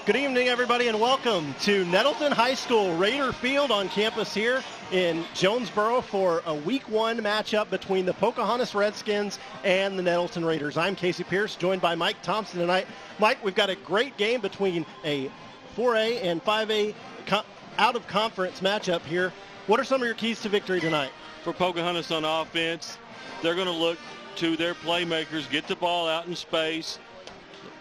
Good evening, everybody, and welcome to Nettleton High School Raider Field on campus here in Jonesboro for a Week 1 matchup between the Pocahontas Redskins and the Nettleton Raiders. I'm Casey Pierce, joined by Mike Thompson tonight. Mike, we've got a great game between a 4A and 5A out-of-conference matchup here. What are some of your keys to victory tonight? For Pocahontas on offense, they're going to look to their playmakers, get the ball out in space,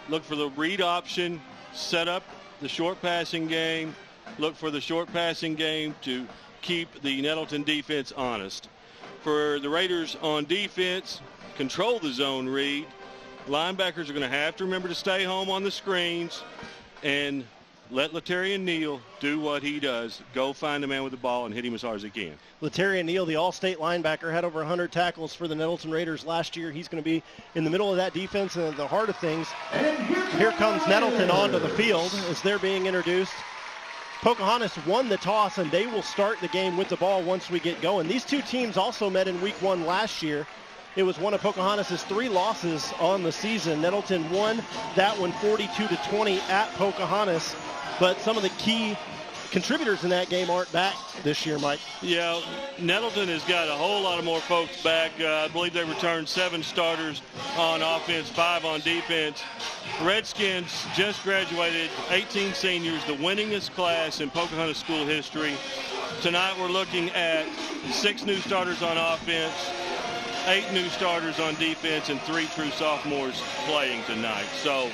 look for the read option, set up the short passing game, look for the short passing game to keep the Nettleton defense honest. For the Raiders on defense, control the zone read. Linebackers are going to have to remember to stay home on the screens and let Letarian Neal do what he does. Go find the man with the ball and hit him as hard as he can. Letarian Neal, the all-state linebacker, had over 100 tackles for the Nettleton Raiders last year. He's going to be in the middle of that defense and at the heart of things. Here comes Nettleton onto the field as they're being introduced. Pocahontas won the toss, and they will start the game with the ball once we get going. These two teams also met in Week 1 last year. It was one of Pocahontas' 3 losses on the season. Nettleton won that one 42-20 at Pocahontas. But some of the key contributors in that game aren't back this year, Mike. Yeah, Nettleton has got a whole lot of more folks back. I believe they returned 7 starters on offense, 5 on defense. Redskins just graduated, 18 seniors, the winningest class in Pocahontas school history. Tonight we're looking at 6 new starters on offense, 8 new starters on defense, and 3 true sophomores playing tonight. So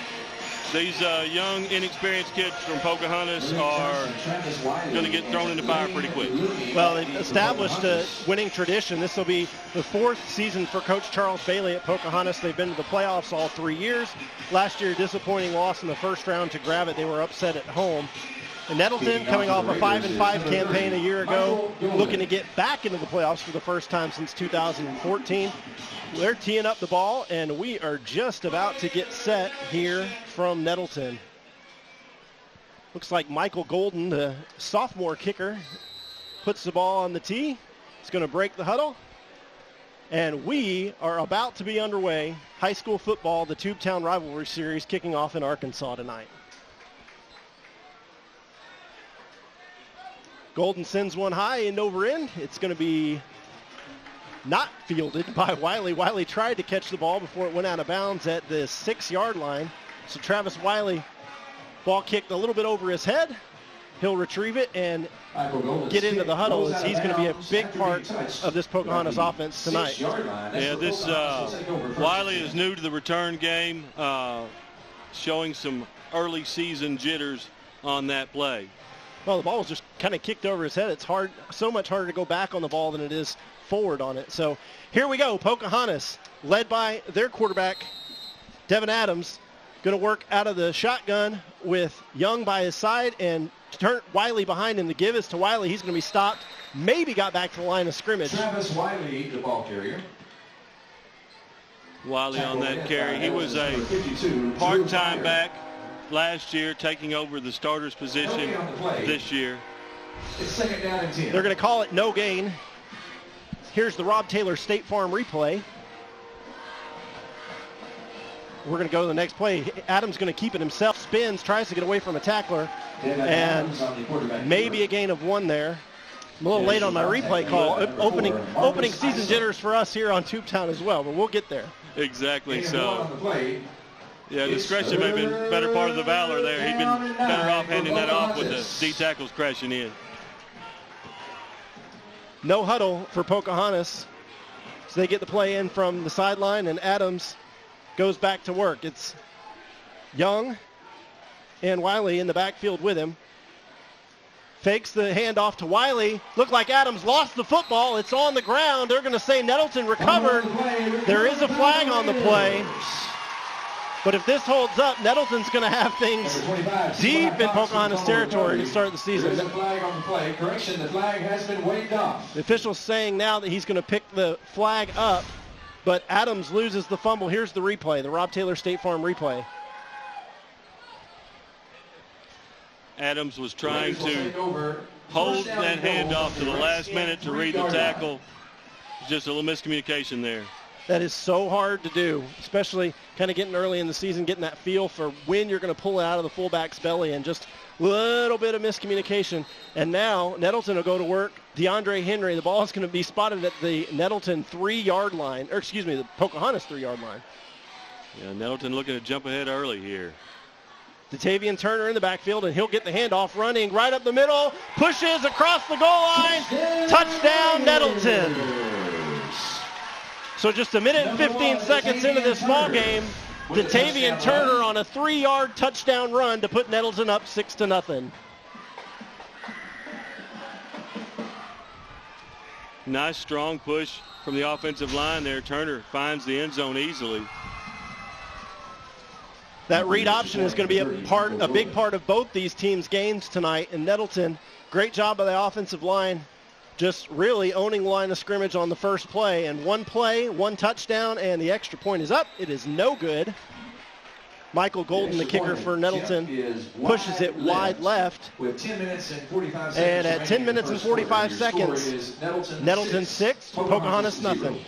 these young, inexperienced kids from Pocahontas are going to get thrown in the fire pretty quick. Well, they've established a winning tradition. This will be the 4th season for Coach Charles Bailey at Pocahontas. They've been to the playoffs all 3 years. Last year, disappointing loss in the first round to Gravett. They were upset at home. And Nettleton, coming off a 5-5 campaign a year ago, looking to get back into the playoffs for the first time since 2014. They're teeing up the ball, and we are just about to get set here from Nettleton. Looks like Michael Golden, the sophomore kicker, puts the ball on the tee. He's going to break the huddle. And we are about to be underway. High school football, the Tubetown Rivalry Series, kicking off in Arkansas tonight. Golden sends one high and over in. It's going to be not fielded by Wiley. Wiley tried to catch the ball before it went out of bounds at the 6-yard line. So Travis Wiley, ball kicked a little bit over his head. He'll retrieve it and get into the huddle as he's going to be a big part of this Pocahontas offense tonight. Yeah, this Wiley is new to the return game, showing some early season jitters on that play. Well, the ball was just kind of kicked over his head. It's hard, so much harder to go back on the ball than it is forward on it. So here we go. Pocahontas, led by their quarterback, Devin Adams, going to work out of the shotgun with Young by his side and turn Wiley behind him. The give is to Wiley. He's going to be stopped. Maybe got back to the line of scrimmage. Travis Wiley, the ball carrier. Wiley on that carry. He was a part-time back last year, taking over the starter's position this year. It's 2nd down and 10. They're going to call it no gain. Here's the Rob Taylor State Farm replay. We're going to go to the next play. Adams going to keep it himself. Spins, tries to get away from a tackler, and maybe a gain of 1 there. I'm a little late on my replay call. Opening season jitters for us here on Tubetown as well, but we'll get there. Exactly. So, yeah, discretion may have been better part of the valor there. He'd been better off handing that off with the D tackles crashing in. No huddle for Pocahontas. So they get the play in from the sideline, and Adams goes back to work. It's Young and Wiley in the backfield with him. Fakes the handoff to Wiley. Looked like Adams lost the football. It's on the ground. They're going to say Nettleton recovered. There is a flag on the play. But if this holds up, Nettleton's going to have things deep in Pocahontas territory to start the season. There's a flag on the play. Correction, the flag has been waved off. The official's saying now that he's going to pick the flag up, but Adams loses the fumble. Here's the replay, the Rob Taylor State Farm replay. Adams was trying to hold that handoff to the last minute to read the tackle. Just a little miscommunication there. That is so hard to do, especially kind of getting early in the season, getting that feel for when you're going to pull it out of the fullback's belly, and just a little bit of miscommunication. And now Nettleton will go to work. DeAndre Henry, the ball is going to be spotted at the Nettleton 3-yard line, or excuse me, the Pocahontas 3-yard line. Yeah, Nettleton looking to jump ahead early here. Datavian Turner in the backfield, and he'll get the handoff, running right up the middle, pushes across the goal line, touchdown Nettleton. So just a minute and 15 seconds into this ball game, Datavian Turner on a 3-yard touchdown run to put Nettleton up 6-0. Nice strong push from the offensive line there. Turner finds the end zone easily. That read option is going to be a big part of both these teams' games tonight. And Nettleton, great job by the offensive line, just really owning the line of scrimmage on the first play. And one play, one touchdown, and the extra point is up. It is no good. Michael Golden, the kicker for Nettleton, pushes it wide left. With 10 minutes and 45 seconds. And at 10 minutes and 45 seconds, Nettleton 6, Pocahontas nothing.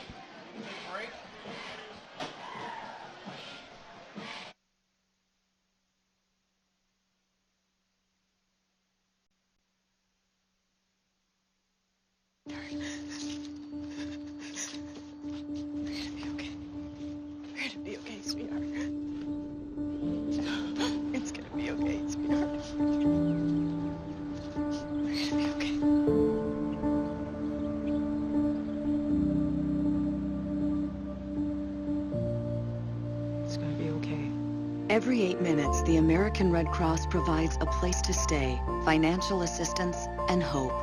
Every 8 minutes, the American Red Cross provides a place to stay, financial assistance, and hope.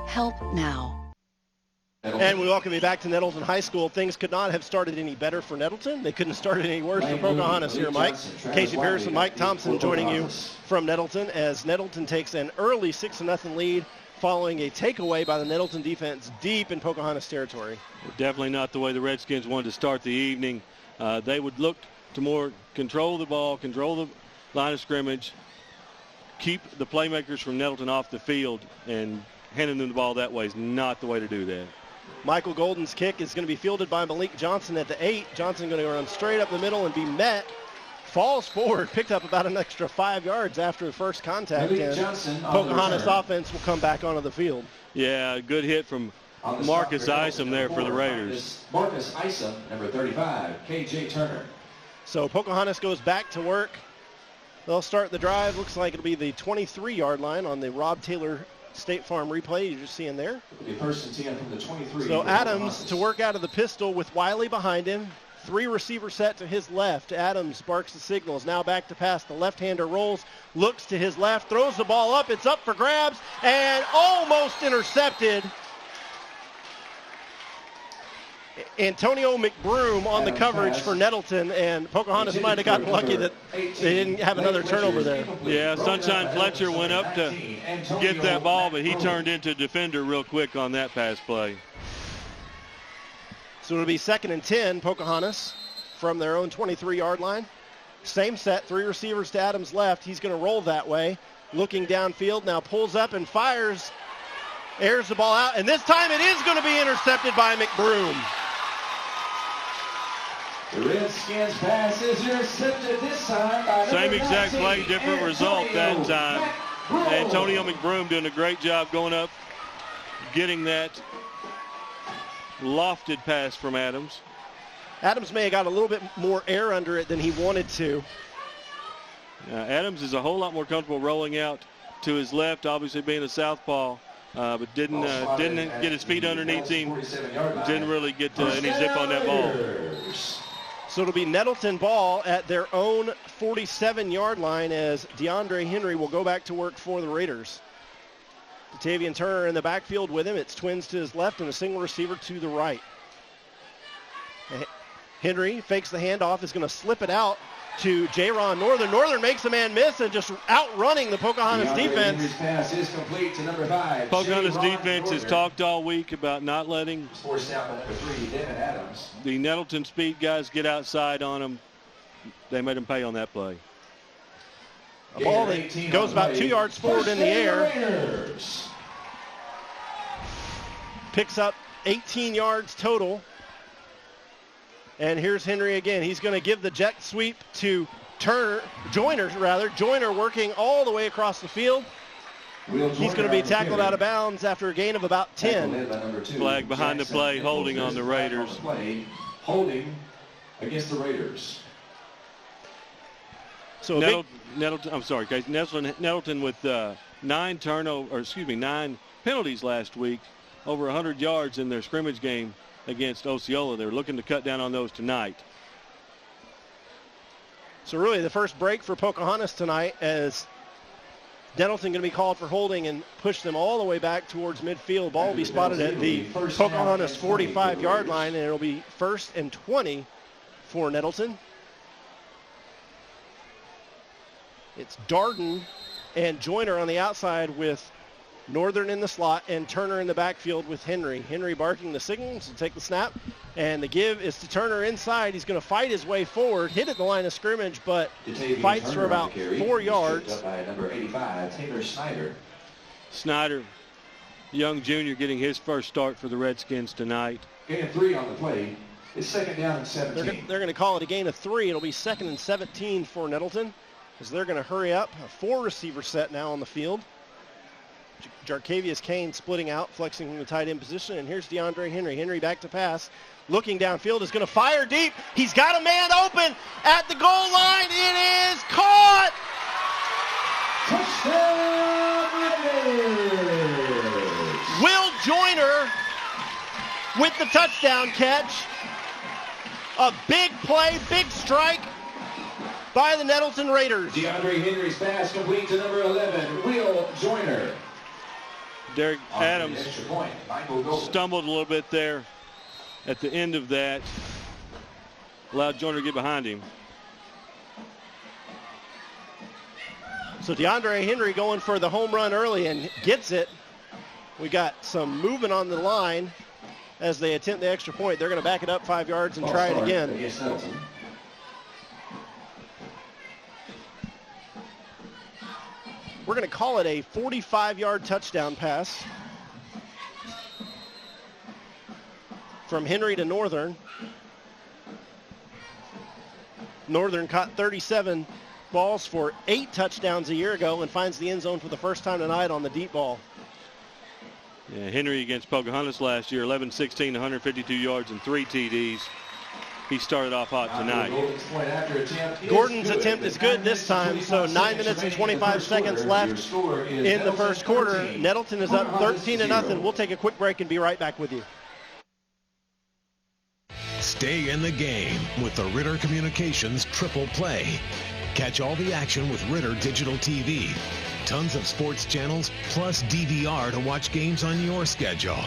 Help now. And we welcome you back to Nettleton High School. Things could not have started any better for Nettleton. They couldn't have started any worse for Pocahontas here, Mike. Casey Pearson, Mike Thompson joining you from Nettleton as Nettleton takes an early 6-0 lead following a takeaway by the Nettleton defense deep in Pocahontas territory. Definitely not the way the Redskins wanted to start the evening. They would look to more control the ball, control the line of scrimmage, keep the playmakers from Nettleton off the field, and handing them the ball that way is not the way to do that. Michael Golden's kick is going to be fielded by Malik Johnson at the 8. Johnson going to run straight up the middle and be met. Falls forward, picked up about an extra 5 yards after the first contact, and Pocahontas offense will come back onto the field. Yeah, good hit from Marcus Isom there for the Raiders. Marcus Isom, number 35, K.J. Turner. So Pocahontas goes back to work. They'll start the drive. Looks like it'll be the 23-yard line on the Rob Taylor State Farm replay you're just seeing there. From the 23. So Adams to work out of the pistol with Wiley behind him. 3 receiver set to his left. Adams barks the signals. Now back to pass. The left-hander rolls, looks to his left, throws the ball up. It's up for grabs and almost intercepted. Antonio McBroom on the coverage for Nettleton, and Pocahontas might have gotten lucky that they didn't have another turnover there. Yeah, Sunshine Fletcher went up to get that ball, but he turned into a defender real quick on that pass play. So it'll be 2nd and 10, Pocahontas, from their own 23-yard line. Same set, 3 receivers to Adams left. He's going to roll that way. Looking downfield, now pulls up and fires. Airs the ball out, and this time it is going to be intercepted by McBroom. The Redskins pass is intercepted this time by same exact play, different result that time. Antonio McBroom doing a great job going up, getting that lofted pass from Adams. Adams may have got a little bit more air under it than he wanted to. Adams is a whole lot more comfortable rolling out to his left, obviously being a southpaw, but didn't get his feet underneath him. Didn't really get any zip on that ball. So it'll be Nettleton ball at their own 47-yard line as DeAndre Henry will go back to work for the Raiders. Datavian Turner in the backfield with him. It's twins to his left and a single receiver to the right. Henry fakes the handoff, is going to slip it out to J-Ron Northern. Northern makes a man miss and just outrunning the Pocahontas defense. His pass is complete to number 5. Pocahontas defense has talked all week about not letting forced out by number 3, Devin Adams. The Nettleton speed guys get outside on them. They made them pay on that play. A ball that goes about 2 yards forward in the air. Picks up 18 yards total. And here's Henry again. He's going to give the jet sweep to Joyner working all the way across the field. He's going to be tackled out of bounds after a gain of about 10. Flag behind the play, holding on the Raiders. Holding against the Raiders. So Nettleton, I'm sorry, guys. Nettleton with 9 penalties last week, over 100 yards in their scrimmage game against Osceola. They're looking to cut down on those tonight. So really the first break for Pocahontas tonight, as Nettleton going to be called for holding and push them all the way back towards midfield. Ball will be spotted at the Pocahontas 45-yard line, and it'll be 1st and 20 for Nettleton. It's Darden and Joyner on the outside with Northern in the slot and Turner in the backfield with Henry. Henry barking the signals to take the snap, and the give is to Turner inside. He's going to fight his way forward, hit at the line of scrimmage, but fights for about 4 yards. By number 85, Taylor Snyder. Snyder, young junior, getting his first start for the Redskins tonight. Gain of 3 on the play. It's 2nd down and 17. They're going to call it a gain of 3. It'll be 2nd and 17 for Nettleton, as they're going to hurry up. A 4-receiver set now on the field. Jarkavius Kane splitting out, flexing from the tight end position, and here's DeAndre Henry. Henry back to pass, looking downfield, is going to fire deep. He's got a man open at the goal line. It is caught. Touchdown! Will Joyner with the touchdown catch. A big play, big strike by the Nettleton Raiders. DeAndre Henry's pass complete to number 11, Will Joyner. Derek Adams stumbled a little bit there at the end of that. Allowed Joyner to get behind him. So DeAndre Henry going for the home run early and gets it. We got some movement on the line as they attempt the extra point. They're going to back it up 5 yards and try it again. We're going to call it a 45-yard touchdown pass from Henry to Northern. Northern caught 37 balls for 8 touchdowns a year ago and finds the end zone for the first time tonight on the deep ball. Yeah, Henry against Pocahontas last year, 11-16, 152 yards and 3 TDs. He started off hot tonight. Gordon's attempt is good this time, so 9 minutes and 25 seconds left in the first quarter. Nettleton is up 13-0. We'll take a quick break and be right back with you. Stay in the game with the Ritter Communications Triple Play. Catch all the action with Ritter Digital TV. Tons of sports channels plus DVR to watch games on your schedule.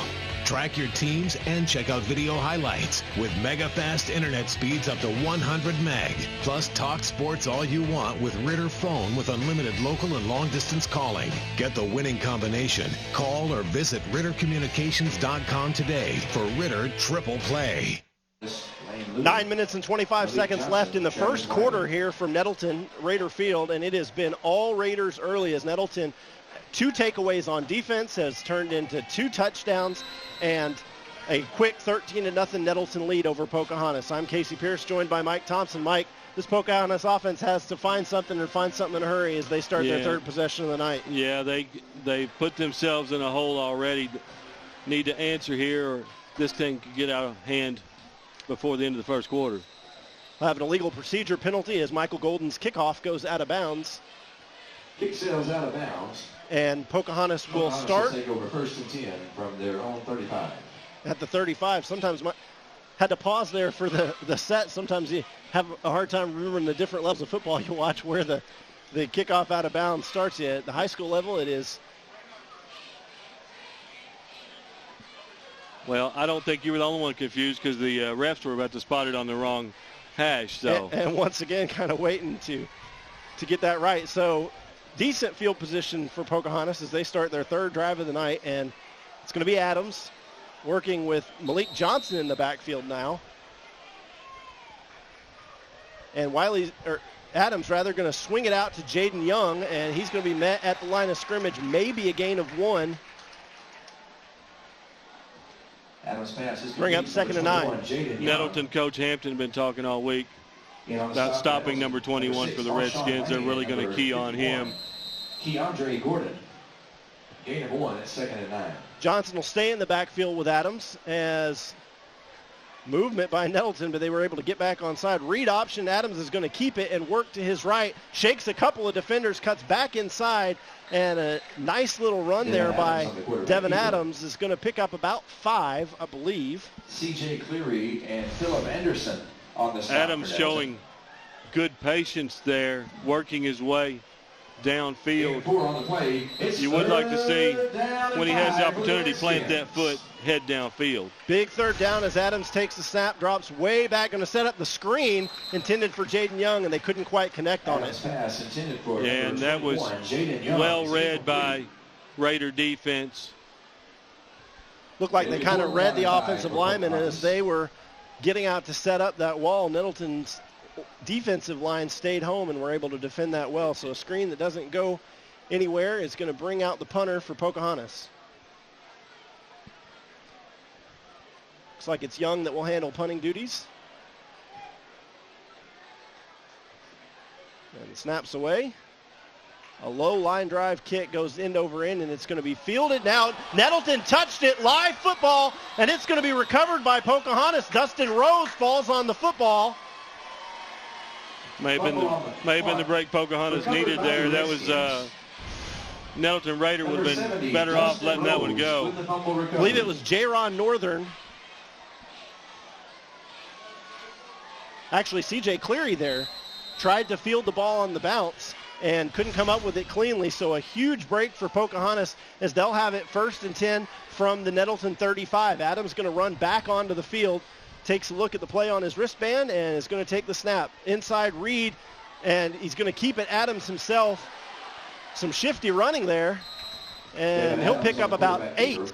Track your teams and check out video highlights with mega fast internet speeds up to 100 meg. Plus talk sports all you want with Ritter Phone with unlimited local and long distance calling. Get the winning combination. Call or visit RitterCommunications.com today for Ritter Triple Play. 9 minutes and 25 seconds left in the first quarter here from Nettleton Raider Field, and it has been all Raiders early as Nettleton, 2 takeaways on defense, has turned into 2 touchdowns and a quick 13-0 Nettleton lead over Pocahontas. I'm Casey Pierce, joined by Mike Thompson. Mike, this Pocahontas offense has to find something and find something in a hurry as they start their 3rd possession of the night. Yeah, they put themselves in a hole already. Need to answer here or this thing could get out of hand before the end of the first quarter. We'll have an illegal procedure penalty as Michael Golden's kickoff goes out of bounds. Kick sails out of bounds. And Pocahontas will start. Take over 1st and 10 from their own 35. At the 35. Sometimes had to pause there for the set. Sometimes you have a hard time remembering the different levels of football you watch where the kickoff out of bounds starts. At the high school level, it is. Well, I don't think you were the only one confused because the refs were about to spot it on the wrong hash. So and once again, kind of waiting to get that right. So decent field position for Pocahontas as they start their 3rd drive of the night, and it's going to be Adams working with Malik Johnson in the backfield now. And Adams going to swing it out to Jaden Young, and he's going to be met at the line of scrimmage, maybe a gain of 1. Bring up 2nd and 9. Nettleton coach Hampton been talking all week about stopping number 21 for the Redskins. They're really going to key on him. Keandre Gordon. Gain of 1 at 2nd and 9. Johnson will stay in the backfield with Adams as movement by Nettleton, but they were able to get back onside. Read option. Adams is going to keep it and work to his right. Shakes a couple of defenders, cuts back inside, and a nice little run there by Devin Adams is going to pick up about 5, I believe. C.J. Cleary and Philip Anderson on the stop. Adams showing good patience there, working his way downfield. You would like to see, when he has the opportunity, plant that foot, head downfield. Big 3rd down as Adams takes the snap, drops way back, going to set up the screen intended for Jaden Young, and they couldn't quite connect on it. And that was well read by Raider defense. Looked like they kind of read the offensive linemen, and as they were getting out to set up that wall, Nettleton's defensive line stayed home and were able to defend that well. So a screen that doesn't go anywhere is going to bring out the punter for Pocahontas. Looks like it's Young that will handle punting duties. And snaps away. A low line drive kick goes end over end, and it's going to be fielded now. Nettleton touched it, live football, and it's going to be recovered by Pocahontas. Dustin Rose falls on the football. May have been the break Pocahontas needed there. That was Nettleton Raider would have been better off letting that one go. I believe it was J-Ron Northern. Actually, C.J. Cleary there tried to field the ball on the bounce and couldn't come up with it cleanly. So a huge break for Pocahontas as they'll have it 1st and 10 from the Nettleton 35. Adams going to run back onto the field. Takes a look at the play on his wristband and is going to take the snap. Inside Reed, and he's going to keep it. Adams himself, some shifty running there, and he'll pick up about 8.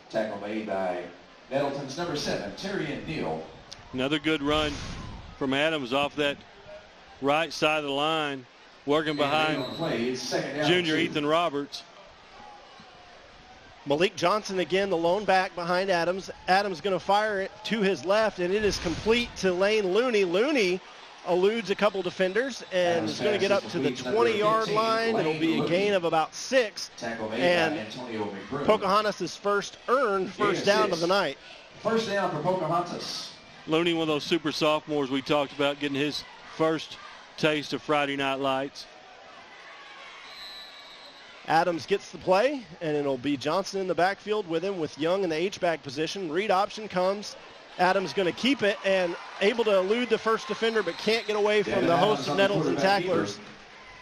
Tackle made by Nettleton's number 7, Terry Neal. Another good run from Adams off that right side of the line, working behind junior Ethan Roberts. Malik Johnson again, the lone back behind Adams. Adams going to fire it to his left, and it is complete to Lane Looney. Looney eludes a couple defenders and is going to get up to the 20-yard line. It'll be a gain of about 6. And Pocahontas' first earned first down of the night. First down for Pocahontas. Looney, one of those super sophomores we talked about, getting his first taste of Friday Night Lights. Adams gets the play, and it'll be Johnson in the backfield with him with Young in the H-back position. Read option comes. Adams going to keep it and able to elude the first defender, but can't get away from the host of Nettleton tacklers.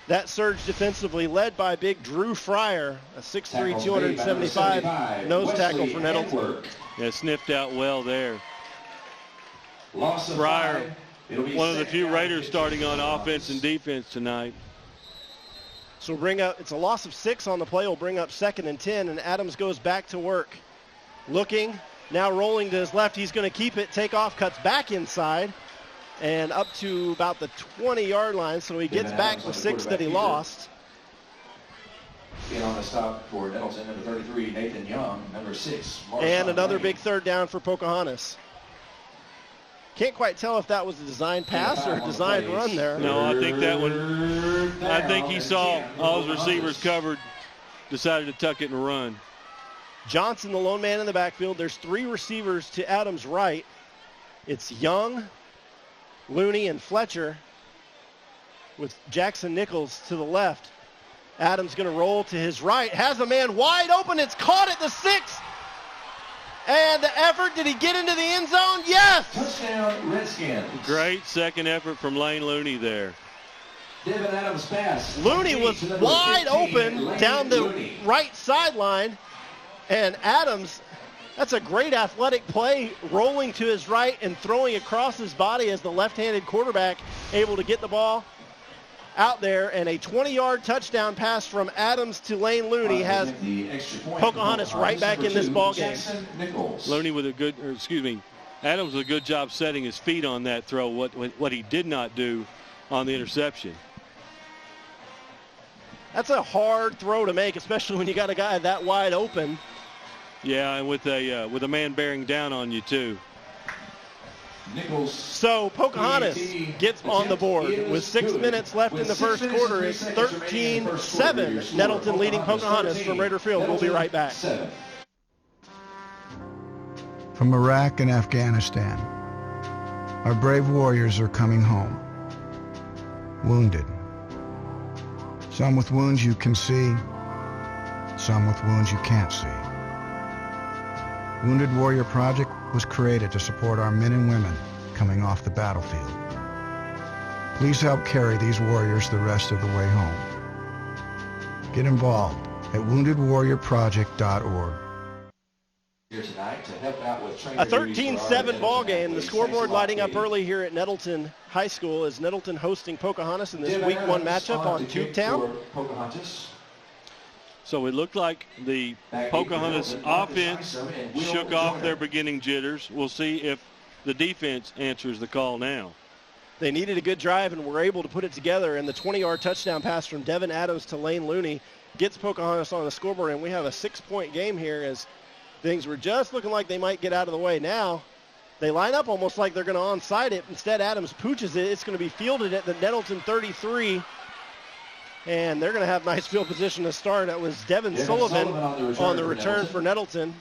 That surge defensively led by big Drew Fryer, a 6'3", 275 nose tackle for Nettleton. Yeah, sniffed out well there. Fryer, one of the few Raiders starting on offense and defense tonight. So it's a loss of 6 on the play. Will bring up 2nd and 10, and Adams goes back to work. Looking, now rolling to his left. He's going to keep it, take off, cuts back inside, and up to about the 20-yard line. So he gets back the 6 that he lost. In on the stop for Nettleton, number 33, Nathan Young, number 6. And another big 3rd down for Pocahontas. Can't quite tell if that was a designed pass or a designed run there. No, I think that one, I think he saw all his receivers covered, decided to tuck it and run. Johnson, the lone man in the backfield. There's 3 receivers to Adams' right. It's Young, Looney, and Fletcher with Jackson Nichols to the left. Adams going to roll to his right. Has a man wide open. It's caught at the 6. And the effort, did he get into the end zone? Yes! Touchdown, Redskins. Great second effort from Lane Looney there. Devin Adams pass. Looney was wide open down the right sideline. And Adams, that's a great athletic play, rolling to his right and throwing across his body as the left-handed quarterback able to get the ball out there. And a 20-yard touchdown pass from Adams to Lane Looney has Pocahontas right back in this ballgame. Looney with Adams with a good job setting his feet on that throw, what he did not do on the interception. That's a hard throw to make, especially when you got a guy that wide open. Yeah, and with a man bearing down on you too. So Pocahontas gets on the board. With 6 minutes left in the first quarter, it's 13-7. Nettleton leading Pocahontas from Raider Field. We'll be right back. From Iraq and Afghanistan, our brave warriors are coming home, wounded. Some with wounds you can see, some with wounds you can't see. Wounded Warrior Project was created to support our men and women coming off the battlefield. Please help carry these warriors the rest of the way home. Get involved at woundedwarriorproject.org. Here tonight to help out with A 13-7 ball game. The scoreboard lighting up early here at Nettleton High School as Nettleton hosting Pocahontas in this Week 1 matchup on Tubetown. So it looked like the Pocahontas offense shook off their beginning jitters. We'll see if the defense answers the call now. They needed a good drive and were able to put it together, and the 20-yard touchdown pass from Devin Adams to Lane Looney gets Pocahontas on the scoreboard, and we have a 6-point game here as things were just looking like they might get out of the way. Now they line up almost like they're going to onside it. Instead, Adams pooches it. It's going to be fielded at the Nettleton 33. And they're going to have nice field position to start. That was Devin Sullivan on the return for Nettleton.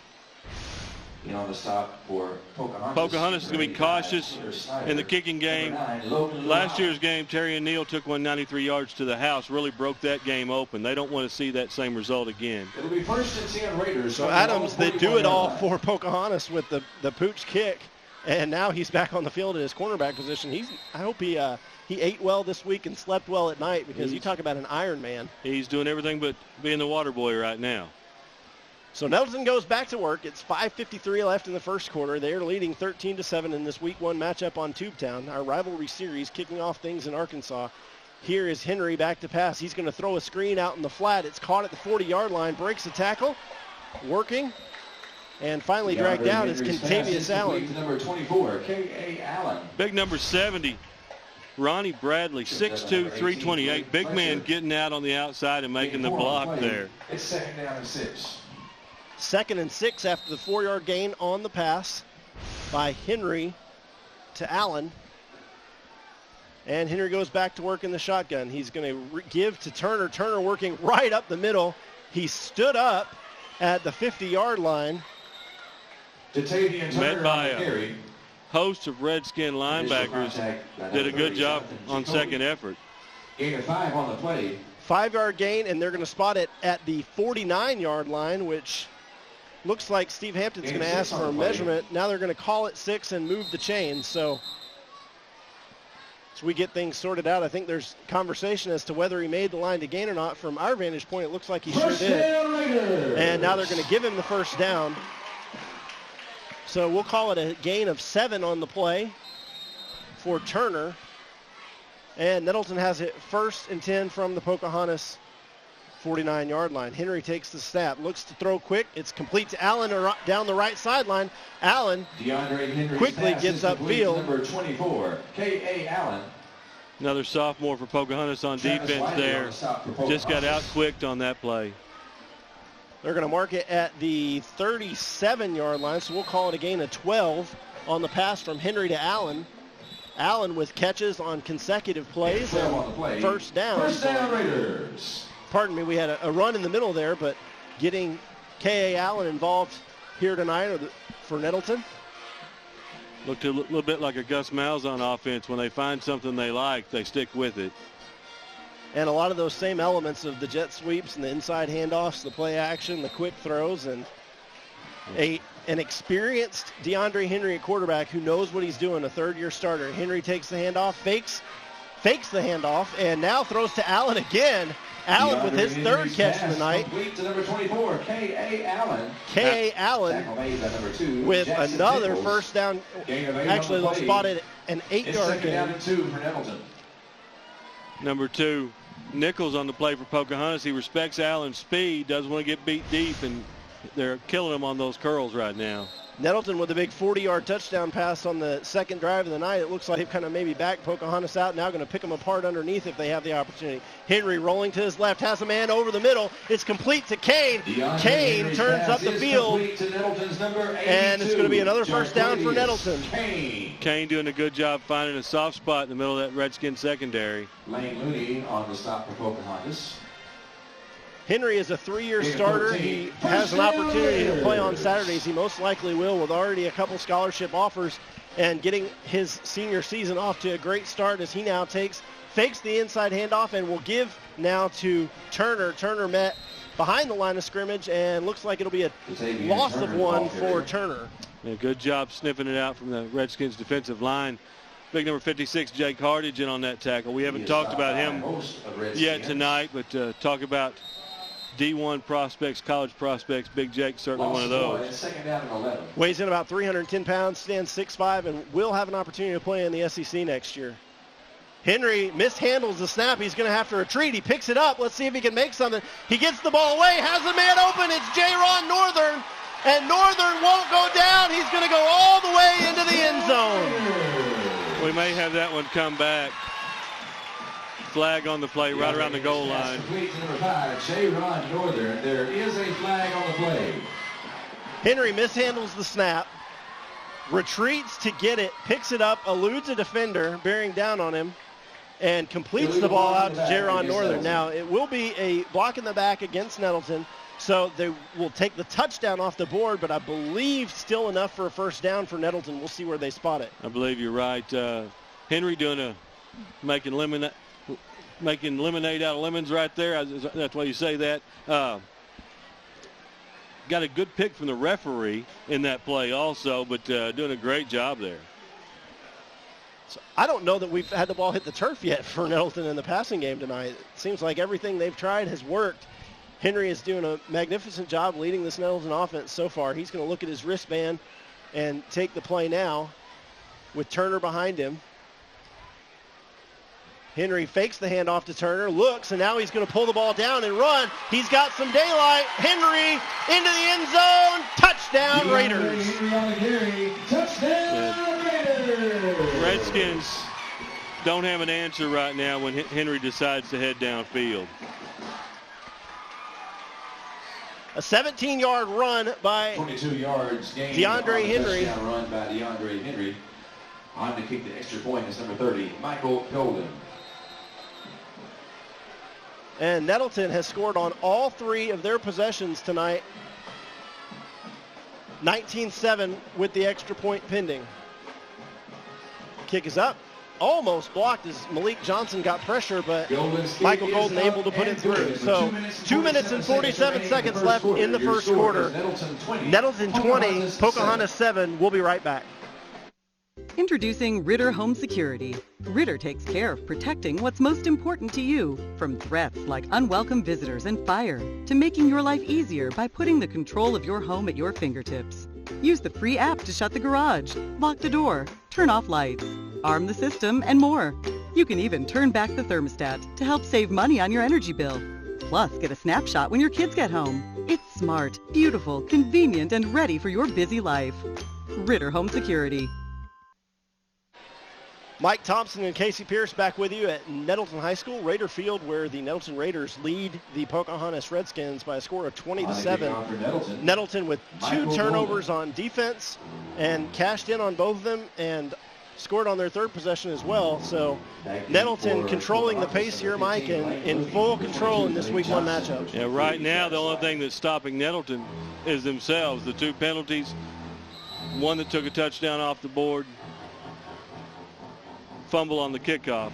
On the stop for Pocahontas. Pocahontas is going to be cautious in the kicking game. Last year's game, Terry and Neal took 193 yards to the house, really broke that game open. They don't want to see that same result again. It'll be 1st and 10 Raiders. So Adams, they do it all for Pocahontas with the pooch kick. And now he's back on the field in his cornerback position. I hope he ate well this week and slept well at night, because you talk about an Iron Man. He's doing everything but being the water boy right now. So Nettleton goes back to work. It's 5:53 left in the first quarter. They are leading 13-7 in this Week 1 matchup on Tubetown. Our rivalry series kicking off things in Arkansas. Here is Henry back to pass. He's going to throw a screen out in the flat. It's caught at the 40-yard line. Breaks the tackle. Working. And finally dragged down is Contavious Allen. Number 24, K.A. Allen. Big number 70, Ronnie Bradley, 6'2", 328. Big man getting out on the outside and making the block there. It's 2nd down and 6. 2nd and 6 after the 4-yard gain on the pass by Henry to Allen. And Henry goes back to work in the shotgun. He's going to give to Turner. Turner working right up the middle. He stood up at the 50-yard line. Met by a host of Redskin linebackers. Did a good job on second effort. Gain of 5 on the play. 5-yard gain, and they're going to spot it at the 49-yard line, which looks like Steve Hampton's going to ask for a measurement. Now they're going to call it 6 and move the chains. So as we get things sorted out, I think there's conversation as to whether he made the line to gain or not. From our vantage point, it looks like he sure did. And now they're going to give him the first down. So we'll call it a gain of 7 on the play for Turner. And Nettleton has it 1st and 10 from the Pocahontas 49-yard line. Henry takes the snap, looks to throw quick. It's complete to Allen down the right sideline. Allen quickly gets upfield. Number 24, K.A. Allen. Another sophomore for Pocahontas on defense there. Just got out-quicked on that play. They're going to mark it at the 37-yard line, so we'll call it a gain of 12 on the pass from Henry to Allen. Allen with catches on consecutive plays and first down. First down, Raiders. Pardon me, we had a run in the middle there, but getting K.A. Allen involved here tonight for Nettleton. Looked a little bit like a Gus Malzahn offense. When they find something they like, they stick with it. And a lot of those same elements of the jet sweeps and the inside handoffs, the play action, the quick throws, and an experienced DeAndre Henry at quarterback who knows what he's doing, a third-year starter. Henry takes the handoff, fakes the handoff, and now throws to Allen again. Allen with his third catch of the night. Complete to number 24, K.A. Allen. K.A. Allen with another first down. Actually, they'll spot it an 8-yard gain. Down and 2 for Nettleton. Number 2, Nichols on the play for Pocahontas. He respects Allen's speed, doesn't want to get beat deep, and they're killing him on those curls right now. Nettleton with a big 40-yard touchdown pass on the second drive of the night. It looks like they've kind of maybe backed Pocahontas out. Now going to pick them apart underneath if they have the opportunity. Henry rolling to his left, has a man over the middle. It's complete to Kane. Kane turns up the field, and it's going to be another first down for Nettleton. Kane doing a good job finding a soft spot in the middle of that Redskin secondary. Lane Looney on the stop for Pocahontas. Henry is a 3-year starter. He has an opportunity to play on Saturdays. He most likely will, with already a couple scholarship offers and getting his senior season off to a great start as he now fakes the inside handoff and will give now to Turner. Turner met behind the line of scrimmage, and looks like it'll be a loss of one for Turner. Yeah, good job sniffing it out from the Redskins defensive line. Big number 56, Jake Hardage, in on that tackle. We haven't talked about him yet tonight, but talk about D1 prospects, college prospects. Big Jake, certainly one of those. Second down and 11. Weighs in about 310 pounds, stands 6'5", and will have an opportunity to play in the SEC next year. Henry mishandles the snap. He's going to have to retreat. He picks it up. Let's see if he can make something. He gets the ball away, has a man open. It's J-Ron Northern, and Northern won't go down. He's going to go all the way into the end zone. We may have that one come back. Flag on the play right around the goal line. Complete to number 5, J-Ron Northern. There is a flag on the play. Henry mishandles the snap, retreats to get it, picks it up, eludes a defender bearing down on him, and completes the ball out to J-Ron Northern. Now, it will be a block in the back against Nettleton, so they will take the touchdown off the board, but I believe still enough for a first down for Nettleton. We'll see where they spot it. I believe you're right. Henry doing making lemonade out of lemons right there. That's why you say that. Got a good pick from the referee in that play also, but doing a great job there. So I don't know that we've had the ball hit the turf yet for Nettleton in the passing game tonight. It seems like everything they've tried has worked. Henry is doing a magnificent job leading this Nettleton offense so far. He's going to look at his wristband and take the play now with Turner behind him. Henry fakes the handoff to Turner, looks, and now he's going to pull the ball down and run. He's got some daylight. Henry into the end zone. Touchdown, Raiders. Henry on the carry. Touchdown, Raiders. Redskins don't have an answer right now when Henry decides to head downfield. A 17-yard run by 22 yards gained. DeAndre Henry. Touchdown run by DeAndre Henry. On to kick the extra point is number 30, Michael Golden. And Nettleton has scored on all 3 of their possessions tonight. 19-7 with the extra point pending. Kick is up. Almost blocked as Malik Johnson got pressure, but Michael Golden able to put it through. So 2 minutes and 47 seconds left in the first quarter. Nettleton 20, Pocahontas 7. We'll be right back. Introducing Ritter Home Security. Ritter takes care of protecting what's most important to you, from threats like unwelcome visitors and fire, to making your life easier by putting the control of your home at your fingertips. Use the free app to shut the garage, lock the door, turn off lights, arm the system, and more. You can even turn back the thermostat to help save money on your energy bill. Plus, get a snapshot when your kids get home. It's smart, beautiful, convenient, and ready for your busy life. Ritter Home Security. Mike Thompson and Casey Pierce back with you at Nettleton High School, Raider Field, where the Nettleton Raiders lead the Pocahontas Redskins by a score of 20-7. Nettleton with 2 turnovers on defense and cashed in on both of them and scored on their third possession as well. So Nettleton controlling the pace here, Mike, and in full control in this Week 1 matchup. Yeah, right now the only thing that's stopping Nettleton is themselves. The 2 penalties, one that took a touchdown off the board, fumble on the kickoff.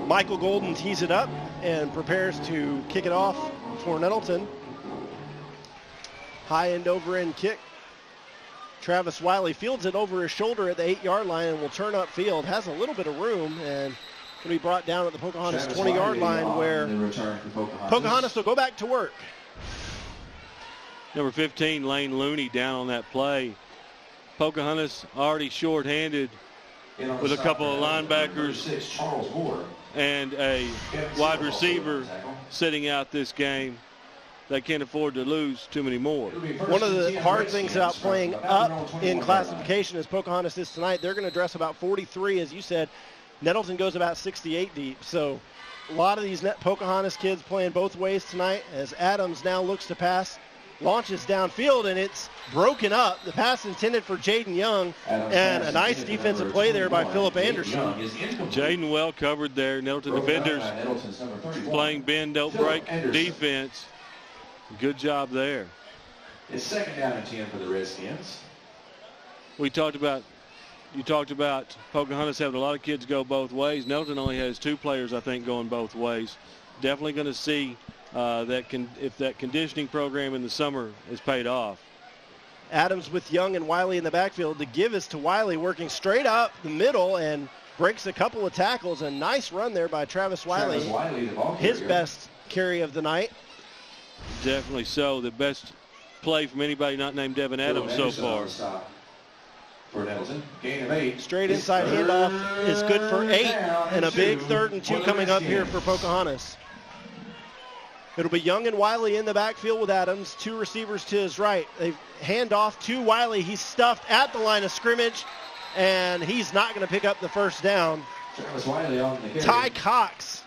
Michael Golden tees it up and prepares to kick it off for Nettleton. High end over end kick. Travis Wiley fields it over his shoulder at the 8-yard line and will turn upfield. Has a little bit of room and will be brought down at the Pocahontas 20-yard line, where Pocahontas will go back to work. Number 15, Lane Looney, down on that play. Pocahontas already short-handed with a couple of linebackers and a wide receiver sitting out this game. They can't afford to lose too many more. One of the hard things about playing up in classification as Pocahontas is tonight, they're going to dress about 43, as you said. Nettleton goes about 68 deep. So a lot of these Pocahontas kids playing both ways tonight as Adams now looks to pass, launches downfield, and it's broken up. The pass intended for Jaden Young, and a nice defensive play there by Philip Anderson. Jaden well covered there. Nettleton defenders playing bend, don't break defense. Good job there. It's 2nd down and 10 for the Redskins. You talked about Pocahontas having a lot of kids go both ways. Nettleton only has 2 players, I think, going both ways. Definitely going to see if that conditioning program in the summer has paid off. Adams with Young and Wiley in the backfield. The give is to Wiley, working straight up the middle and breaks a couple of tackles. A nice run there by Travis Wiley. His best carry of the night. Definitely so. The best play from anybody not named Devin Adams so far. For Nettleton, gain of 8. Straight inside handoff is good for 8, and a big 3rd and 2 coming up here for Pocahontas. It'll be Young and Wiley in the backfield with Adams. 2 receivers to his right. They hand off to Wiley. He's stuffed at the line of scrimmage, and he's not going to pick up the first down. Travis Wiley on the carry. Ty Cox.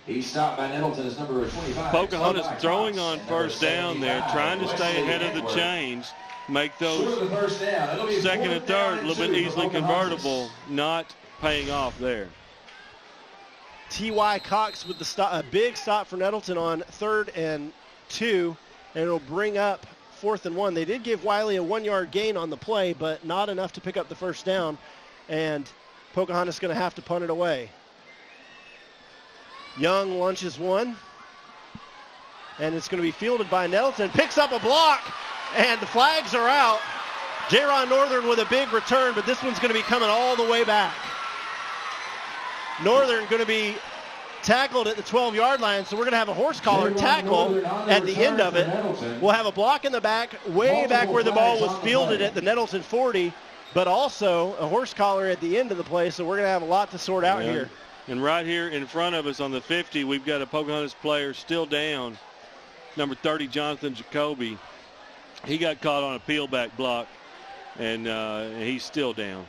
He's stopped by Nettleton as number 25. Pocahontas throwing on first down there, trying to stay ahead of the chains, make those 2nd and 3rd a little bit easily convertible, not paying off there. T.Y. Cox with the stop, a big stop for Nettleton on 3rd and 2, and it'll bring up 4th and 1. They did give Wiley a 1-yard gain on the play, but not enough to pick up the first down, and Pocahontas going to have to punt it away. Young lunges one, and it's going to be fielded by Nettleton. Picks up a block, and the flags are out. J-Ron Northern with a big return, but this one's going to be coming all the way back. Northern going to be tackled at the 12-yard line, so we're going to have a horse collar tackle at the end of it. We'll have a block in the back, way back where the ball was fielded at the Nettleton 40, but also a horse collar at the end of the play, so we're going to have a lot to sort out here. And right here in front of us on the 50, we've got a Pocahontas player still down, number 30, Jonathan Jacoby. He got caught on a peel-back block, and he's still down.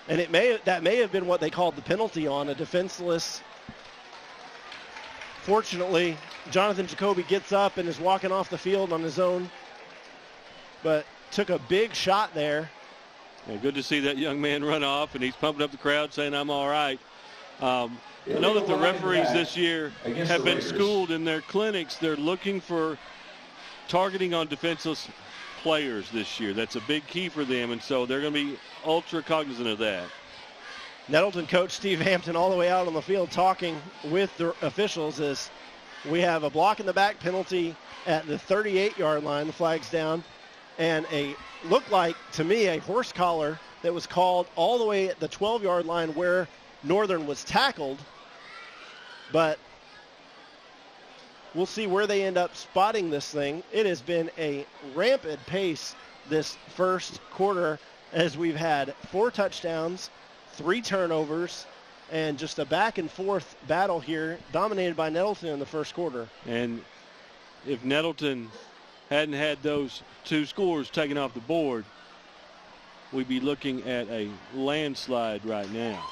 And that may have been what they called the penalty on a defenseless. Fortunately, Jonathan Jacoby gets up and is walking off the field on his own, but took a big shot there. Yeah, good to see that young man run off, and he's pumping up the crowd saying, "I'm all right." I know that the referees this year have been schooled in their clinics. They're looking for targeting on defenseless players this year. That's a big key for them, and so they're going to be ultra cognizant of that. Nettleton coach Steve Hampton all the way out on the field talking with the officials as we have a block in the back penalty at the 38-yard line. The flag's down, and looked like to me a horse collar that was called all the way at the 12-yard line where Northern was tackled, but we'll see where they end up spotting this thing. It has been a rampant pace this first quarter as we've had 4 touchdowns, 3 turnovers, and just a back and forth battle here dominated by Nettleton in the first quarter. And if Nettleton hadn't had those 2 scores taken off the board, we'd be looking at a landslide right now.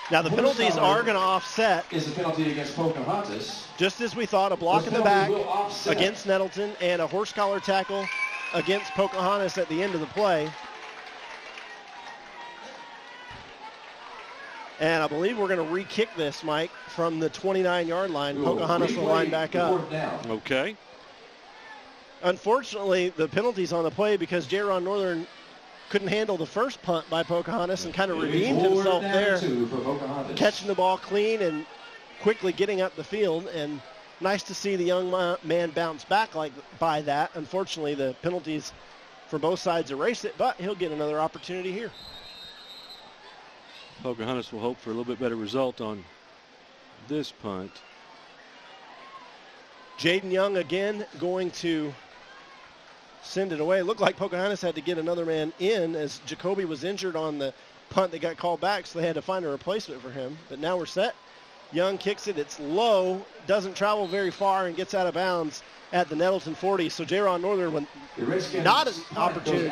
Now the penalties are going to offset. Is a penalty against Pocahontas. Just as we thought, a block in the back against Nettleton and a horse collar tackle against Pocahontas at the end of the play. And I believe we're going to re-kick this, Mike, from the 29-yard line. Pocahontas will line back up. Okay. Unfortunately, the penalty's on the play because J-Ron Northern couldn't handle the first punt by Pocahontas and kind of redeemed himself there, catching the ball clean and quickly getting up the field. And nice to see the young man bounce back by that. Unfortunately, the penalties for both sides erase it, but he'll get another opportunity here. Pocahontas will hope for a little bit better result on this punt. Jaden Young again going to send it away. It looked like Pocahontas had to get another man in as Jacoby was injured on the punt that got called back, so they had to find a replacement for him. But now we're set. Young kicks it. It's low, doesn't travel very far, and gets out of bounds at the Nettleton 40. So J-Ron Northern, when not an opportunity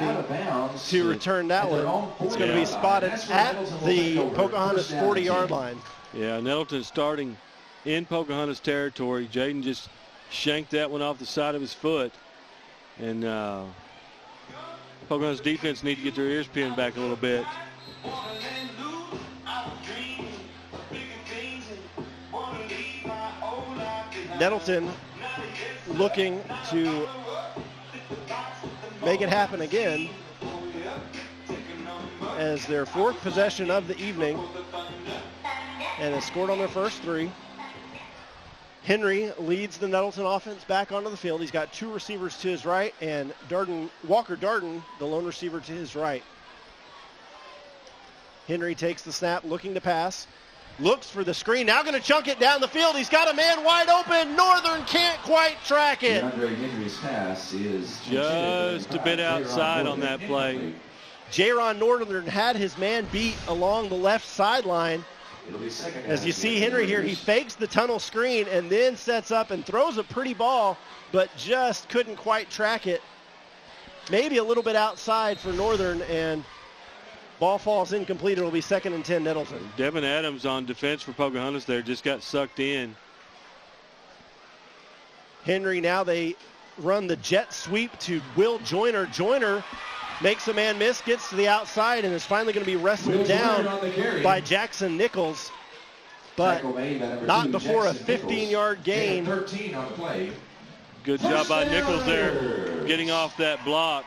to return that one, it's going to be spotted at the Pocahontas 40-yard line. Yeah, Nettleton starting in Pocahontas territory. Jaden just shanked that one off the side of his foot. And Pocahontas defense need to get their ears pinned back a little bit. Nettleton looking to make it happen again as their 4th possession of the evening, and has scored on their first 3. Henry leads the Nettleton offense back onto the field. He's got 2 receivers to his right, and Walker Darden, the lone receiver, to his right. Henry takes the snap, looking to pass. Looks for the screen. Now going to chunk it down the field. He's got a man wide open. Northern can't quite track it. Henry's pass is just a bit outside on that play. J-Ron Northern had his man beat along the left sideline. As you see Henry here, he fakes the tunnel screen and then sets up and throws a pretty ball, but just couldn't quite track it. Maybe a little bit outside for Northern, and ball falls incomplete. It'll be 2nd and 10 Nettleton. Devin Adams on defense for Pocahontas there just got sucked in. Henry, now they run the jet sweep to Will Joyner. Joyner makes a man miss, gets to the outside, and is finally going to be wrestled down by Jackson Nichols. But not before a 15-yard gain. Good job by Nichols there, getting off that block.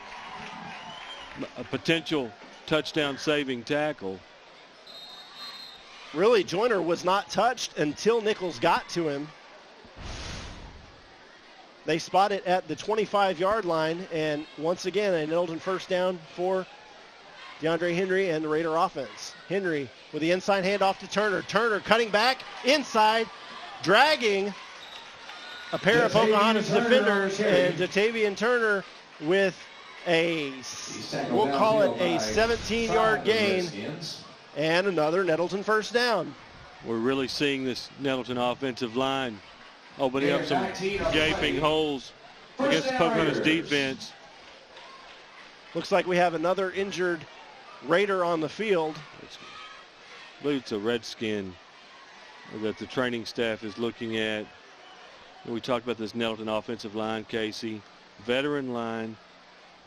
A potential touchdown saving tackle. Really, Joyner was not touched until Nichols got to him. They spot it at the 25-yard line, and once again, a Nettleton first down for DeAndre Henry and the Raider offense. Henry with the inside handoff to Turner. Turner cutting back inside, dragging a pair of Pocahontas defenders, and Jatavian Turner with we'll call it a 17-yard gain, and another Nettleton first down. We're really seeing this Nettleton offensive line opening up some gaping holes against the Pocahontas defense. Looks like we have another injured Raider on the field. I believe it's a Redskin that the training staff is looking at. We talked about this Nettleton offensive line, Casey. Veteran line,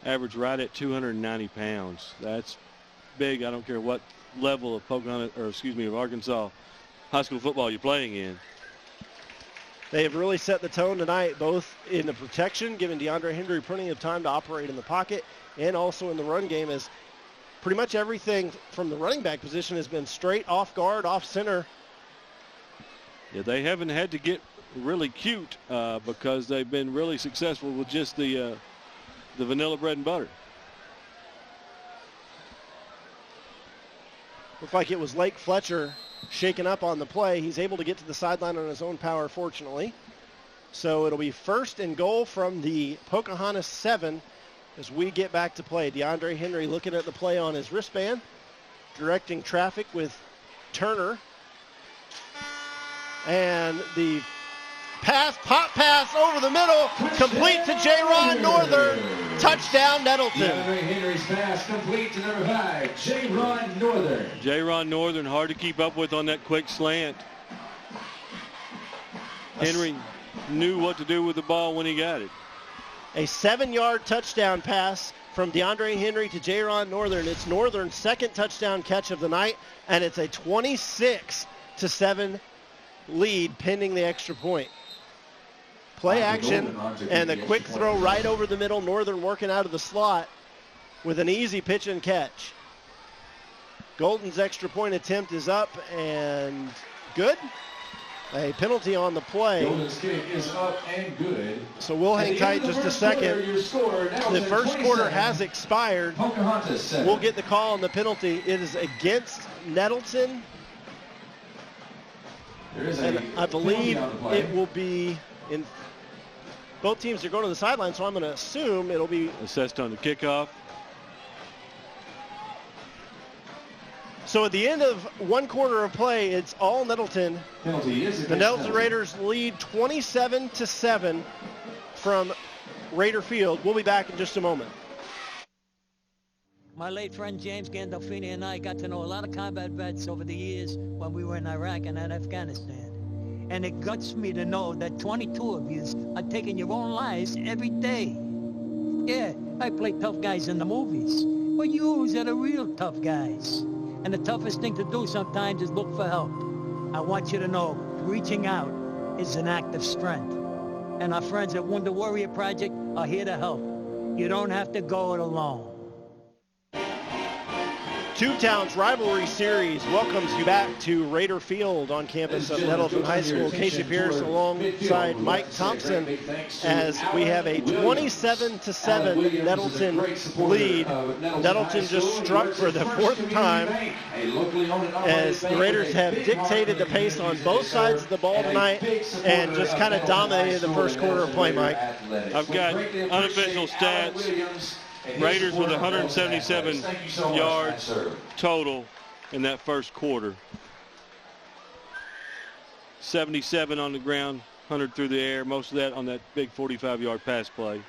average right at 290 pounds. That's big. I don't care what level of of Arkansas high school football you're playing in. They have really set the tone tonight, both in the protection, giving DeAndre Henry plenty of time to operate in the pocket, and also in the run game, as pretty much everything from the running back position has been straight off guard, off center. Yeah, they haven't had to get really cute because they've been really successful with just the vanilla bread and butter. Looked like it was Lake Fletcher shaken up on the play. He's able to get to the sideline on his own power, fortunately. So it'll be 1st and goal from the Pocahontas 7 as we get back to play. DeAndre Henry looking at the play on his wristband, directing traffic with Turner. And the pop pass over the middle, complete to J-Ron Northern. Touchdown, Nettleton. DeAndre Henry's pass complete to number 5, J-Ron Northern. J-Ron Northern, hard to keep up with on that quick slant. Henry knew what to do with the ball when he got it. A 7-yard touchdown pass from DeAndre Henry to J-Ron Northern. It's Northern's 2nd touchdown catch of the night, and it's a 26-7 lead pending the extra point. Play action and a quick throw right over the middle. Northern working out of the slot with an easy pitch and catch. Golden's extra point attempt is up and good. A penalty on the play. Golden's kick is up and good. So we'll hang tight just a second. The first quarter has expired. We'll get the call on the penalty. It is against Nettleton. And I believe it will be in. Both teams are going to the sideline, so I'm going to assume it'll be assessed on the kickoff. So at the end of one quarter of play, it's all Nettleton. The Nettleton Raiders lead 27-7 from Raider Field. We'll be back in just a moment. My late friend James Gandolfini and I got to know a lot of combat vets over the years when we were in Iraq and in Afghanistan. And it guts me to know that 22 of you are taking your own lives every day. Yeah, I play tough guys in the movies, but you are the real tough guys. And the toughest thing to do sometimes is look for help. I want you to know, reaching out is an act of strength. And our friends at Wounded Warrior Project are here to help. You don't have to go it alone. Tubetown's Rivalry Series welcomes you back to Raider Field on campus of Nettleton High School. Casey Pierce alongside Mike Thompson as we have a 27-7 Nettleton lead. Nettleton just struck for the fourth time as the Raiders have dictated the pace on both sides of the ball tonight and just kind of dominated the first quarter of play, Mike. I've got unofficial stats. Raiders with 177 yards total in that first quarter. 77 on the ground, 100 through the air, most of that on that big 45-yard pass play.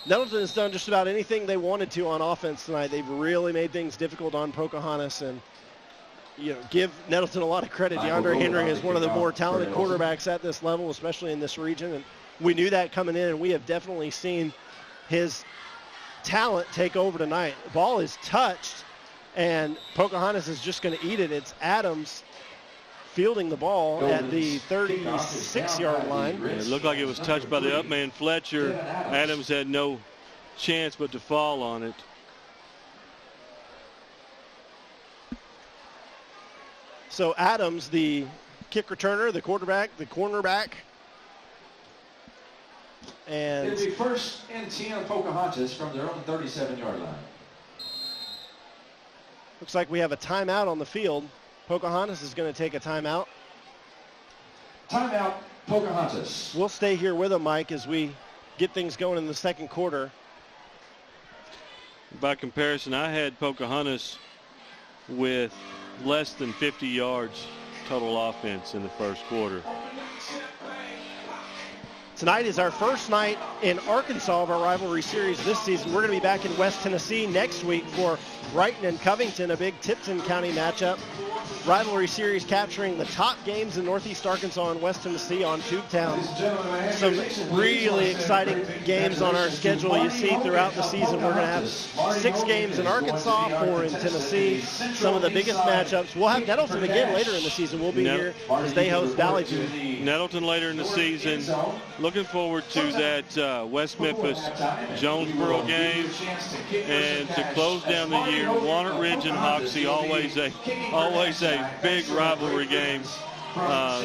Nettleton has done just about anything they wanted to on offense tonight. They've really made things difficult on Pocahontas, and give Nettleton a lot of credit. DeAndre Henry is one of the more talented quarterbacks at this level, especially in this region, and we knew that coming in, and we have definitely seen his talent take over tonight. The ball is touched, and Pocahontas is just going to eat it. It's Adams fielding the ball at the 36-yard line. It looked like it was touched by the up man, Fletcher. Adams had no chance but to fall on it. So Adams, the kick returner, the quarterback, the cornerback, and it'll be first and 10 Pocahontas from their own 37-yard line. Looks like we have a timeout on the field. Pocahontas is going to take a timeout. Timeout, Pocahontas. We'll stay here with them, Mike, as we get things going in the second quarter. By comparison, I had Pocahontas with less than 50 yards total offense in the first quarter. Tonight is our first night in Arkansas of our Rivalry Series this season. We're going to be back in West Tennessee next week for Brighton and Covington, a big Tipton County matchup. Rivalry Series capturing the top games in Northeast Arkansas and West Tennessee on Tubetown. Some really exciting games on our schedule you see throughout the season. We're going to have 6 games in Arkansas, 4 in Tennessee. Some of the biggest matchups. We'll have Nettleton again later in the season. We'll be here as they host Valley View. Nettleton later in the season. Looking forward to that West Memphis Jonesboro game. And to close down the year, Walnut Ridge and Hoxie, always a big rivalry game.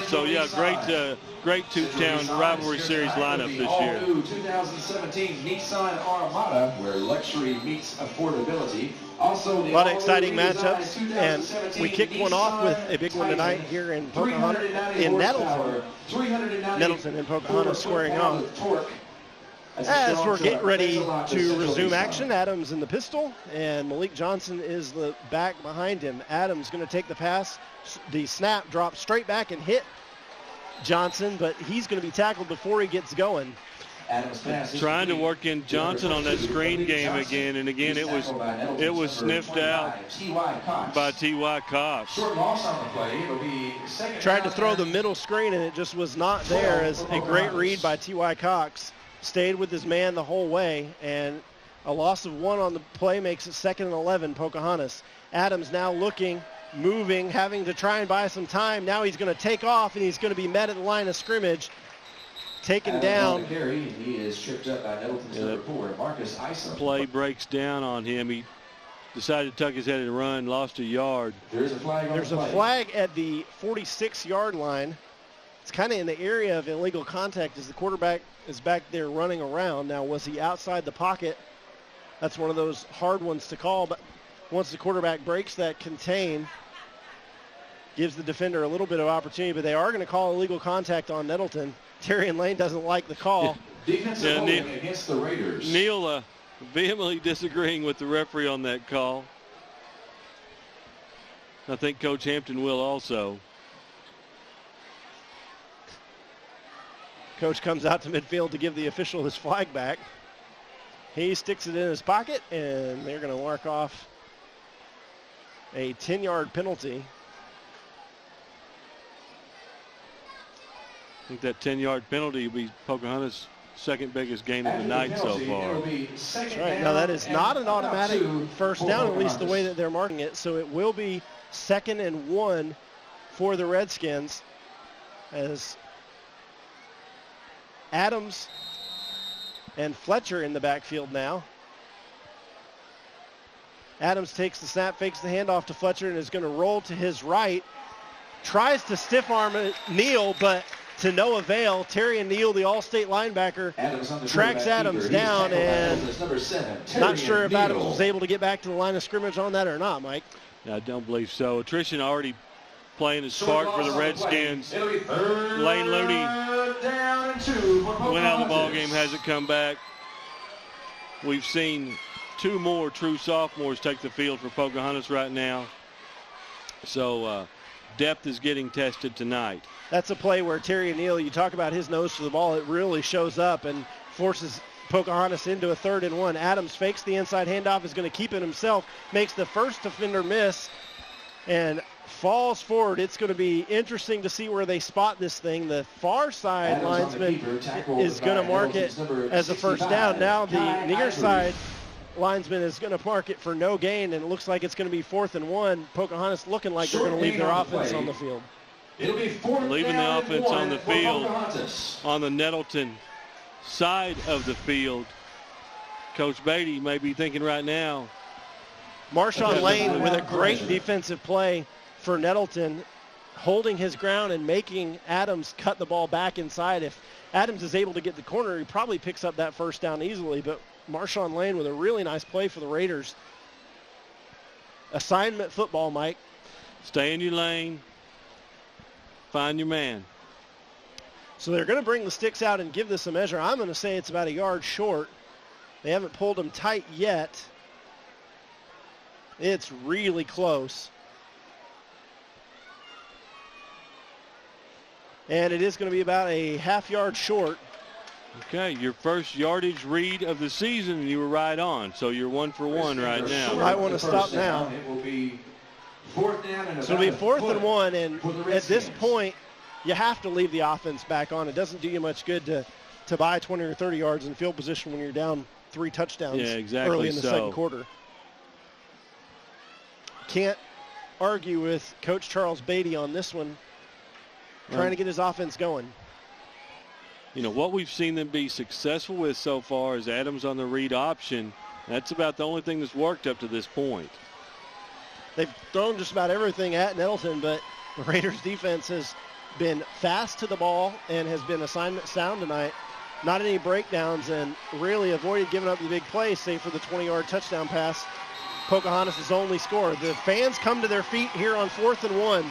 So yeah, great Tubetown Rivalry Series lineup this year. 2017 Nissan Armada, where luxury meets affordability. Also, a lot of exciting matchups, and we kicked one off with a big one tonight here in Pocahontas, in Nettleton. Nettleton and Pocahontas squaring off. As we're getting ready to resume action, Adams in the pistol, and Malik Johnson is the back behind him. Adams going to take the pass. The snap drops straight back and hit Johnson, but he's going to be tackled before he gets going. Trying to work in Johnson on that screen game again, and again it was sniffed out by T.Y. Cox. Tried to throw the middle screen, and it just was not there, as a great read by T.Y. Cox. Stayed with his man the whole way, and a loss of 1 on the play makes it 2nd and 11, Pocahontas. Adams now looking, moving, having to try and buy some time. Now he's going to take off, and he's going to be met at the line of scrimmage. Taken down. He is tripped up by Nettleton's number 4, Marcus Isom. Play breaks down on him. He decided to tuck his head and run, lost a yard. There's a flag on There's the a play. flag at the 46-yard line. It's kind of in the area of illegal contact as the quarterback is back there running around. Now, was he outside the pocket? That's one of those hard ones to call, but once the quarterback breaks that contain, gives the defender a little bit of opportunity, but they are going to call illegal contact on Nettleton. Terrian Lane doesn't like the call. Defensive holding against the Raiders. Neil vehemently disagreeing with the referee on that call. I think Coach Hampton will also. Coach comes out to midfield to give the official his flag back. He sticks it in his pocket, and they're going to mark off a 10-yard penalty. I think that 10-yard penalty will be Pocahontas' second biggest gain of the night so far. That's right. Now, that is not an automatic first down, at least the way that they're marking it. So it will be 2nd and 1 for the Redskins as Adams and Fletcher in the backfield now. Adams takes the snap, fakes the handoff to Fletcher, and is going to roll to his right. Tries to stiff arm Neal, but to no avail. Terry and Neal, the All-State linebacker, tracks Adams down, and not sure if Adams was able to get back to the line of scrimmage on that or not, Mike. I don't believe so. Attrition already playing his part for the Redskins. Lane Looney went out of the ball game, hasn't come back. We've seen 2 more true sophomores take the field for Pocahontas right now. So depth is getting tested tonight. That's a play where Terry and Neal, you talk about his nose to the ball, it really shows up and forces Pocahontas into a 3rd and 1. Adams fakes the inside handoff, is going to keep it himself, makes the first defender miss, and falls forward. It's going to be interesting to see where they spot this thing. The far side linesman is going to mark it as a first down. Now the near side linesman is going to mark it for no gain, and it looks like it's going to be 4th and 1. Pocahontas looking like they're going to leave their offense on the field. It'll be leaving the offense on the field on the Nettleton side of the field. Coach Beatty may be thinking right now. Marshawn Lane with a great defensive play for Nettleton, holding his ground and making Adams cut the ball back inside. If Adams is able to get the corner, he probably picks up that first down easily, but Marshawn Lane with a really nice play for the Raiders. Assignment football, Mike. Stay in your lane. Find your man. So they're going to bring the sticks out and give this a measure. I'm going to say it's about a yard short. They haven't pulled them tight yet. It's really close. And it is going to be about a half yard short. Okay, your first yardage read of the season, and you were right on. So you're 1 for 1 right now. I want to stop now. It will be 4th down and so it'll be 4th and 1, and at this point, you have to leave the offense back on. It doesn't do you much good to buy 20 or 30 yards in field position when you're down 3 touchdowns early in the second quarter. Can't argue with Coach Charles Beatty on this one, trying to get his offense going. You know, what we've seen them be successful with so far is Adams on the read option. That's about the only thing that's worked up to this point. They've thrown just about everything at Nettleton, but the Raiders defense has been fast to the ball and has been assignment sound tonight. Not any breakdowns, and really avoided giving up the big play, save for the 20-yard touchdown pass. Pocahontas' only score. The fans come to their feet here on 4th and 1,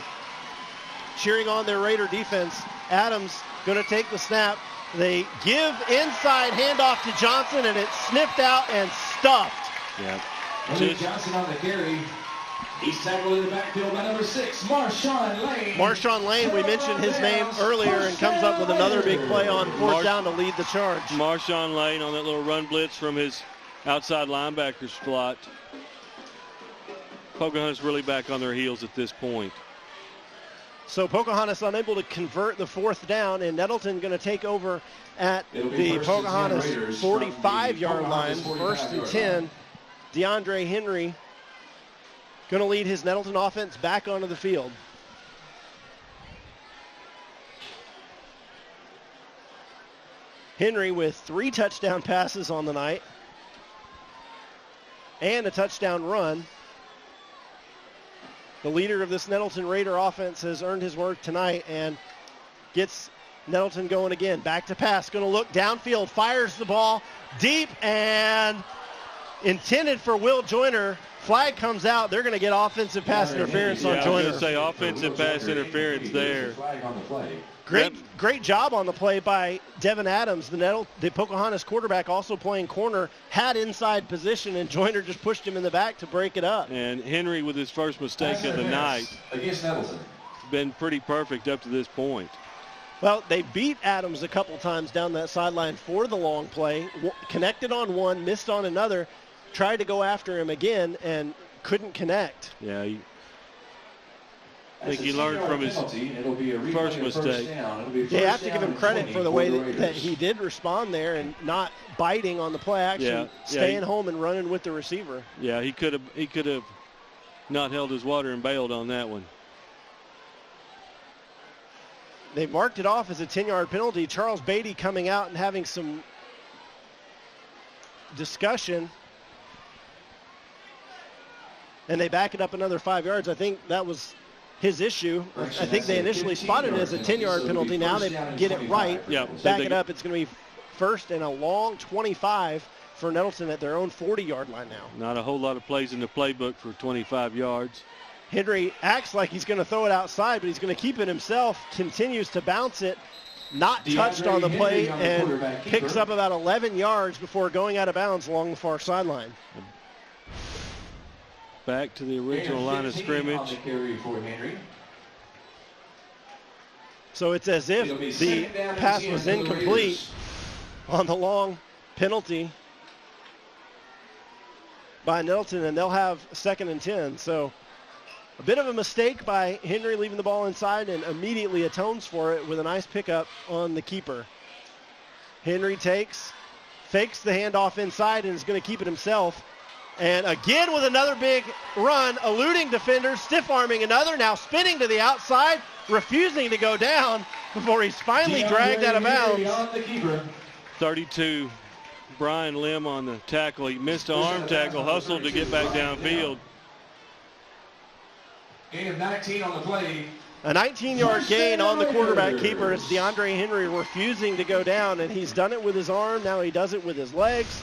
cheering on their Raider defense. Adams going to take the snap. They give inside handoff to Johnson, and it's sniffed out and stuffed. Yeah. Johnson on the carry. He's tackled in the backfield by number 6, Marshawn Lane. Marshawn Lane, we mentioned his name earlier, and comes up with another big play on 4th down to lead the charge. Marshawn Lane on that little run blitz from his outside linebacker slot. Pocahontas really back on their heels at this point. So Pocahontas unable to convert the 4th down, and Nettleton going to take over at the Pocahontas 45-yard line. 1st and 10. DeAndre Henry going to lead his Nettleton offense back onto the field. Henry with 3 touchdown passes on the night and a touchdown run. The leader of this Nettleton Raider offense has earned his work tonight and gets Nettleton going again. Back to pass, going to look downfield, fires the ball deep and intended for Will Joyner. Flag comes out. They're going to get offensive pass interference on Joyner. I was going to say offensive pass interference there. Great job on the play by Devin Adams. The Pocahontas quarterback, also playing corner, had inside position, and Joyner just pushed him in the back to break it up. And Henry, with his first mistake of the night, against Nettleton, been pretty perfect up to this point. Well, they beat Adams a couple times down that sideline for the long play, connected on one, missed on another, tried to go after him again, and couldn't connect. Yeah, I think he learned from his first mistake. You have to give him credit for the way that he did respond there and not biting on the play action, staying home and running with the receiver. Yeah, he could have not held his water and bailed on that one. They marked it off as a 10-yard penalty. Charles Beatty coming out and having some discussion. And they back it up another 5 yards. I think that was his issue. I think they initially spotted it as a 10-yard penalty. Now they get it right. Yeah, back it up. It's going to be first and a long 25 for Nettleton at their own 40-yard line now. Not a whole lot of plays in the playbook for 25 yards. Henry acts like he's going to throw it outside, but he's going to keep it himself, continues to bounce it, not touched on the play, and picks up about 11 yards before going out of bounds along the far sideline. Back to the original line of scrimmage. So it's as if the pass was incomplete on the long penalty by Nettleton, and they'll have 2nd and 10. So a bit of a mistake by Henry leaving the ball inside, and immediately atones for it with a nice pickup on the keeper. Henry fakes the handoff inside, and is going to keep it himself. And again with another big run, eluding defenders, stiff-arming another, now spinning to the outside, refusing to go down before he's finally dragged out of bounds. 32, Brian Lim on the tackle. He missed an arm tackle, hustled to get back downfield. Gain of 19 on the play. A 19-yard gain on the quarterback keeper. It's DeAndre Henry refusing to go down, and he's done it with his arm. Now he does it with his legs,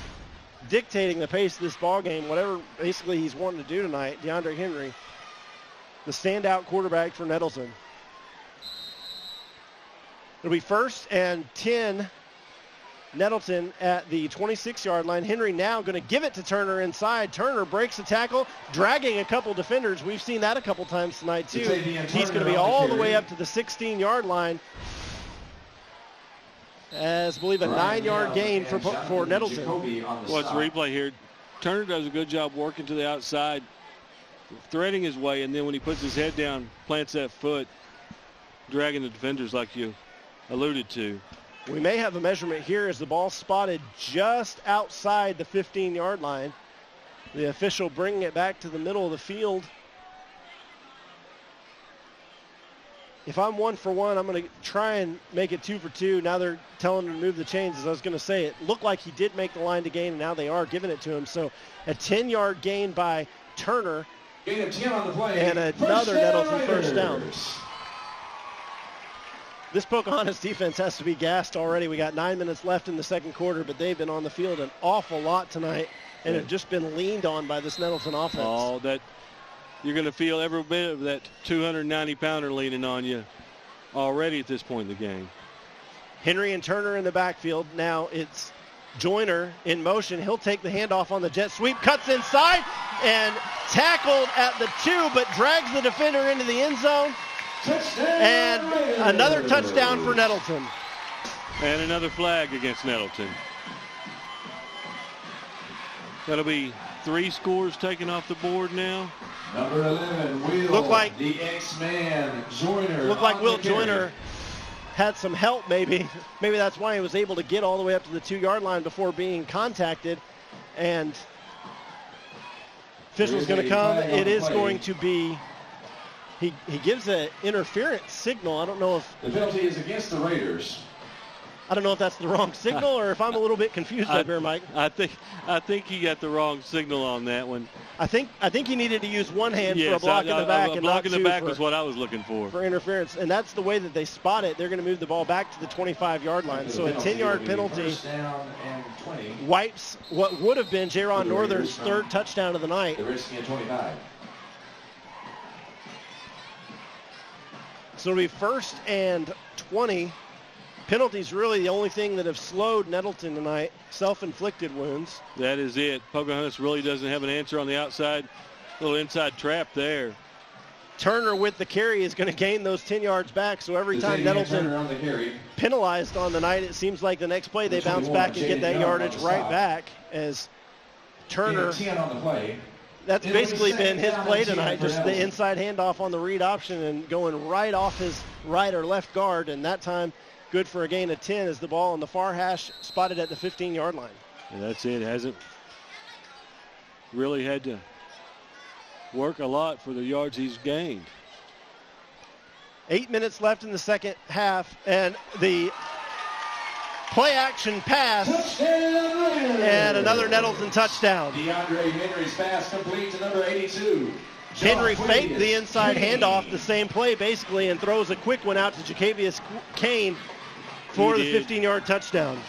dictating the pace of this ball game, whatever basically he's wanting to do tonight. DeAndre Henry, the standout quarterback for Nettleton. It'll be 1st and 10, Nettleton at the 26-yard line. Henry now going to give it to Turner inside. Turner breaks the tackle, dragging a couple defenders. We've seen that a couple times tonight, too. He's going to be all the way up to the 16-yard line. As I believe a 9-yard gain for Nettleton. Well, it's a replay here. Turner does a good job working to the outside, threading his way, and then when he puts his head down, plants that foot, dragging the defenders like you alluded to. We may have a measurement here as the ball spotted just outside the 15-yard line. The official bringing it back to the middle of the field. If I'm 1 for 1, I'm going to try and make it 2 for 2. Now they're telling him to move the chains. As I was going to say, it looked like he did make the line to gain, and now they are giving it to him. So a 10-yard gain by Turner. Gain of 10 on the play. And another Nettleton first down. This Pocahontas defense has to be gassed already. We got 9 minutes left in the second quarter, but they've been on the field an awful lot tonight and have just been leaned on by this Nettleton offense. Oh, that you're going to feel every bit of that 290-pounder leaning on you already at this point in the game. Henry and Turner in the backfield. Now it's Joyner in motion. He'll take the handoff on the jet sweep, cuts inside, and tackled at the 2, but drags the defender into the end zone. And another touchdown for Nettleton. And another flag against Nettleton. That'll be 3 scores taken off the board now. Number 11, Will. Looked like the X-Man, Joyner. Looked like Will Joyner had some help maybe. Maybe that's why he was able to get all the way up to the 2-yard line before being contacted. And official's going to come. It is going to be... He gives an interference signal. I don't know if... The penalty is against the Raiders. I don't know if that's the wrong signal or if I'm a little bit confused up here, Mike. I think he got the wrong signal on that one. I think he needed to use one hand for a block in the back. A block in the back was what I was looking for. For interference. And that's the way that they spot it. They're going to move the ball back to the 25-yard line. So a 10-yard penalty wipes what would have been Jaron Northern's 3rd touchdown of the night. They're risking a 25. So it'll be 1st and 20. Penalties really the only thing that have slowed Nettleton tonight. Self-inflicted wounds. That is it. Pocahontas really doesn't have an answer on the outside. Little inside trap there. Turner with the carry is going to gain those 10 yards back. So every time Nettleton penalized on the night, it seems like the next play they bounce back and get that yardage right back as Turner. That's basically been his play tonight, just the inside handoff on the read option and going right off his right or left guard. And that time, good for a gain of 10 as the ball on the far hash spotted at the 15-yard line. And that's it. Hasn't really had to work a lot for the yards he's gained. 8 minutes left in the second half, and the play action pass and another Nettleton touchdown. DeAndre Henry's pass complete to number 82. Henry faked the inside handoff, the same play basically, and throws a quick one out to Jacavius Kane for the 15-yard touchdown.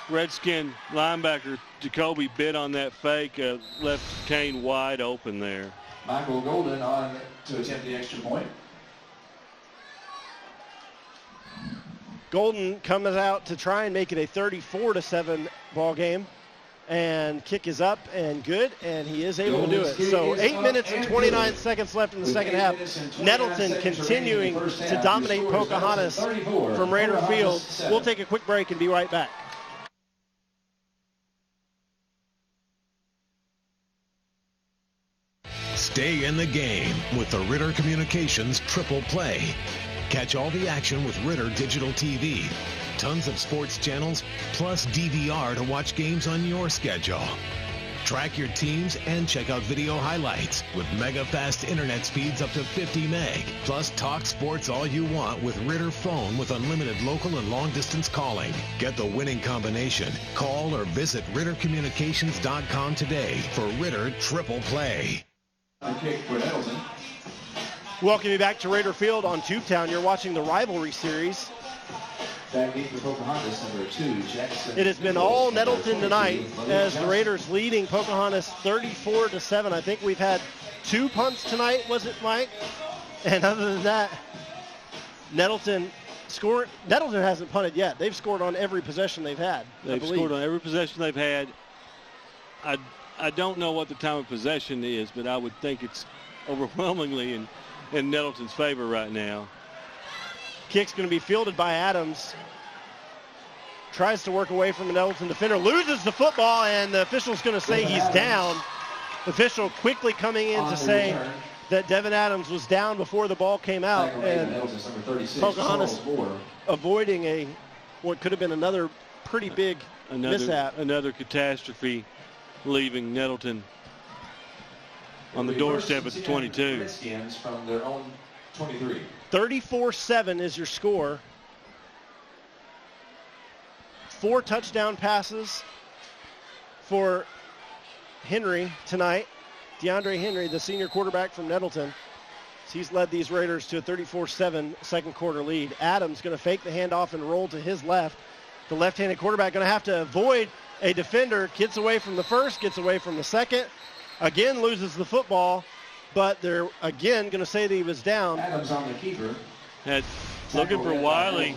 Redskin linebacker Jacoby bit on that fake, left Kane wide open there. Michael Golden on to attempt the extra point. Golden comes out to try and make it a 34-7 ball game. And kick is up and good, and he is able to do it. So 8 minutes and 29 seconds left in the second half. Nettleton continuing to dominate Pocahontas from Raider Field. We'll take a quick break and be right back. Stay in the game with the Ritter Communications Triple Play. Catch all the action with Ritter Digital TV. Tons of sports channels, plus DVR to watch games on your schedule. Track your teams and check out video highlights with mega fast internet speeds up to 50 meg. Plus talk sports all you want with Ritter Phone with unlimited local and long distance calling. Get the winning combination. Call or visit RitterCommunications.com today for Ritter Triple Play. Kick for Nettleton. Welcome you back to Raider Field on Tubetown. You're watching the Rivalry series. It has been all Nettleton tonight as the Raiders leading Pocahontas 34-7. I think we've had 2 punts tonight, was it, Mike? And other than that, Nettleton hasn't punted yet. They've scored on every possession they've had. They've scored on every possession they've had. I don't know what the time of possession is, but I would think it's overwhelmingly in Nettleton's favor right now. Kick's going to be fielded by Adams. Tries to work away from an Nettleton defender. Loses the football, and the official's going to say he's down. The official quickly coming in to say that Devin Adams was down before the ball came out. And Pocahontas avoiding what could have been another pretty big mishap. Another catastrophe, leaving Nettleton on the doorstep at the 22. From their own 23. 34-7 is your score. 4 touchdown passes for Henry tonight. DeAndre Henry, the senior quarterback from Nettleton. He's led these Raiders to a 34-7 second quarter lead. Adams going to fake the handoff and roll to his left. The left-handed quarterback going to have to avoid a defender. Gets away from the first, gets away from the second. Again, loses the football. But they're, again, going to say that he was down. Adams on the keeper. Looking for Wiley.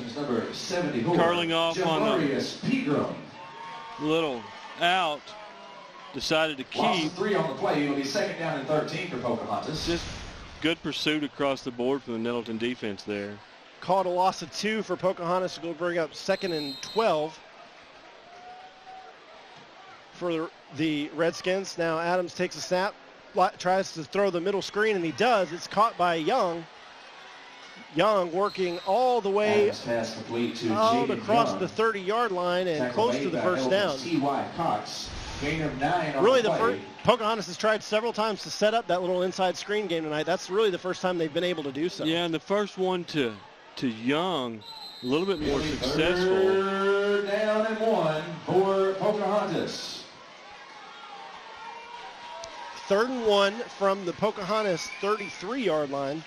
Curling off on the little out. Decided to keep. 3 on the play. It'll be 2nd down and 13 for Pocahontas. Just good pursuit across the board from the Nettleton defense there. Called a loss of 2 for Pocahontas to go bring up 2nd and 12 for the Redskins. Now Adams takes a snap. Tries to throw the middle screen, and he does. It's caught by Young. Young working all the way out across the 30-yard line and close to the first down. Really, Pocahontas has tried several times to set up that little inside screen game tonight. That's really the first time they've been able to do so. Yeah, and the first one to Young, a little bit more successful. 3rd down and 1 for Pocahontas. 3rd and 1 from the Pocahontas 33-yard line.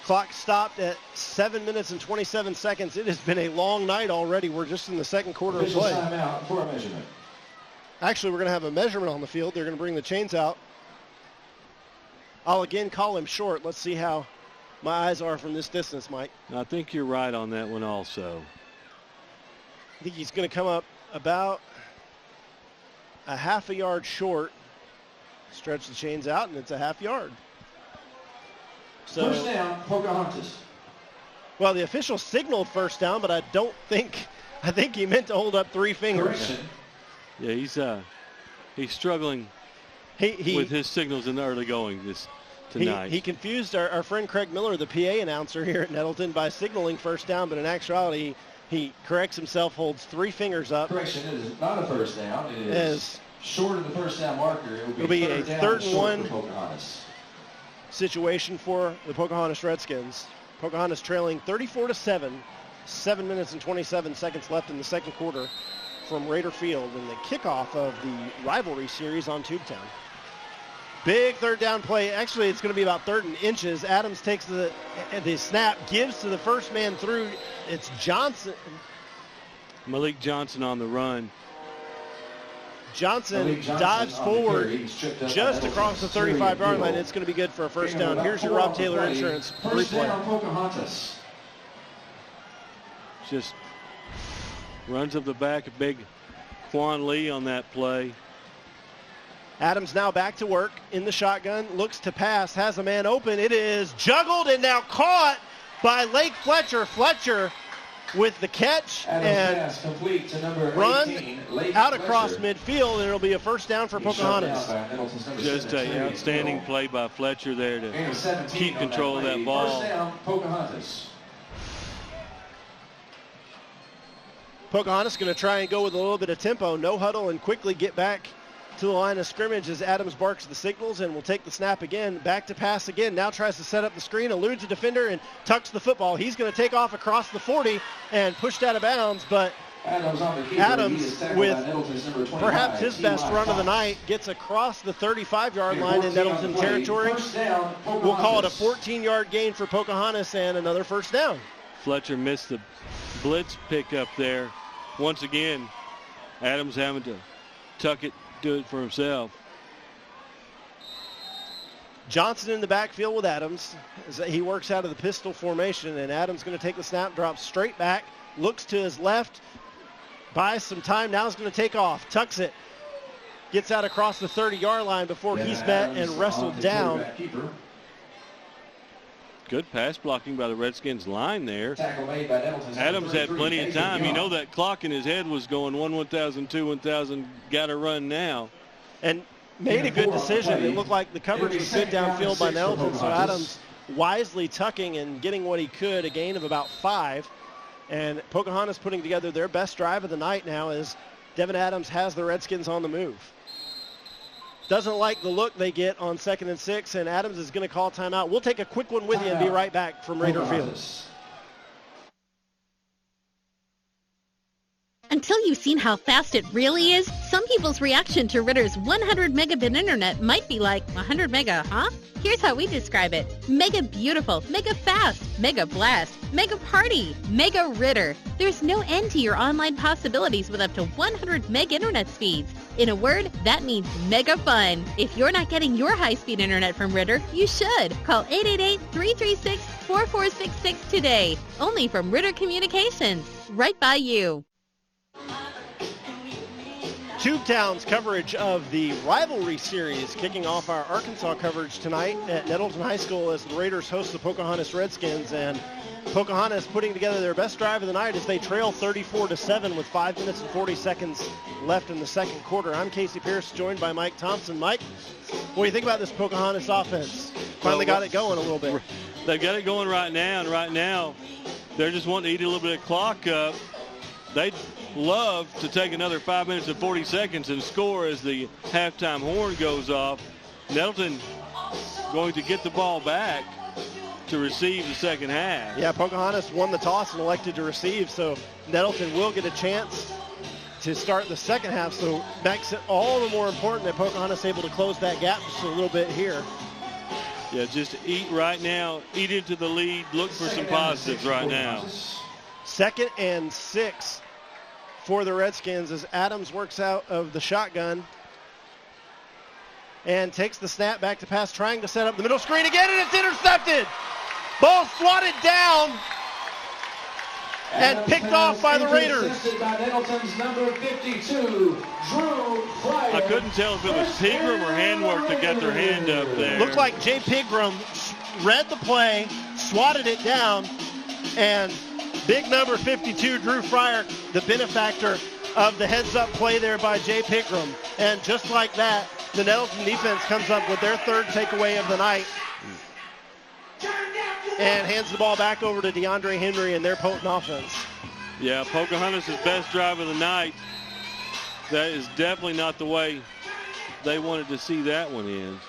Clock stopped at 7 minutes and 27 seconds. It has been a long night already. We're just in the second quarter of play. Timeout for a measurement. Actually, we're going to have a measurement on the field. They're going to bring the chains out. I'll again call him short. Let's see how my eyes are from this distance, Mike. I think you're right on that one also. I think he's going to come up about a half a yard short. Stretch the chains out, and it's a half yard. So, first down, Pocahontas. Well, the official signaled first down, but I think he meant to hold up 3 fingers. Correction. Yeah, he's struggling with his signals in the early going tonight. He confused our friend Craig Miller, the PA announcer here at Nettleton, by signaling first down, but in actuality, he corrects himself, holds 3 fingers up. Correction, it is not a first down. It is short of the first down marker. It will be a third and 1 for Pocahontas situation for the Pocahontas Redskins. Pocahontas trailing 34-7. 7 minutes and 27 seconds left in the second quarter from Raider Field in the kickoff of the Rivalry series on Tubetown. Big third down play. Actually, it's going to be about 3rd and inches. Adams takes the snap, gives to the first man through. It's Johnson. Malik Johnson on the run. Johnson dives forward just across the 35-yard line. It's going to be good for a first down. Here's your Rob Taylor Insurance replay. Just runs up the back of big Quan Lee on that play. Adams now back to work in the shotgun, looks to pass, has a man open. It is juggled and now caught by Lake Fletcher. Fletcher with the catch and run out across midfield, and it'll be a first down for Pocahontas. Just an outstanding play by Fletcher there to keep control of that ball. Pocahontas going to try and go with a little bit of tempo, no huddle, and quickly get back to the line of scrimmage as Adams barks the signals and will take the snap again. Back to pass again. Now tries to set up the screen, eludes a defender, and tucks the football. He's going to take off across the 40 and pushed out of bounds, but Adams, with perhaps his best run of the night, gets across the 35-yard line in Nettleton territory. We'll call it a 14-yard gain for Pocahontas and another first down. Fletcher missed the blitz pickup there. Once again, Adams having to tuck it, do it for himself. Johnson in the backfield with Adams as he works out of the pistol formation, and Adams going to take the snap, drops straight back, looks to his left, buys some time, now he's going to take off, tucks it, gets out across the 30-yard line before he's met and wrestled down. Good pass blocking by the Redskins line there. Adams had plenty of time. You know that clock in his head was going 1,000, 1,000, got to run now. And made a good decision. It looked like the coverage was good downfield by Nettleton, so Adams wisely tucking and getting what he could, a gain of about 5. And Pocahontas putting together their best drive of the night now as Devin Adams has the Redskins on the move. Doesn't like the look they get on 2nd and 6, and Adams is going to call timeout. We'll take a quick one with you and be right back from Raider Field. Until you've seen how fast it really is, some people's reaction to Ritter's 100 megabit internet might be like, 100 mega, huh? Here's how we describe it. Mega beautiful, mega fast, mega blast, mega party, mega Ritter. There's no end to your online possibilities with up to 100 meg internet speeds. In a word, that means mega fun. If you're not getting your high-speed internet from Ritter, you should. Call 888-336-4466 today. Only from Ritter Communications. Right by you. Tubetown's coverage of the Rivalry series, kicking off our Arkansas coverage tonight at Nettleton High School as the Raiders host the Pocahontas Redskins, and Pocahontas putting together their best drive of the night as they trail 34-7 with 5 minutes and 40 seconds left in the second quarter. I'm Casey Pierce, joined by Mike Thompson. Mike, what do you think about this Pocahontas offense? Finally got it going a little bit. They've got it going right now, and right now they're just wanting to eat a little bit of clock up. They'd love to take another 5 minutes and 40 seconds and score as the halftime horn goes off. Nettleton going to get the ball back to receive the second half. Yeah, Pocahontas won the toss and elected to receive, so Nettleton will get a chance to start the second half, so makes it all the more important that Pocahontas able to close that gap just a little bit here. Yeah, just eat right now, eat into the lead, look for some positives right now. 2nd and 6 for the Redskins as Adams works out of the shotgun. and takes the snap back to pass, trying to set up the middle screen again, and it's intercepted. Ball swatted down and picked off by the Raiders. By Nettleton's number 52, Drew Fryer. I couldn't tell if it was Pegram or handwork that got their hand up there. Looked like Jay Pegram read the play, swatted it down, and big number 52, Drew Fryer, the benefactor of the heads-up play there by Jay Pegram. And just like that, the Nettleton defense comes up with their third takeaway of the night and hands the ball back over to DeAndre Henry and their potent offense. Yeah, Pocahontas' best drive of the night. That is definitely not the way they wanted to see that one end.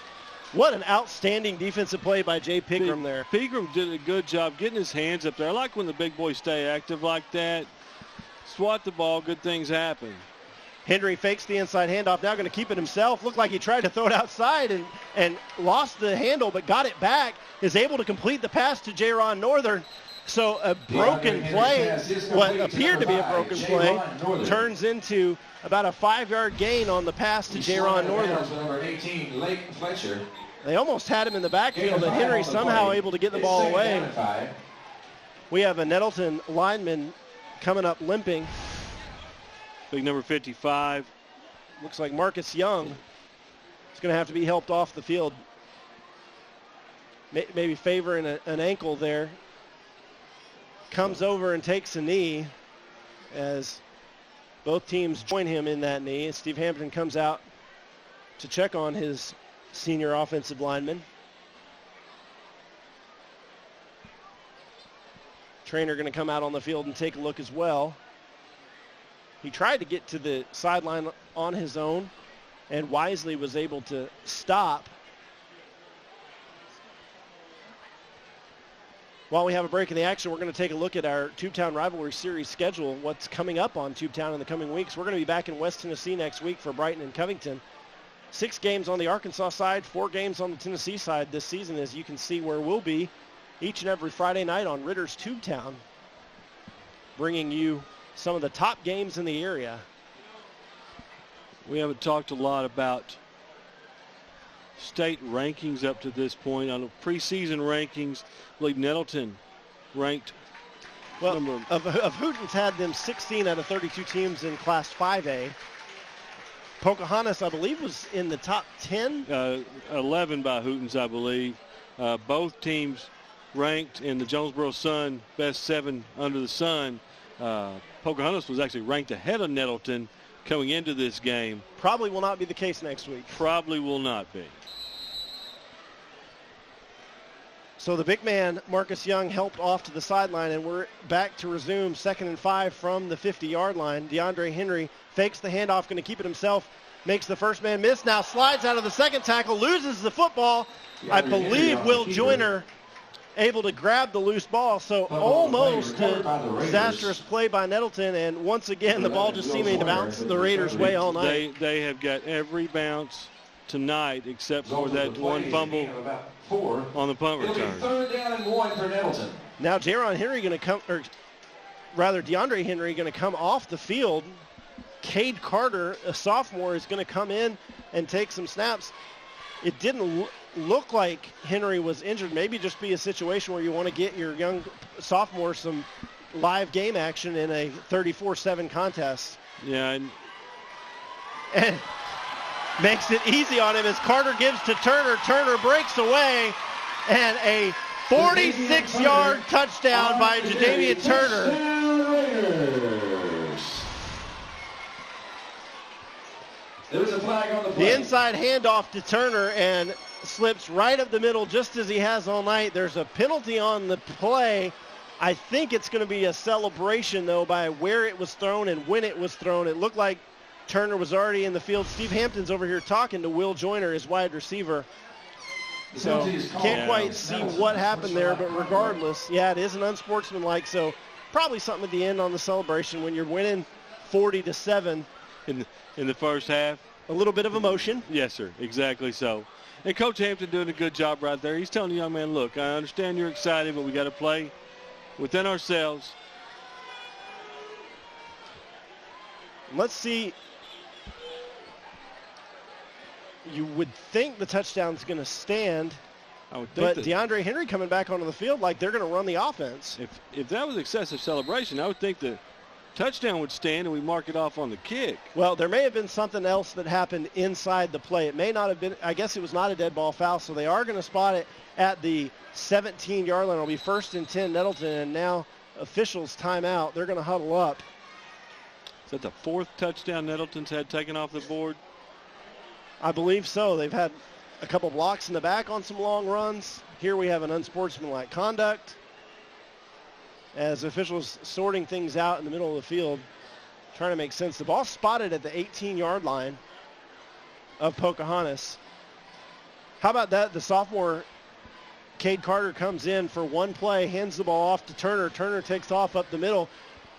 What an outstanding defensive play by Jay Pegram there. Pegram did a good job getting his hands up there. I like when the big boys stay active like that. Swat the ball, good things happen. Henry fakes the inside handoff, now going to keep it himself. Looked like he tried to throw it outside and lost the handle, but got it back. Is able to complete the pass to Jaron Northern. So a broken play, what appeared to be a broken play, turns into about a 5-yard gain on the pass to Jaron Northern. They almost had him in the backfield, and Henry somehow able to get the ball away. We have a Nettleton lineman coming up limping. Big number 55. Looks like Marcus Young is going to have to be helped off the field. Maybe favoring an ankle there. Comes over and takes a knee as both teams join him in that knee. Steve Hampton comes out to check on his senior offensive lineman. Trainer going to come out on the field and take a look as well. He tried to get to the sideline on his own and wisely was able to stop. While we have a break in the action, we're going to take a look at our Tubetown Rivalry Series schedule, what's coming up on Tubetown in the coming weeks. We're going to be back in West Tennessee next week for Brighton and Covington. 6 games on the Arkansas side, 4 games on the Tennessee side this season, as you can see where we'll be each and every Friday night on Ritter's Tubetown, bringing you some of the top games in the area. We haven't talked a lot about state rankings up to this point. On the preseason rankings, I believe Nettleton ranked. Well, of Hooten's had them 16 out of 32 teams in Class 5A. Pocahontas, I believe, was in the top 10. 11 by Hooten's, I believe. Both teams ranked in the Jonesboro Sun, best 7 under the sun. Pocahontas was actually ranked ahead of Nettleton coming into this game. Probably will not be the case next week. Probably will not be. So the big man, Marcus Young, helped off to the sideline, and we're back to resume 2nd and 5 from the 50-yard line. DeAndre Henry fakes the handoff, going to keep it himself, makes the first man miss, now slides out of the second tackle, loses the football. I believe Will Joyner able to grab the loose ball, so almost a disastrous play by Nettleton, and once again the ball just seeming to bounce the Raiders' way all night. They have got every bounce tonight except for that one fumble on the punt return. 3rd down and 1 for Nettleton. Now DeAndre Henry going to come off the field. Cade Carter, a sophomore, is going to come in and take some snaps. It didn't look like Henry was injured. Maybe just be a situation where you want to get your young sophomore some live game action in a 34-7 contest. Yeah. And makes it easy on him as Carter gives to Turner. Turner breaks away, and a 46-yard touchdown by Jadavian Turner. There's a flag on the play. The inside handoff to Turner and slips right up the middle just as he has all night. There's a penalty on the play. I think it's going to be a celebration, though, by where it was thrown and when it was thrown. It looked like Turner was already in the field. Steve Hampton's over here talking to Will Joyner, his wide receiver. So can't quite see what happened there, but regardless, yeah, it is an unsportsmanlike. So probably something at the end on the celebration when you're winning 40-7 in the first half. A little bit of emotion. Yes, sir. Exactly so. And Coach Hampton doing a good job right there. He's telling the young man, look, I understand you're excited, but we got to play within ourselves. Let's see you would think the touchdown's going to stand. I would think but DeAndre Henry coming back onto the field like they're going to run the offense. If that was excessive celebration, I would think the touchdown would stand and we mark it off on the kick. Well, there may have been something else that happened inside the play. It may not have been, I guess it was not a dead ball foul, so they are going to spot it at the 17-yard line. It'll be 1st and 10 Nettleton, and now officials timeout. They're going to huddle up. Is that the 4th touchdown Nettleton's had taken off the board? I believe so. They've had a couple blocks in the back on some long runs. Here we have an unsportsmanlike conduct as officials sorting things out in the middle of the field, trying to make sense. The ball spotted at the 18-yard line of Pocahontas. How about that? The sophomore, Cade Carter, comes in for one play, hands the ball off to Turner. Turner takes off up the middle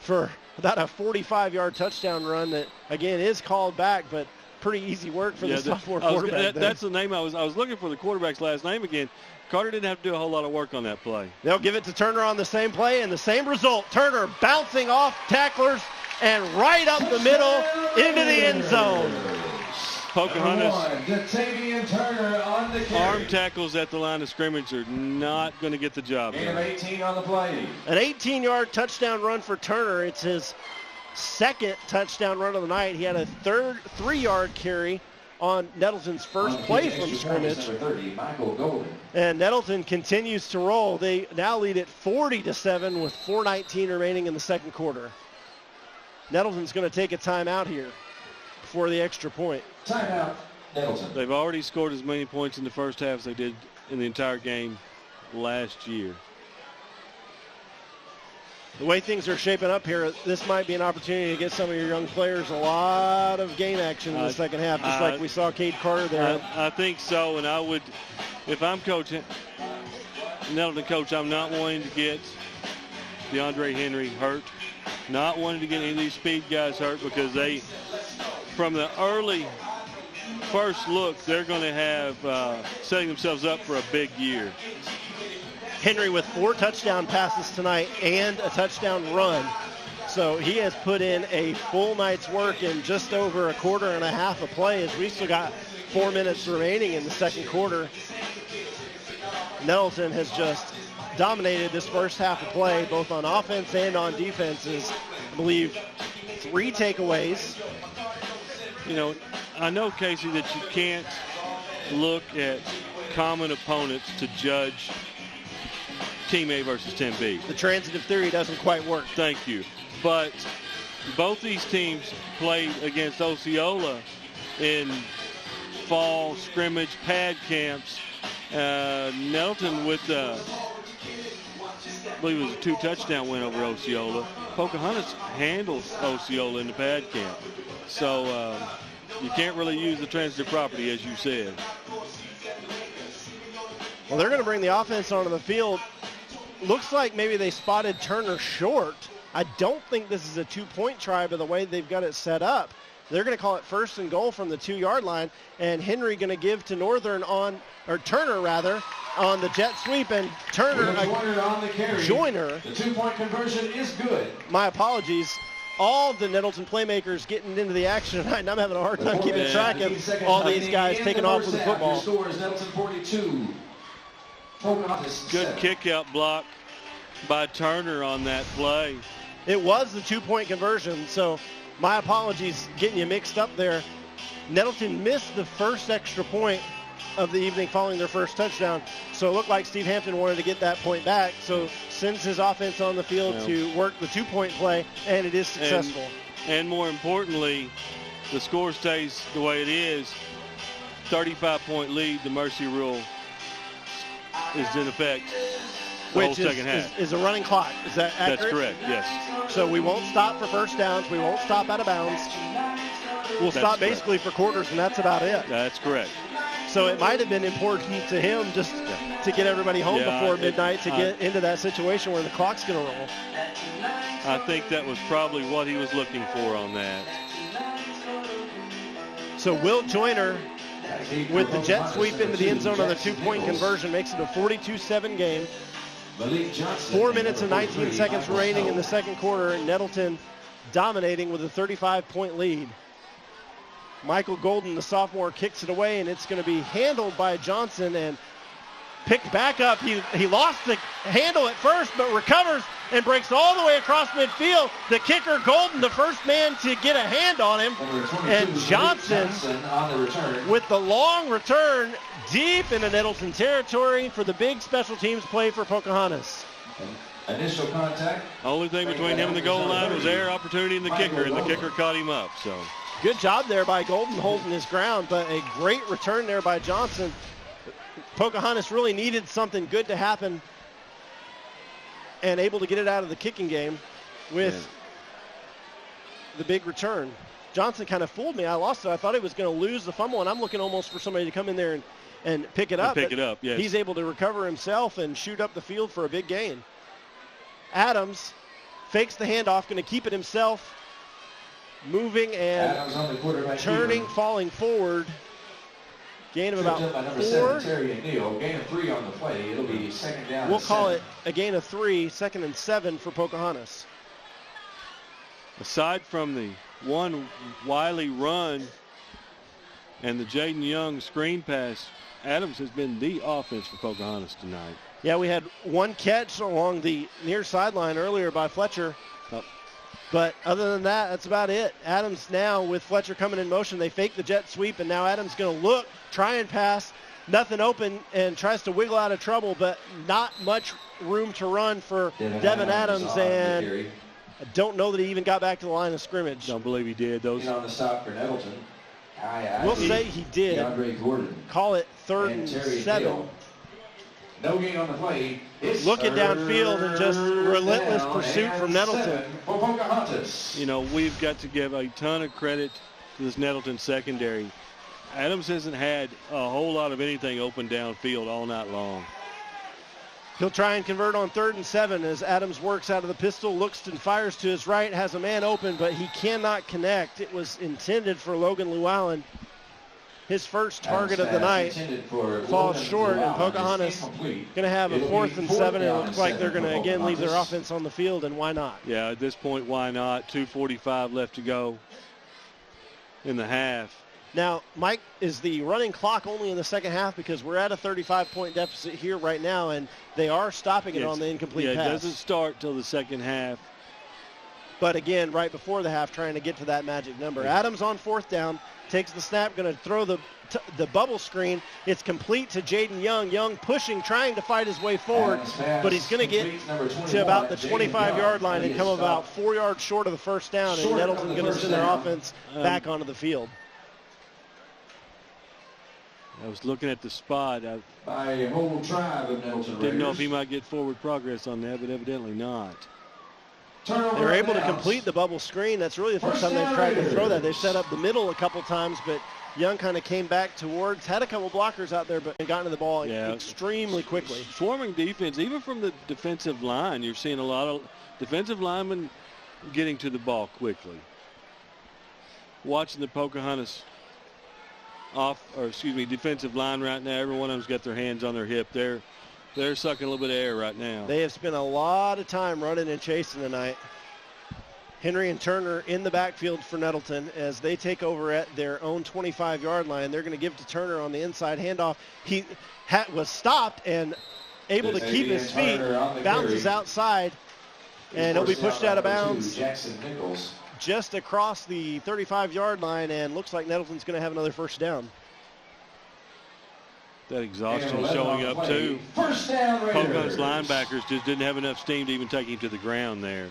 for about a 45-yard touchdown run that, again, is called back, but pretty easy work for the sophomore quarterback. That's the name I was looking for, the quarterback's last name again. Carter didn't have to do a whole lot of work on that play. They'll give it to Turner on the same play and the same result. Turner bouncing off tacklers and right up the middle into the end zone. Pocahontas Turner on the carry. arm tackles at the line of scrimmage are not going to get the job done. 18 on the play. An 18-yard touchdown run for Turner. It's his 2nd touchdown run of the night. He had a 3-yard carry on Nettleton's first play from scrimmage. 30, Michael Golden. And Nettleton continues to roll. They now lead at 40-7 with 4:19 remaining in the second quarter. Nettleton's going to take a timeout here before the extra point. Timeout, Nettleton. They've already scored as many points in the first half as they did in the entire game last year. The way things are shaping up here, this might be an opportunity to get some of your young players a lot of game action in the second half, just like we saw Cade Carter there. I think so, and I would, if I'm coaching, Nettleton coach, I'm not wanting to get DeAndre Henry hurt, not wanting to get any of these speed guys hurt, because they, from the early first look, they're going to have setting themselves up for a big year. Henry with 4 touchdown passes tonight and a touchdown run. So he has put in a full night's work in just over a quarter and a half of play, as we still got 4 minutes remaining in the second quarter. Nettleton has just dominated this first half of play, both on offense and on defenses. I believe 3 takeaways. You know, I know, Casey, that you can't look at common opponents to judge Team A versus Team B. The transitive theory doesn't quite work. Thank you. But both these teams played against Osceola in fall scrimmage pad camps. Nettleton with, I believe it was a 2-touchdown win over Osceola. Pocahontas handled Osceola in the pad camp. So you can't really use the transitive property, as you said. Well, they're going to bring the offense onto the field. Looks like maybe they spotted Turner short. I don't think this is a 2-point try by the way they've got it set up. They're going to call it 1st and goal from the 2-yard line, and Henry going to give to Turner on the jet sweep, and Turner, on the carry. Joyner. The 2-point conversion is good. My apologies. All of the Nettleton playmakers getting into the action tonight, and I'm having a hard time keeping track of all these guys taking off with the football. Your score is Nettleton 42. Good kick-out block by Turner on that play. It was the 2-point conversion, so my apologies getting you mixed up there. Nettleton missed the first extra point of the evening following their first touchdown, so it looked like Steve Hampton wanted to get that point back, so sends his offense on the field to work the 2-point play, and it is successful. And more importantly, the score stays the way it is. 35-point lead, the mercy rule is in effect the whole second half. Is a running clock. Is that accurate? That's correct, yes. So we won't stop for first downs. We won't stop out of bounds. We'll stop basically for quarters, and that's about it. That's correct. So it might have been important to him just to get everybody home before midnight to get into that situation where the clock's going to roll. I think that was probably what he was looking for on that. So Will Joyner, with the jet sweep into the end zone on the 2-point conversion, makes it a 42-7 game. 4 minutes and 19 seconds remaining in the second quarter. Nettleton dominating with a 35-point lead. Michael Golden, the sophomore, kicks it away, and it's going to be handled by Johnson and picked back up. He lost the handle at first, but recovers and breaks all the way across midfield. The kicker, Golden, the first man to get a hand on him. And Johnson on the return. with the long return deep into Nettleton territory for the big special teams play for Pocahontas. Initial contact. Only thing between him and the goal line was air opportunity and the kicker caught him up. So good job there by Golden holding his ground, but a great return there by Johnson. Pocahontas really needed something good to happen and able to get it out of the kicking game with the big return. Johnson kind of fooled me. I lost it. I thought he was going to lose the fumble, and I'm looking almost for somebody to come in there and pick it up. Yes. He's able to recover himself and shoot up the field for a big gain. Adams fakes the handoff, going to keep it himself, moving and turning, falling forward. Gain of about 4. Gain of 3 on the play. It'll be second down. We'll call it a gain of 3, 2nd and 7 for Pocahontas. Aside from the one Wiley run and the Jaden Young screen pass, Adams has been the offense for Pocahontas tonight. Yeah, we had one catch along the near sideline earlier by Fletcher. But other than that, that's about it. Adams now with Fletcher coming in motion. They fake the jet sweep, and now Adams going to look, try and pass. Nothing open, and tries to wiggle out of trouble, but not much room to run for Devin Adams. And I don't know that he even got back to the line of scrimmage. Don't believe he did. On the stop for Nettleton. We'll say he did. Call it 3rd and 7. Hill. No gain on the play. Looking downfield and just relentless pursuit from Nettleton. For Pocahontas. You know, we've got to give a ton of credit to this Nettleton secondary. Adams hasn't had a whole lot of anything open downfield all night long. He'll try and convert on 3rd and 7 as Adams works out of the pistol, looks and fires to his right, has a man open, but he cannot connect. It was intended for Logan Llewellyn. His first target of the night falls short, and Pocahontas going to have a 4th and 7. It looks like they're going to again leave their offense on the field, and why not? Yeah, at this point, why not? 2:45 left to go in the half. Now, Mike, is the running clock only in the second half because we're at a 35-point deficit here right now, and they are stopping it on the incomplete pass. Yeah, it doesn't start till the second half. But again, right before the half, trying to get to that magic number. Adams on 4th down, takes the snap, going to throw the bubble screen. It's complete to Jaden Young. Young pushing, trying to fight his way forward, but he's going to get to about the 25-yard line and come about 4 yards short of the first down, and Nettleton going to send their offense back onto the field. I was looking at the spot. By a whole tribe of Nettleton didn't know if he might get forward progress on that, but evidently not. They're able to complete the bubble screen. That's really the first time they've tried to throw that. They've set up the middle a couple times, but Young kind of came back towards, had a couple blockers out there, but got into the ball extremely quickly. Swarming defense, even from the defensive line, you're seeing a lot of defensive linemen getting to the ball quickly. Watching the Pocahontas defensive line right now, every one of them's got their hands on their hip. They're sucking a little bit of air right now. They have spent a lot of time running and chasing tonight. Henry and Turner in the backfield for Nettleton as they take over at their own 25-yard line. They're going to give to Turner on the inside handoff. He was stopped and able to keep his feet, bounces outside, and he'll be pushed out of bounds just across the 35-yard line, and looks like Nettleton's going to have another first down. That exhaustion showing up too. Pocahontas linebackers just didn't have enough steam to even take him to the ground there.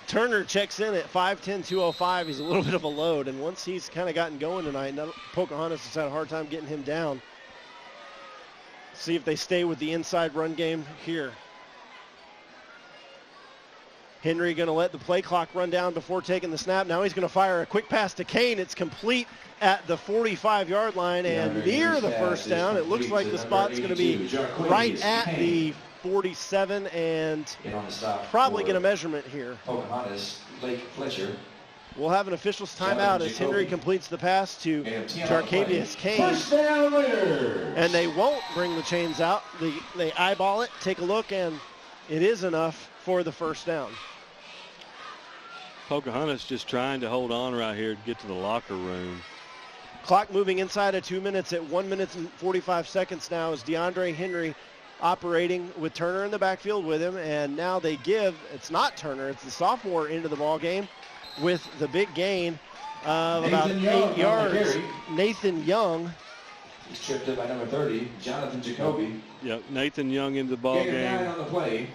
Turner checks in at 5'10", 205. He's a little bit of a load, and once he's kind of gotten going tonight, Pocahontas has had a hard time getting him down. See if they stay with the inside run game here. Henry going to let the play clock run down before taking the snap. Now he's going to fire a quick pass to Kane. It's complete at the 45-yard line and near the first down. It looks like the spot's going to be right at the 47 and probably get a measurement here. Pocahontas, Blake Fletcher. We'll have an official's timeout as Henry completes the pass to Jarcavius Kane. And they won't bring the chains out. They eyeball it, take a look, and it is enough for the first down. Pocahontas just trying to hold on right here to get to the locker room. Clock moving inside of 2 minutes at 1 minute and 45 seconds now is DeAndre Henry operating with Turner in the backfield with him. And now they give, it's not Turner, it's the sophomore into the ball game with the big gain of about 8 yards. Nathan Young. He's tripped up by number 30, Jonathan Jacoby. Yep, Nathan Young in the ball game. On the play.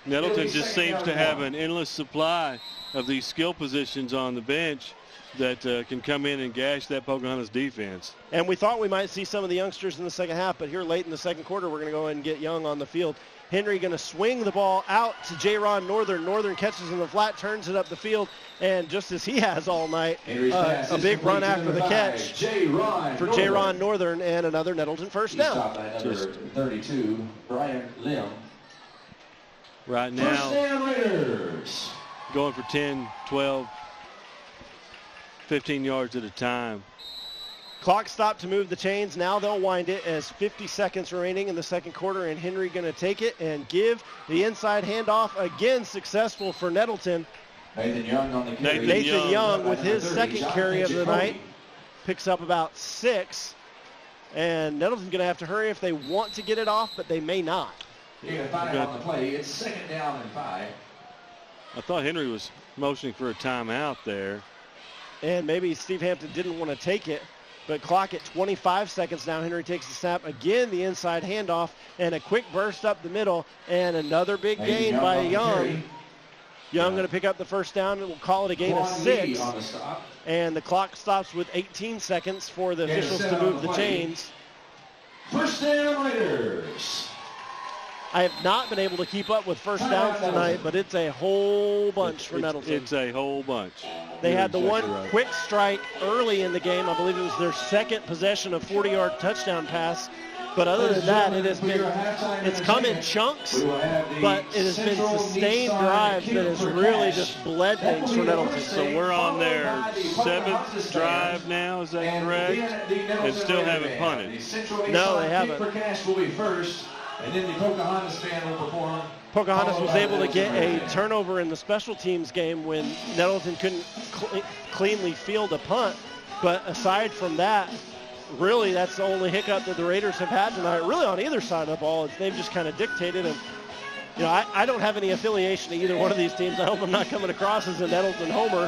Nettleton just seems to have an endless supply of these skill positions on the bench that can come in and gash that Pocahontas defense. And we thought we might see some of the youngsters in the second half, but here late in the second quarter, we're going to go ahead and get Young on the field. Henry going to swing the ball out to J-Ron Northern. Northern catches in the flat, turns it up the field, and just as he has all night, a big run after the catch for J-Ron Northern, and another Nettleton first down. Stopped by number 32, Brian Lim. Right now, First down Raiders. Going for 10, 12, 15 yards at a time. Clock stopped to move the chains. Now they'll wind it as 50 seconds remaining in the second quarter, and Henry going to take it and give the inside handoff. Again, successful for Nettleton. Nathan Young on the carry. Nathan Young with his 30, second Jonathan carry of the Jacoby. night picks up about 6. And Nettleton's going to have to hurry if they want to get it off, but they may not. You're going to find on the play. It's second down and 5. I thought Henry was motioning for a timeout there. And maybe Steve Hampton didn't want to take it. But clock at 25 seconds now. Henry takes the snap. Again, the inside handoff and a quick burst up the middle. And another big gain by Young. Young going to pick up the first down, and we'll call it a gain of 6. And the clock stops with 18 seconds for the officials to move the chains. First down Raiders. I have not been able to keep up with first downs tonight, but it's a whole bunch for Nettleton. It's a whole bunch. They had the one quick strike early in the game. I believe it was their second possession of 40-yard touchdown pass. But other than that, it's come in chunks, but it has been sustained drives that has really just bled things for Nettleton. So we're on their 7th drive now, is that correct? And still haven't punted. No, they haven't. And then the Pocahontas fan will perform. Pocahontas was able to get a turnover in the special teams game when Nettleton couldn't cleanly field a punt. But aside from that, really that's the only hiccup that the Raiders have had tonight, really on either side of the ball. They've just kind of dictated. And you know, I don't have any affiliation to either one of these teams. I hope I'm not coming across as a Nettleton homer.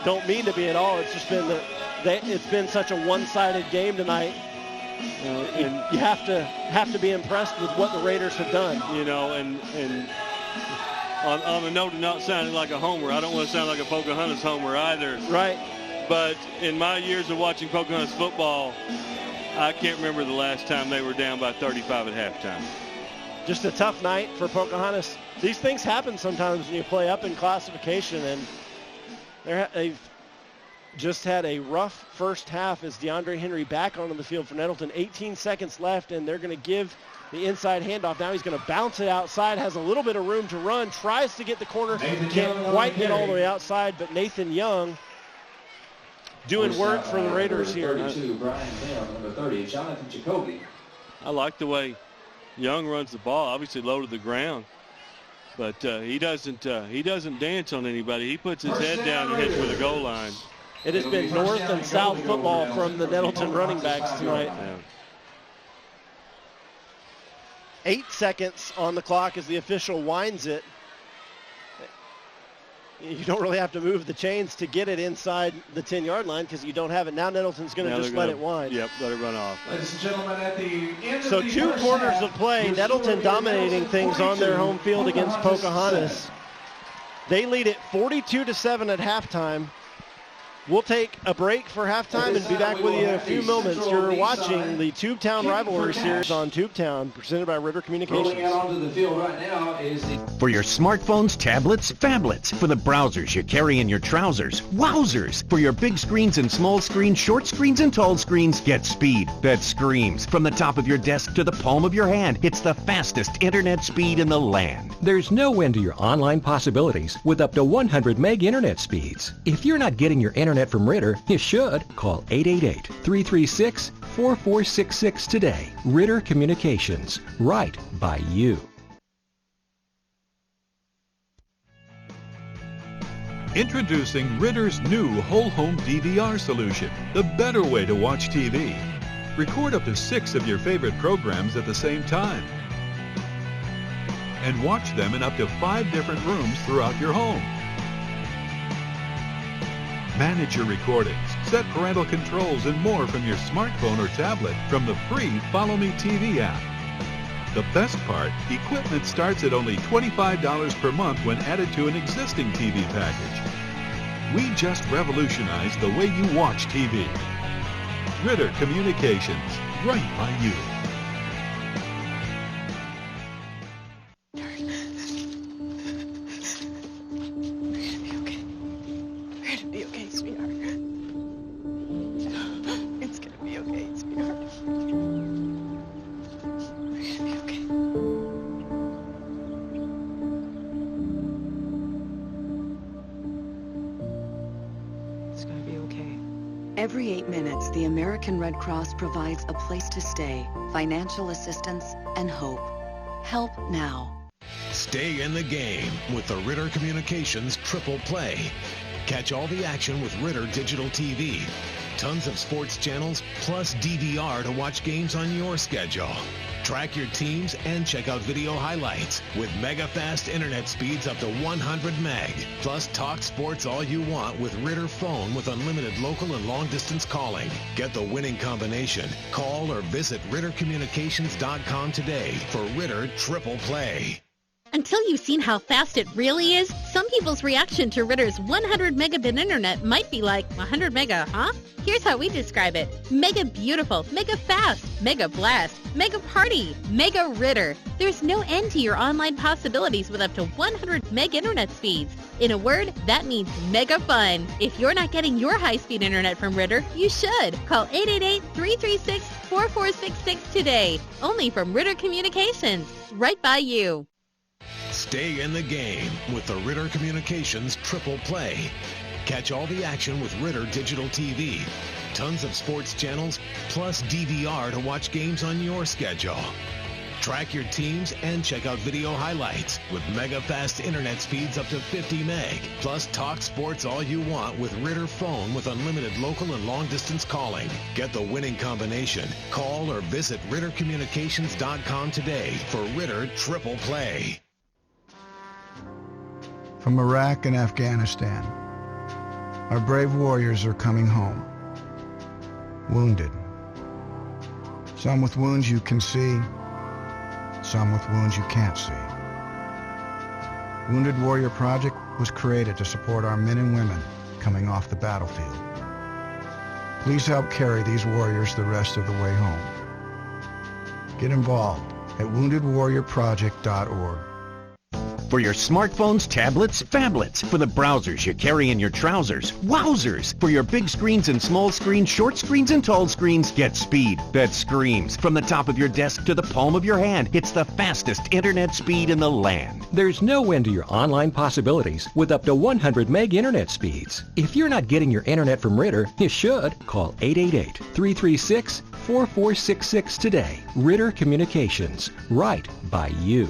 Don't mean to be at all. It's just been it's been such a one-sided game tonight. And you have to be impressed with what the Raiders have done. You know, and on the note of not sounding like a homer, I don't want to sound like a Pocahontas homer either. Right. But in my years of watching Pocahontas football, I can't remember the last time they were down by 35 at halftime. Just a tough night for Pocahontas. These things happen sometimes when you play up in classification, and they've just had a rough first half as DeAndre Henry back onto the field for Nettleton. 18 seconds left, and they're going to give the inside handoff. Now he's going to bounce it outside, has a little bit of room to run, tries to get the corner, can't quite get all the way outside, but Nathan Young doing work for the Raiders here. 32, Brian Lim, number 30, Jonathan Jacoby. I like the way Young runs the ball, obviously low to the ground. But he doesn't dance on anybody. He puts his head down and hits for the goal line. It has been north and south football from the Nettleton running backs tonight. Yeah. 8 seconds on the clock as the official winds it. You don't really have to move the chains to get it inside the 10-yard line because you don't have it. Now Nettleton's going to just let it wind. Yep, let it run off. Ladies and gentlemen, at the end so of the 2 first quarters half, of play, Nettleton dominating things on their home field against Pocahontas. They lead it 42-7 at halftime. We'll take a break for halftime and be back with you in a few moments. You're watching the Tubetown Rivalry Series on Tubetown, presented by Ritter Communications. Rolling out onto the field right now is the... For your smartphones, tablets, phablets. For the browsers you carry in your trousers. Wowzers! For your big screens and small screens, short screens and tall screens, get speed that screams. From the top of your desk to the palm of your hand, it's the fastest internet speed in the land. There's no end to your online possibilities with up to 100 meg internet speeds. If you're not getting your internet from Ritter, you should. Call 888-336-4466 today. Ritter Communications. Right by you. Introducing Ritter's new whole home DVR solution, the better way to watch TV. Record up to 6 of your favorite programs at the same time. And watch them in up to 5 different rooms throughout your home. Manage your recordings, set parental controls, and more from your smartphone or tablet from the free Follow Me TV app. The best part, equipment starts at only $25 per month when added to an existing TV package. We just revolutionized the way you watch TV. Ritter Communications, right by you. Every 8 minutes, the American Red Cross provides a place to stay, financial assistance, and hope. Help now. Stay in the game with the Ritter Communications Triple Play. Catch all the action with Ritter Digital TV. Tons of sports channels, plus DVR to watch games on your schedule. Track your teams and check out video highlights with mega fast internet speeds up to 100 meg. Plus talk sports all you want with Ritter Phone with unlimited local and long distance calling. Get the winning combination. Call or visit RitterCommunications.com today for Ritter Triple Play. Until you've seen how fast it really is, some people's reaction to Ritter's 100 megabit internet might be like, 100 mega, huh? Here's how we describe it. Mega beautiful, mega fast, mega blast, mega party, mega Ritter. There's no end to your online possibilities with up to 100 meg internet speeds. In a word, that means mega fun. If you're not getting your high-speed internet from Ritter, you should. Call 888-336-4466 today. Only from Ritter Communications. Right by you. Stay in the game with the Ritter Communications Triple Play. Catch all the action with Ritter Digital TV. Tons of sports channels, plus DVR to watch games on your schedule. Track your teams and check out video highlights with mega fast internet speeds up to 50 meg. Plus talk sports all you want with Ritter Phone with unlimited local and long distance calling. Get the winning combination. Call or visit RitterCommunications.com today for Ritter Triple Play. From Iraq and Afghanistan, our brave warriors are coming home, wounded. Some with wounds you can see, some with wounds you can't see. Wounded Warrior Project was created to support our men and women coming off the battlefield. Please help carry these warriors the rest of the way home. Get involved at woundedwarriorproject.org. For your smartphones, tablets, phablets. For the browsers you carry in your trousers. Wowzers! For your big screens and small screens, short screens and tall screens, get speed that screams. From the top of your desk to the palm of your hand, it's the fastest internet speed in the land. There's no end to your online possibilities with up to 100 meg internet speeds. If you're not getting your internet from Ritter, you should. Call 888-336-4466 today. Ritter Communications. Right by you.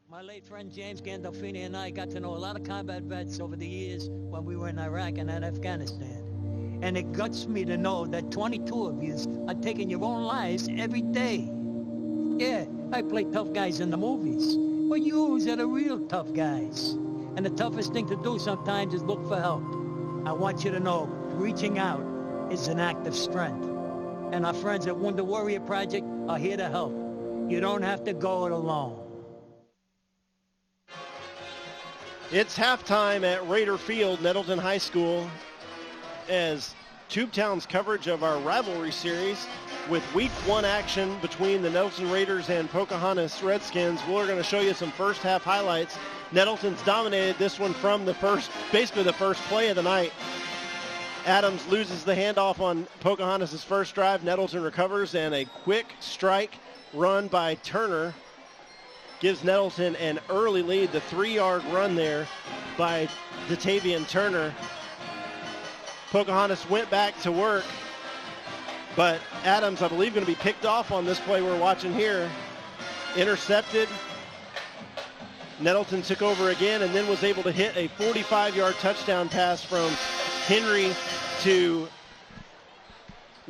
My late friend James Gandolfini and I got to know a lot of combat vets over the years when we were in Iraq and Afghanistan. And it guts me to know that 22 of you are taking your own lives every day. Yeah, I play tough guys in the movies, but yous are the real tough guys. And the toughest thing to do sometimes is look for help. I want you to know, reaching out is an act of strength. And our friends at Wounded Warrior Project are here to help. You don't have to go it alone. It's halftime at Raider Field, Nettleton High School, as Tubetown's coverage of our rivalry series with week 1 action between the Nettleton Raiders and Pocahontas Redskins. We're going to show you some first half highlights. Nettleton's dominated this one from basically the first play of the night. Adams loses the handoff on Pocahontas' first drive. Nettleton recovers, and a quick strike run by Turner gives Nettleton an early lead. The 3-yard run there by Datavian Turner. Pocahontas went back to work, but Adams, I believe, going to be picked off on this play we're watching here. Intercepted. Nettleton took over again and then was able to hit a 45-yard touchdown pass from Henry to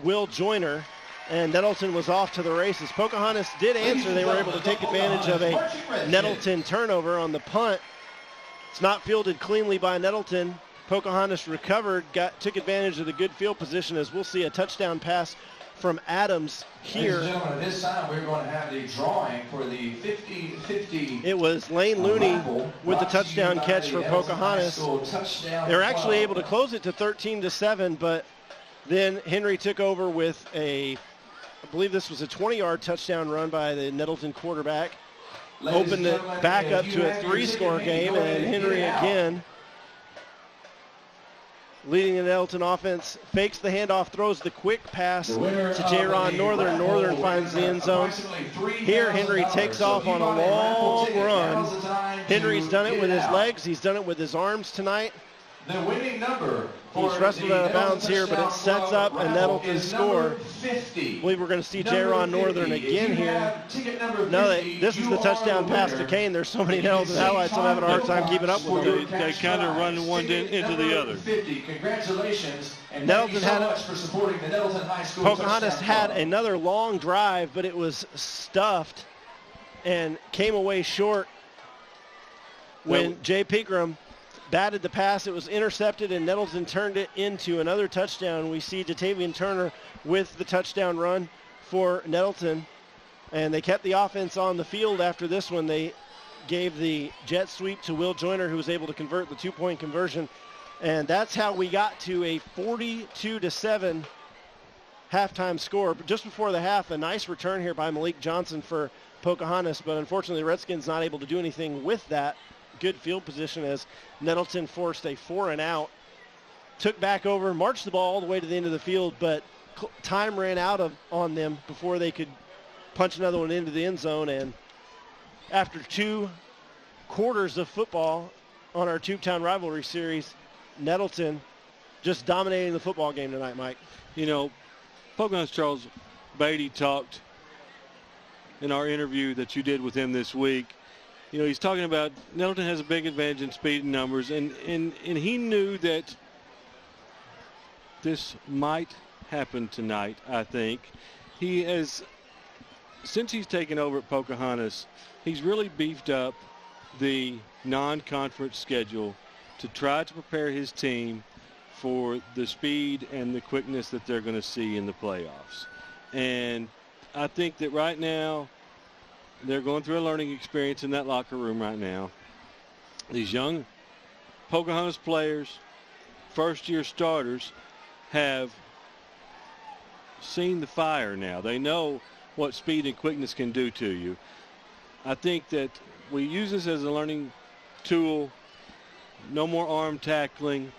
Will Joyner, and Nettleton was off to the races. Pocahontas did answer. They were able to take advantage of a Nettleton turnover on the punt. It's not fielded cleanly by Nettleton. Pocahontas recovered, took advantage of the good field position, as we'll see a touchdown pass from Adams here. Ladies and gentlemen, at this time we're going to have the drawing for the 50-50. It was Lane Looney with the touchdown catch for Pocahontas. They were actually able to close it to 13-7, but then Henry took over with I believe this was a 20-yard touchdown run by the Nettleton quarterback. Opened it back up to a 3-score game, and Henry again, leading the Nettleton offense, fakes the handoff, throws the quick pass to Jaron Northern. Northern finds the end zone. Here, Henry takes off on a long run. Henry's done it with his legs. He's done it with his arms tonight. The winning number. He's wrestled out of bounds here, but it sets up a Nettleton score. I believe we're going to see Jaron Northern again here. No, this is the touchdown pass to Kane. There's so many Nettleton highlights, I'm having a hard time keeping up with them. They kind of run one into the other. Congratulations. And Nettleton thank you so much for supporting the Nettleton High School. Pocahontas had another long drive, but it was stuffed and came away short when Jay Pegram batted the pass. It was intercepted, and Nettleton turned it into another touchdown. We see Datavian Turner with the touchdown run for Nettleton, and they kept the offense on the field after this one. They gave the jet sweep to Will Joyner, who was able to convert the 2-point conversion, and that's how we got to a 42-7 halftime score. But just before the half, a nice return here by Malik Johnson for Pocahontas, but unfortunately the Redskins not able to do anything with that. Good field position as Nettleton forced a 4-and-out, took back over, marched the ball all the way to the end of the field, but time ran out on them before they could punch another one into the end zone. And after 2 quarters of football on our Tubetown rivalry series, Nettleton just dominating the football game tonight, Mike. You know, Pocahontas Charles Beatty talked in our interview that you did with him this week. You know, he's talking about Nettleton has a big advantage in speed and numbers, and he knew that this might happen tonight, I think. He has, since he's taken over at Pocahontas, he's really beefed up the non-conference schedule to try to prepare his team for the speed and the quickness that they're going to see in the playoffs. And I think that right now, they're going through a learning experience in that locker room right now. These young Pocahontas players, first-year starters, have seen the fire now. They know what speed and quickness can do to you. I think that we use this as a learning tool. No more arm tackling.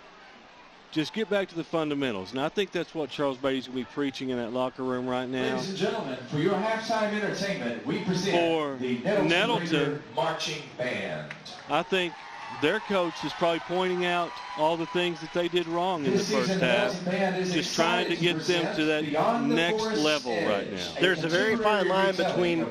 Just get back to the fundamentals. And I think that's what Charles Beatty's going to be preaching in that locker room right now. Ladies and gentlemen, for your halftime entertainment, we present the Nettleton Marching Band. I think their coach is probably pointing out all the things that they did wrong in the first half, just trying to get them to that next level right now. There's a very fine line between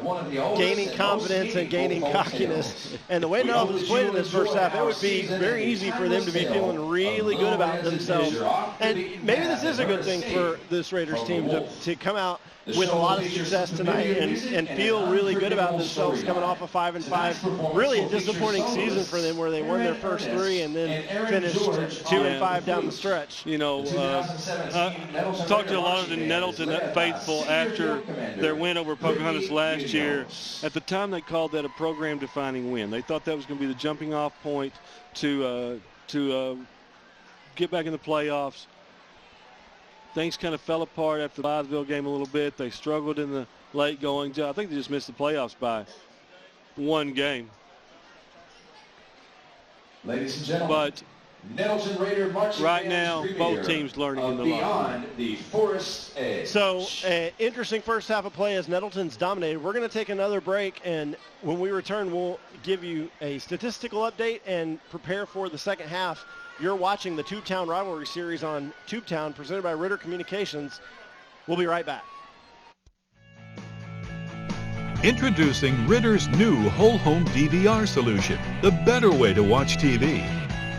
gaining confidence and gaining cockiness. And the way Nettleton's played in this first half, it would be very easy for them to be feeling really good about themselves. And maybe this is a good thing for this Raiders team to come out with a lot of success tonight and feel really good about themselves coming off a 5-5. Really a disappointing season for them where they won their first 3 and then finished 2-5 down the stretch. You know, I talked to a lot of the Nettleton faithful after their win over Pocahontas last year. At the time, they called that a program-defining win. They thought that was going to be the jumping-off point to get back in the playoffs. things kind of fell apart after the Blytheville game a little bit. They struggled in the late going. I think they just missed the playoffs by one game. Ladies and gentlemen, But Nettleton Raider marching right now, both premiere teams learning in the Beyond the Forest Edge. So, interesting first half of play as Nettleton's dominated. We're going to take another break, and when we return, we'll give you a statistical update and prepare for the second half. You're watching the Tubetown Rivalry Series on Tubetown, presented by Ritter Communications. We'll be right back. Introducing Ritter's new whole home DVR solution, the better way to watch TV.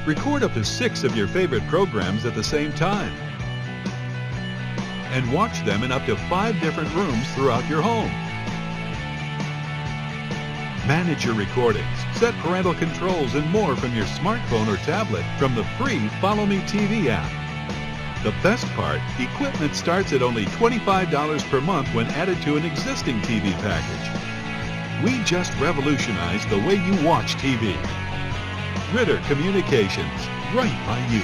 Record up to 6 of your favorite programs at the same time. And watch them in up to 5 different rooms throughout your home. Manage your recordings, set parental controls, and more from your smartphone or tablet from the free Follow Me TV app. The best part, equipment starts at only $25 per month when added to an existing TV package. We just revolutionized the way you watch TV. Ritter Communications, right by you.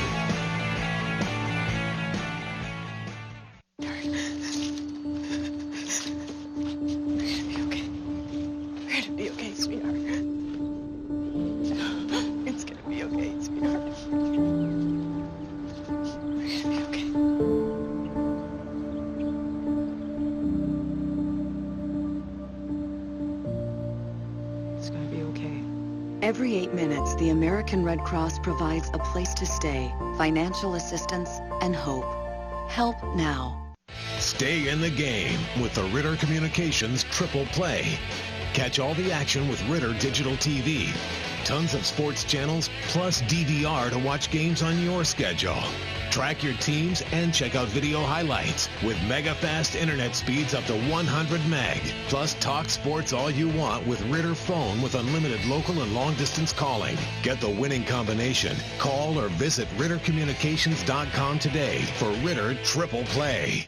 We're gonna be okay, sweetheart. It's gonna be okay, sweetheart. We're gonna be okay. It's gonna be okay. Every 8 minutes, the American Red Cross provides a place to stay, financial assistance, and hope. Help now. Stay in the game with the Ritter Communications Triple Play. Catch all the action with Ritter Digital TV. Tons of sports channels, plus DVR to watch games on your schedule. Track your teams and check out video highlights with mega fast internet speeds up to 100 meg. Plus talk sports all you want with Ritter Phone with unlimited local and long distance calling. Get the winning combination. Call or visit RitterCommunications.com today for Ritter Triple Play.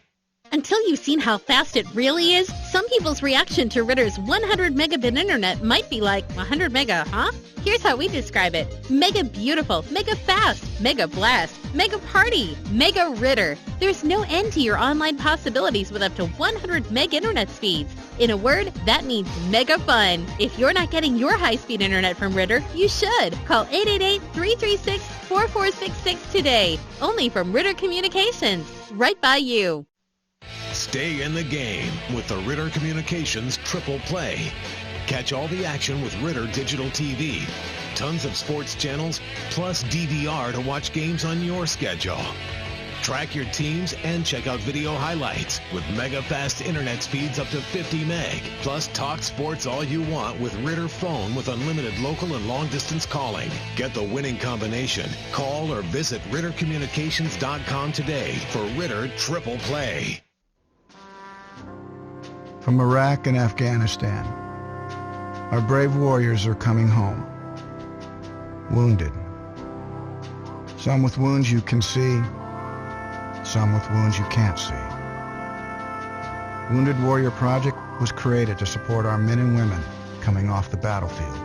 Until you've seen how fast it really is, some people's reaction to Ritter's 100 megabit internet might be like, 100 mega, huh? Here's how we describe it. Mega beautiful, mega fast, mega blast, mega party, mega Ritter. There's no end to your online possibilities with up to 100 meg internet speeds. In a word, that means mega fun. If you're not getting your high-speed internet from Ritter, you should. Call 888-336-4466 today. Only from Ritter Communications. Right by you. Stay in the game with the Ritter Communications Triple Play. Catch all the action with Ritter Digital TV. Tons of sports channels, plus DVR to watch games on your schedule. Track your teams and check out video highlights with mega fast internet speeds up to 50 meg. Plus talk sports all you want with Ritter Phone with unlimited local and long distance calling. Get the winning combination. Call or visit RitterCommunications.com today for Ritter Triple Play. From Iraq and Afghanistan, our brave warriors are coming home, wounded. Some with wounds you can see, some with wounds you can't see. Wounded Warrior Project was created to support our men and women coming off the battlefield.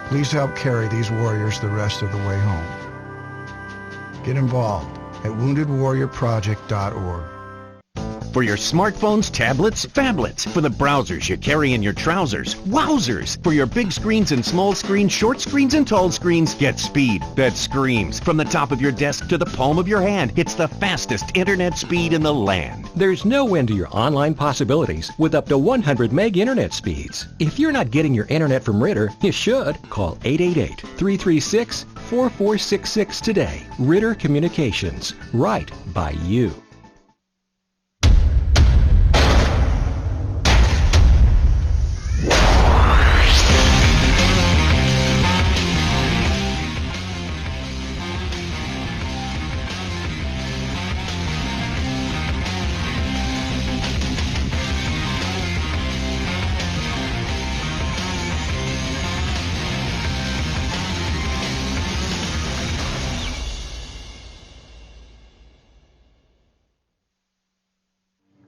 Please help carry these warriors the rest of the way home. Get involved at woundedwarriorproject.org. For your smartphones, tablets, phablets. For the browsers you carry in your trousers. Wowzers! For your big screens and small screens, short screens and tall screens, get speed that screams. From the top of your desk to the palm of your hand, it's the fastest internet speed in the land. There's no end to your online possibilities with up to 100 meg internet speeds. If you're not getting your internet from Ritter, you should. Call 888-336-4466 today. Ritter Communications. Right by you.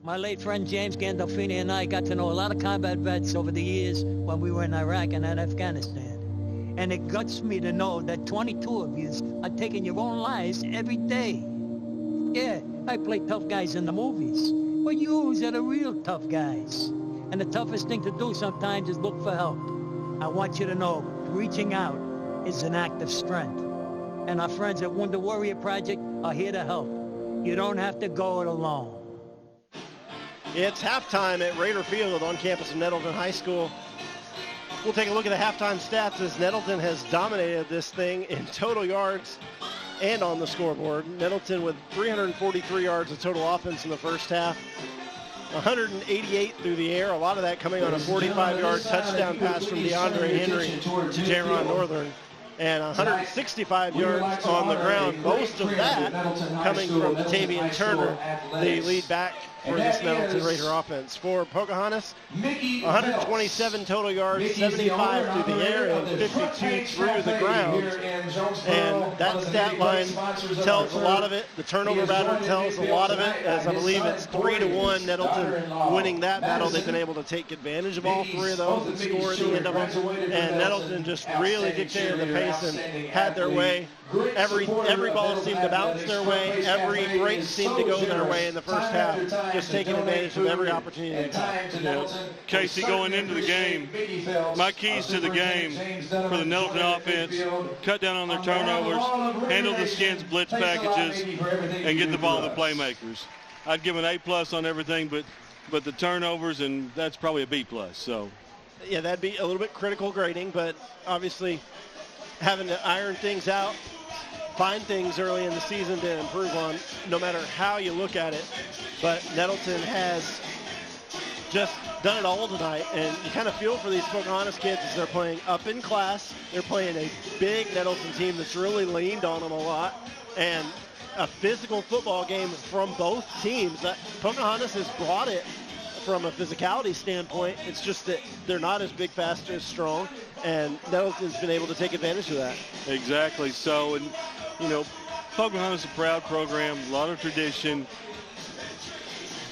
My late friend James Gandolfini and I got to know a lot of combat vets over the years when we were in Iraq and Afghanistan. And it guts me to know that 22 of you are taking your own lives every day. Yeah, I play tough guys in the movies. But you are the real tough guys. And the toughest thing to do sometimes is look for help. I want you to know, reaching out is an act of strength. And our friends at Wounded Warrior Project are here to help. You don't have to go it alone. It's halftime at Raider Field on campus of Nettleton High School. We'll take a look at the halftime stats as Nettleton has dominated this thing in total yards and on the scoreboard. Nettleton with 343 yards of total offense in the first half. 188 through the air, a lot of that coming on a 45-yard touchdown pass from DeAndre Henry to Jaron Northern, and 165 yards on the ground, most of that coming from Tavian Turner, the lead back for this Nettleton Raider offense. For Pocahontas, 127 total yards, 75 through the air, and 52 through the ground. And that stat line tells a lot of it. The turnover battle tells a lot of it, as I believe it's 3-1 Nettleton winning that battle. They've been able to take advantage of all three of those and score at the end of them. And Nettleton just really dictated the pace and had their way. Every ball seemed to bounce their way. Every break seemed to go their way in the first half. Just taking advantage of every opportunity. Yeah. Casey, going into the game, my keys to the game for the Nettleton offense: cut down on their turnovers, handle the Skins blitz packages, and get the ball to the playmakers. I'd give an A+ on everything, but the turnovers, and that's probably a B+. So, yeah, that'd be a little bit critical grading, but obviously having to iron things out, find things early in the season to improve on, no matter how you look at it. But Nettleton has just done it all tonight, and you kind of feel for these Pocahontas kids as they're playing up in class. They're playing a big Nettleton team that's really leaned on them a lot, and a physical football game from both teams. Pocahontas has brought it from a physicality standpoint. It's just that they're not as big, fast, as strong, and Nettleton's been able to take advantage of that. Exactly. So, and you know, Pocahontas is a proud program, a lot of tradition.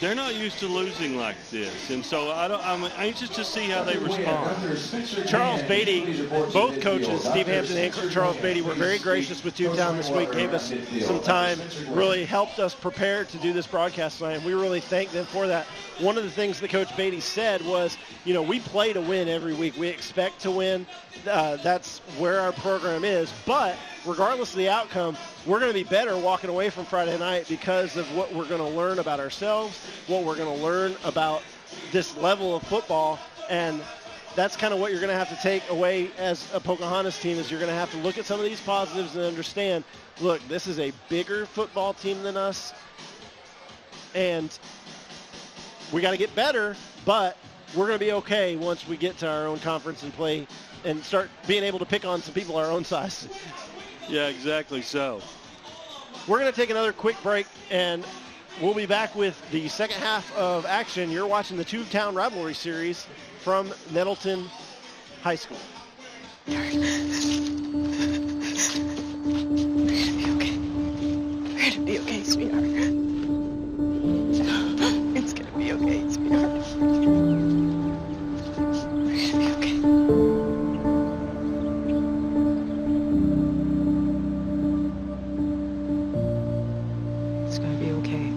They're not used to losing like this, and so I'm anxious to see how they respond. Charles Beatty, both coaches, Steve Hampton and Charles Beatty, were very gracious with Tubetown this week, gave us some time, really helped us prepare to do this broadcast tonight, and we really thank them for that. One of the things that Coach Beatty said was, you know, we play to win every week. We expect to win. That's where our program is, but regardless of the outcome, we're going to be better walking away from Friday night because of what we're going to learn about ourselves, what we're going to learn about this level of football, and that's kind of what you're going to have to take away as a Pocahontas team, is you're going to have to look at some of these positives and understand, look, this is a bigger football team than us, and we got to get better, but we're going to be okay once we get to our own conference and play and start being able to pick on some people our own size. Yeah, exactly so. We're going to take another quick break, and we'll be back with the second half of action. You're watching the Tubetown Rivalry Series from Nettleton High School. We're gonna be okay, sweetheart. It's gonna be okay, sweetheart. We're gonna be okay.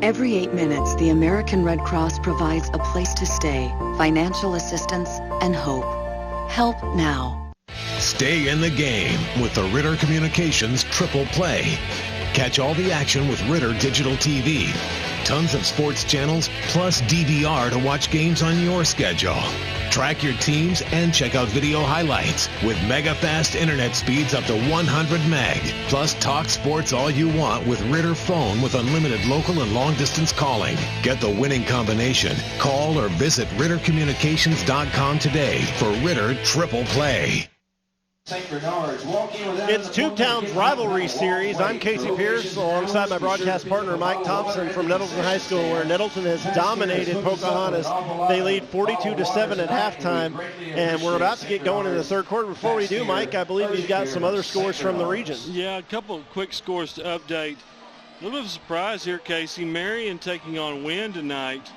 Every 8 minutes, the American Red Cross provides a place to stay, financial assistance, and hope. Help now. Stay in the game with the Ritter Communications Triple Play. Catch all the action with Ritter Digital TV. Tons of sports channels, plus DVR to watch games on your schedule. Track your teams and check out video highlights with mega fast internet speeds up to 100 meg. Plus talk sports all you want with Ritter Phone with unlimited local and long distance calling. Get the winning combination. Call or visit RitterCommunications.com today for Ritter Triple Play. It's Tubetown's Rivalry Series. I'm Casey Pierce alongside my broadcast partner Mike Thompson from Nettleton High School, where Nettleton has dominated Pocahontas. They lead 42-7 at halftime, and we're about to get going in the third quarter. Before we do, Mike, I believe you've got some other scores from the region. Yeah, a couple of quick scores to update. A little bit of a surprise here, Casey. Marion taking on Wynn tonight.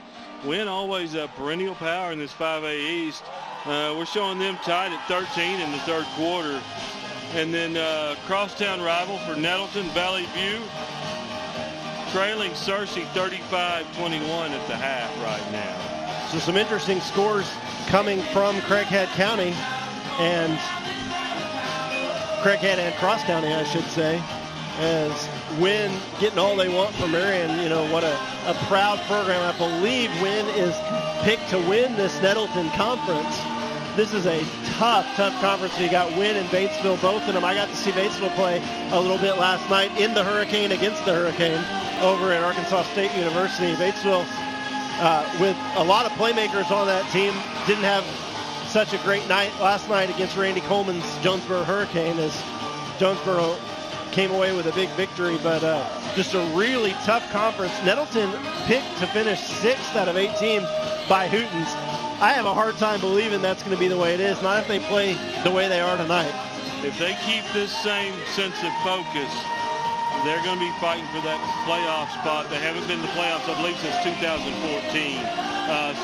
Wynn always a perennial power in this 5A East. We're showing them tied at 13 in the third quarter. And then crosstown rival for Nettleton, Valley View. trailing Searcy 35-21 at the half right now. So some interesting scores coming from Craighead County and Craighead and Cross County, I should say, as Wynn getting all they want from Marion. You know, what a proud program. I believe Wynn is picked to win this Nettleton conference. This is a tough conference. You got Wynn and Batesville, both of them. I got to see Batesville play a little bit last night in the Hurricane against the Hurricane over at Arkansas State University. Batesville, with a lot of playmakers on that team, didn't have such a great night last night against Randy Coleman's Jonesboro Hurricane, as Jonesboro came away with a big victory, but just a really tough conference. Nettleton picked to finish 6th out of 8 teams by Hootens. I have a hard time believing that's going to be the way it is, not if they play the way they are tonight. If they keep this same sense of focus, they're going to be fighting for that playoff spot. They haven't been in the playoffs, I believe, since 2014.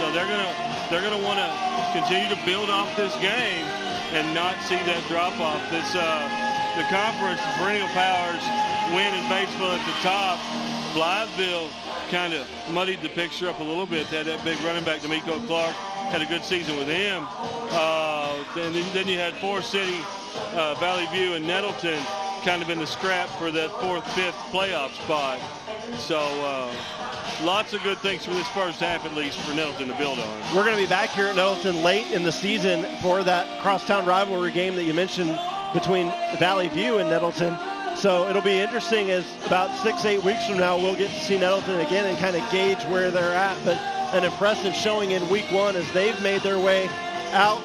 So they're going to want to continue to build off this game and not see that drop off. The conference, perennial powers, Wynn and Batesville at the top. Blytheville kind of muddied the picture up a little bit. They had that big running back, D'Amico Clark, had a good season with him. Then you had Forest City, Valley View, and Nettleton kind of in the scrap for that 4th, 5th playoff spot. So lots of good things from this first half, at least, for Nettleton to build on. We're going to be back here at Nettleton late in the season for that crosstown rivalry game that you mentioned between Valley View and Nettleton. So it'll be interesting, as about 6-8 weeks from now we'll get to see Nettleton again and kind of gauge where they're at. But an impressive showing in week 1 as they've made their way out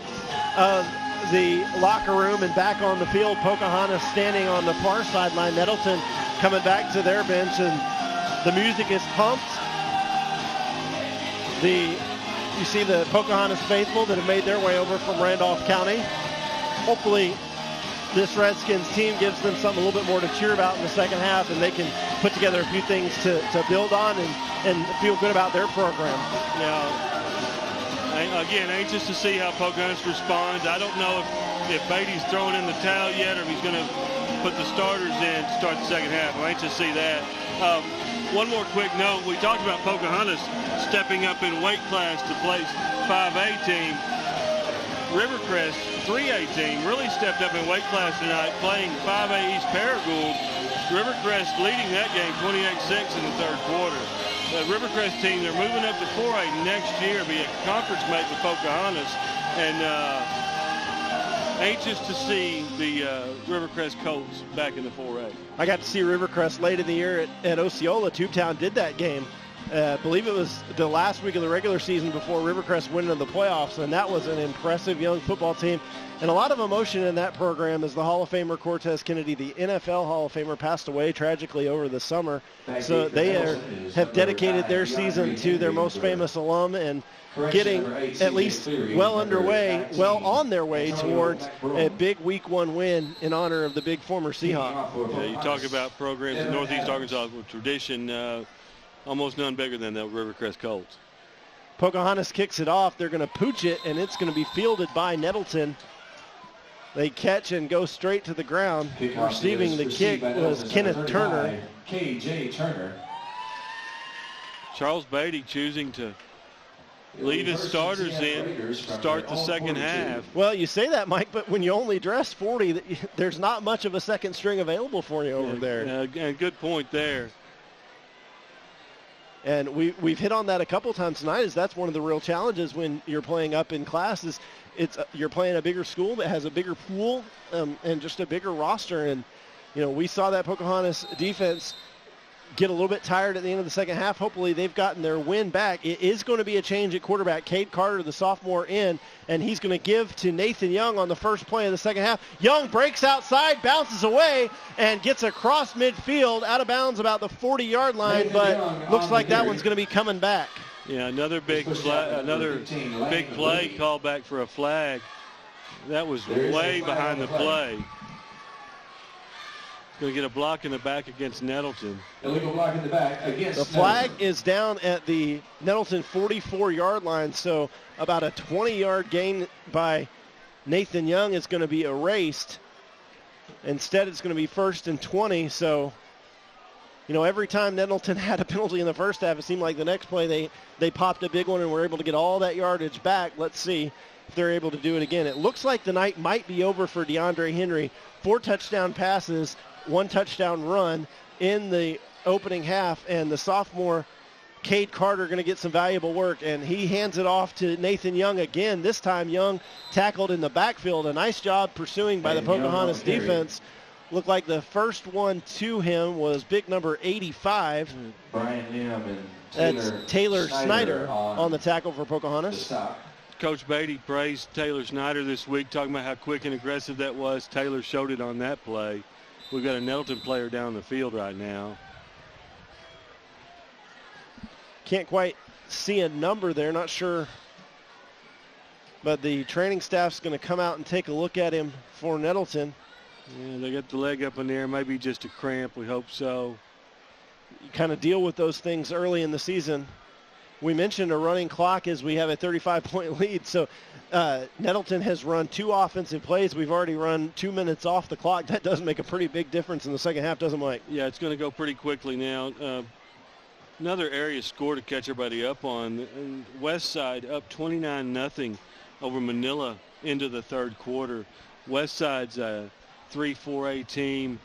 of the locker room and back on the field. Pocahontas standing on the far sideline. Nettleton coming back to their bench, and the music is pumped. You see the Pocahontas faithful that have made their way over from Randolph County. Hopefully this Redskins team gives them something a little bit more to cheer about in the second half, and they can put together a few things to build on and feel good about their program. Now, again, anxious to see how Pocahontas responds. I don't know if Beatty's throwing in the towel yet, or if he's going to put the starters in to start the second half. I'm anxious to see that. One more quick note. We talked about Pocahontas stepping up in weight class to place 5A team. Rivercrest, 3A team, really stepped up in weight class tonight, playing 5A East Paragould. Rivercrest leading that game 28-6 in the third quarter. The Rivercrest team, they're moving up to 4A next year, be a conference mate with Pocahontas, and anxious to see the Rivercrest Colts back in the 4A. I got to see Rivercrest late in the year at Osceola. Tubetown did that game. I believe it was the last week of the regular season before Rivercrest went into the playoffs, and that was an impressive young football team. And a lot of emotion in that program as the Hall of Famer Cortez Kennedy, the NFL Hall of Famer, passed away tragically over the summer. So they have dedicated their season to their most famous alum and getting at least well on their way towards a big Week 1 win in honor of the big former Seahawk. Yeah, you talk about programs in Northeast Arkansas with tradition. Almost none bigger than the Rivercrest Colts. Pocahontas kicks it off. They're going to pooch it, and it's going to be fielded by Nettleton. They catch and go straight to the ground. Receiving the kick was Kenneth Turner. K.J. Turner. Charles Beatty choosing to leave his starters in, start the second half. Well, you say that, Mike, but when you only dress 40, there's not much of a second string available for you over there. And good point there. And we've hit on that a couple times tonight, is that's one of the real challenges when you're playing up in classes. You're playing a bigger school that has a bigger pool and just a bigger roster. And, we saw that Pocahontas defense get a little bit tired at the end of the second half. Hopefully they've gotten their win back. It is going to be a change at quarterback. Cade Carter, the sophomore, in, and he's going to give to Nathan Young on the first play of the second half. Young breaks outside, bounces away, and gets across midfield, out of bounds about the 40-yard line, but looks like that one's going to be coming back. Yeah, another big play called back for a flag. That was way behind the play. Going to get a block in the back against Nettleton. Illegal block in the back against The flag is down at the Nettleton 44-yard line, so about a 20-yard gain by Nathan Young is going to be erased. Instead, it's going to be 1st and 20, so every time Nettleton had a penalty in the first half, it seemed like the next play they popped a big one and were able to get all that yardage back. Let's see if they're able to do it again. It looks like the night might be over for DeAndre Henry. 4 touchdown passes, 1 touchdown run in the opening half, and the sophomore Cade Carter going to get some valuable work, and he hands it off to Nathan Young again. This time Young tackled in the backfield. A nice job pursuing by the Pocahontas defense. Looked like the first one to him was big number 85. Brian Lim and That's Taylor Snyder on the tackle for Pocahontas. Coach Beatty praised Taylor Snyder this week, talking about how quick and aggressive that was. Taylor showed it on that play. We've got a Nettleton player down the field right now. Can't quite see a number there, not sure. But the training staff's going to come out and take a look at him for Nettleton. Yeah, they got the leg up in there, maybe just a cramp, we hope so. You kind of deal with those things early in the season. We mentioned a running clock as we have a 35-point lead. So Nettleton has run 2 offensive plays. We've already run 2 minutes off the clock. That does make a pretty big difference in the second half, doesn't it, Mike? Yeah, it's going to go pretty quickly now. Another area score to catch everybody up on. West Side up 29-0 over Manila into the third quarter. West Side's a 3-4A team.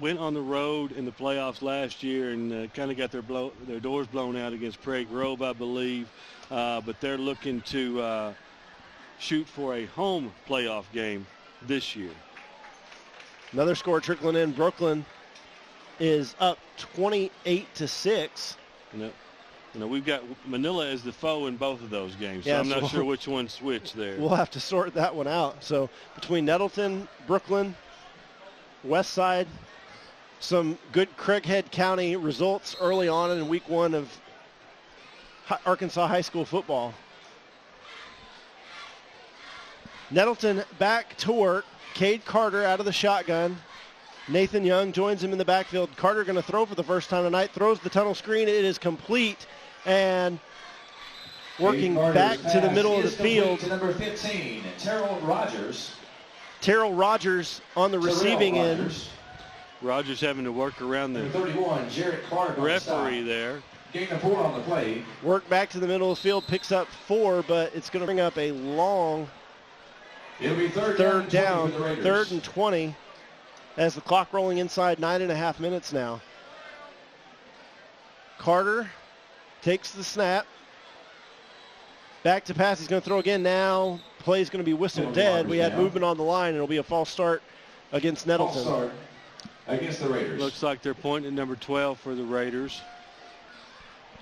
Went on the road in the playoffs last year and kind of got their doors blown out against Prairie Grove, I believe. But they're looking to shoot for a home playoff game this year. Another score trickling in. Brooklyn is up 28-6. We've got Manila as the foe in both of those games, so I'm not sure which one switched there. We'll have to sort that one out. So between Nettleton, Brooklyn, West Side, some good Craighead County results early on in week 1 of Arkansas high school football. Nettleton back to work. Cade Carter out of the shotgun. Nathan Young joins him in the backfield. Carter going to throw for the first time tonight. Throws the tunnel screen. It is complete. And working back to the middle of the field. To number 15, Terrell Rogers. Terrell Rogers on the receiving end. Rogers having to work around the 31, Jarrett Clark referee there. Gain of 4 on the play. Work back to the middle of the field, picks up 4, but it's going to bring up a long It'll be third down, 3rd and 20, as the clock rolling inside 9.5 minutes now. Carter takes the snap. Back to pass. He's going to throw again now. Play's going to be whistled dead. We had movement on the line, and it'll be a false start against Nettleton. False start against the Raiders. Looks like they're pointing at number 12 for the Raiders.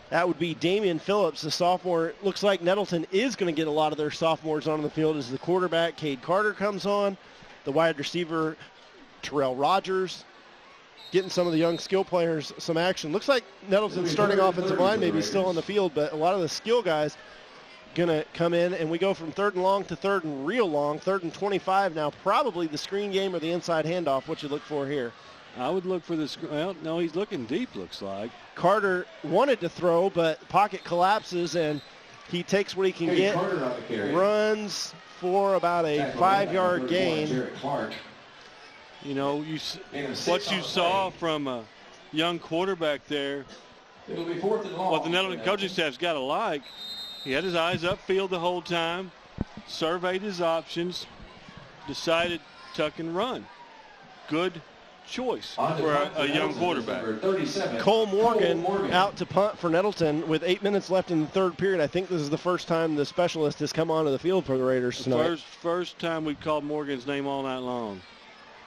That would be Damian Phillips, the sophomore. Looks like Nettleton is going to get a lot of their sophomores on the field as the quarterback, Cade Carter, comes on. The wide receiver, Terrell Rogers, getting some of the young skill players some action. Looks like Nettleton's starting offensive line maybe still on the field, but a lot of the skill guys going to come in, and we go from 3rd and long to 3rd and real long, 3rd and 25 now. Probably the screen game or the inside handoff. What you look for here? I would look for the well, no, he's looking deep, looks like. Carter wanted to throw, but pocket collapses, and he takes what he can get, runs for about a 5-yard gain. You know, what you saw from a young quarterback there, what the Nettleton coaching staff's got to like, he had his eyes upfield the whole time, surveyed his options, decided tuck and run. Good choice for a young quarterback. Cole Morgan out to punt for Nettleton with 8 minutes left in the third period. I think this is the first time the specialist has come onto the field for the Raiders tonight. First time we've called Morgan's name all night long.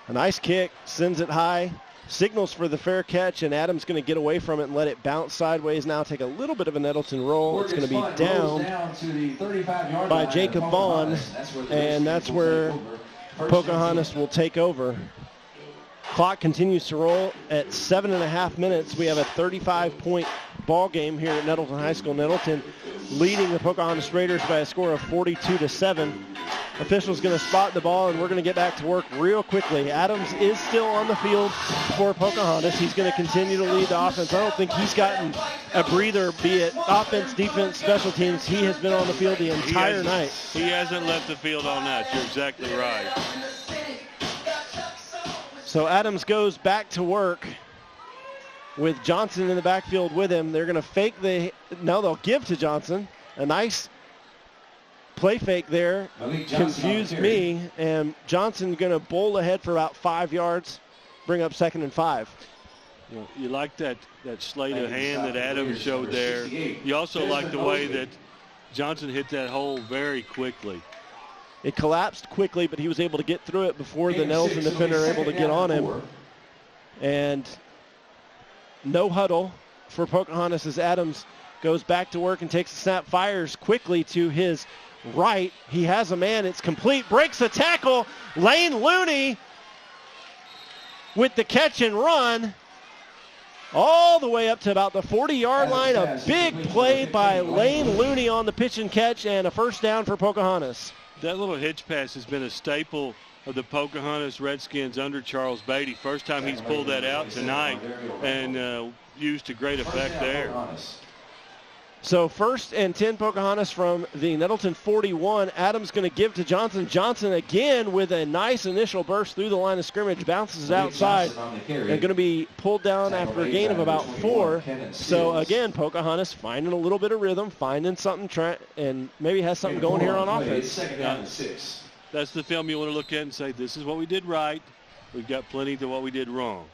A nice kick, sends it high, signals for the fair catch, and Adams going to get away from it and let it bounce sideways now, take a little bit of a Nettleton roll. It's going to be down to the 35-yard by Jacob Vaughn, and that's where Pocahontas will take over. Clock continues to roll at 7.5 minutes. We have a 35-point ball game here at Nettleton High School. Nettleton leading the Pocahontas Raiders by a score of 42-7. Officials going to spot the ball, and we're going to get back to work real quickly. Adams is still on the field for Pocahontas. He's going to continue to lead the offense. I don't think he's gotten a breather, be it offense, defense, special teams. He has been on the field the entire night. He hasn't left the field all night. You're exactly right. So Adams goes back to work with Johnson in the backfield with him. They're going to fake they'll give to Johnson. A nice play fake there. Confused me. And Johnson going to bowl ahead for about 5 yards, bring up 2nd and 5. You like that sleight of hand that Adams showed there. You also like the way that Johnson hit that hole very quickly. It collapsed quickly, but he was able to get through it before the Nettleton defender were able to get on him. And no huddle for Pocahontas as Adams goes back to work and takes the snap, fires quickly to his right. He has a man. It's complete. Breaks a tackle. Lane Looney with the catch and run all the way up to about the 40-yard line. A big play by Lane Looney on the pitch and catch, and a first down for Pocahontas. That little hitch pass has been a staple of the Pocahontas Redskins under Charles Beatty. First time he's pulled that out tonight and used to great effect there. So 1st and 10 Pocahontas from the Nettleton 41. Adams going to give to Johnson. Johnson again with a nice initial burst through the line of scrimmage. Bounces outside and going to be pulled down after a gain of about 4. So again, Pocahontas finding a little bit of rhythm, finding something, and maybe has something going here on offense. That's the film you want to look at and say, this is what we did right. We've got plenty to what we did wrong.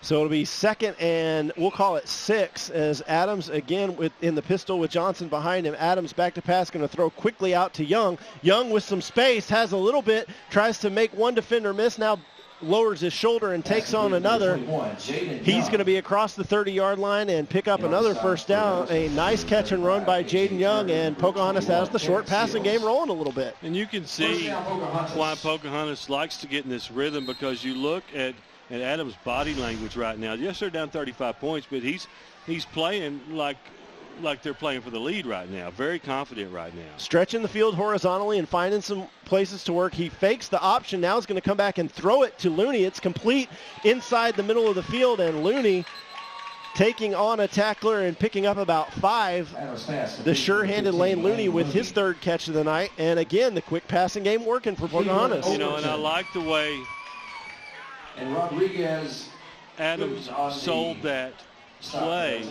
So it'll be 2nd and we'll call it 6 as Adams again in the pistol with Johnson behind him. Adams back to pass, going to throw quickly out to Young. Young with some space, has a little bit, tries to make one defender miss, now lowers his shoulder and takes on another. He's going to be across the 30-yard line and pick up another first down. A nice catch and run by Jaden Young, and Pocahontas has the short passing game rolling a little bit. And you can see why Pocahontas likes to get in this rhythm, because you look at Adams' body language right now. Yes, they're down 35 points, but he's playing like they're playing for the lead right now. Very confident right now. Stretching the field horizontally and finding some places to work. He fakes the option. Now he's going to come back and throw it to Looney. It's complete inside the middle of the field, and Looney taking on a tackler and picking up about 5. The sure-handed Lane Looney with his 3rd catch of the night. And again, the quick passing game working for Pocahontas. And I like the way and Rodriguez Adams sold that play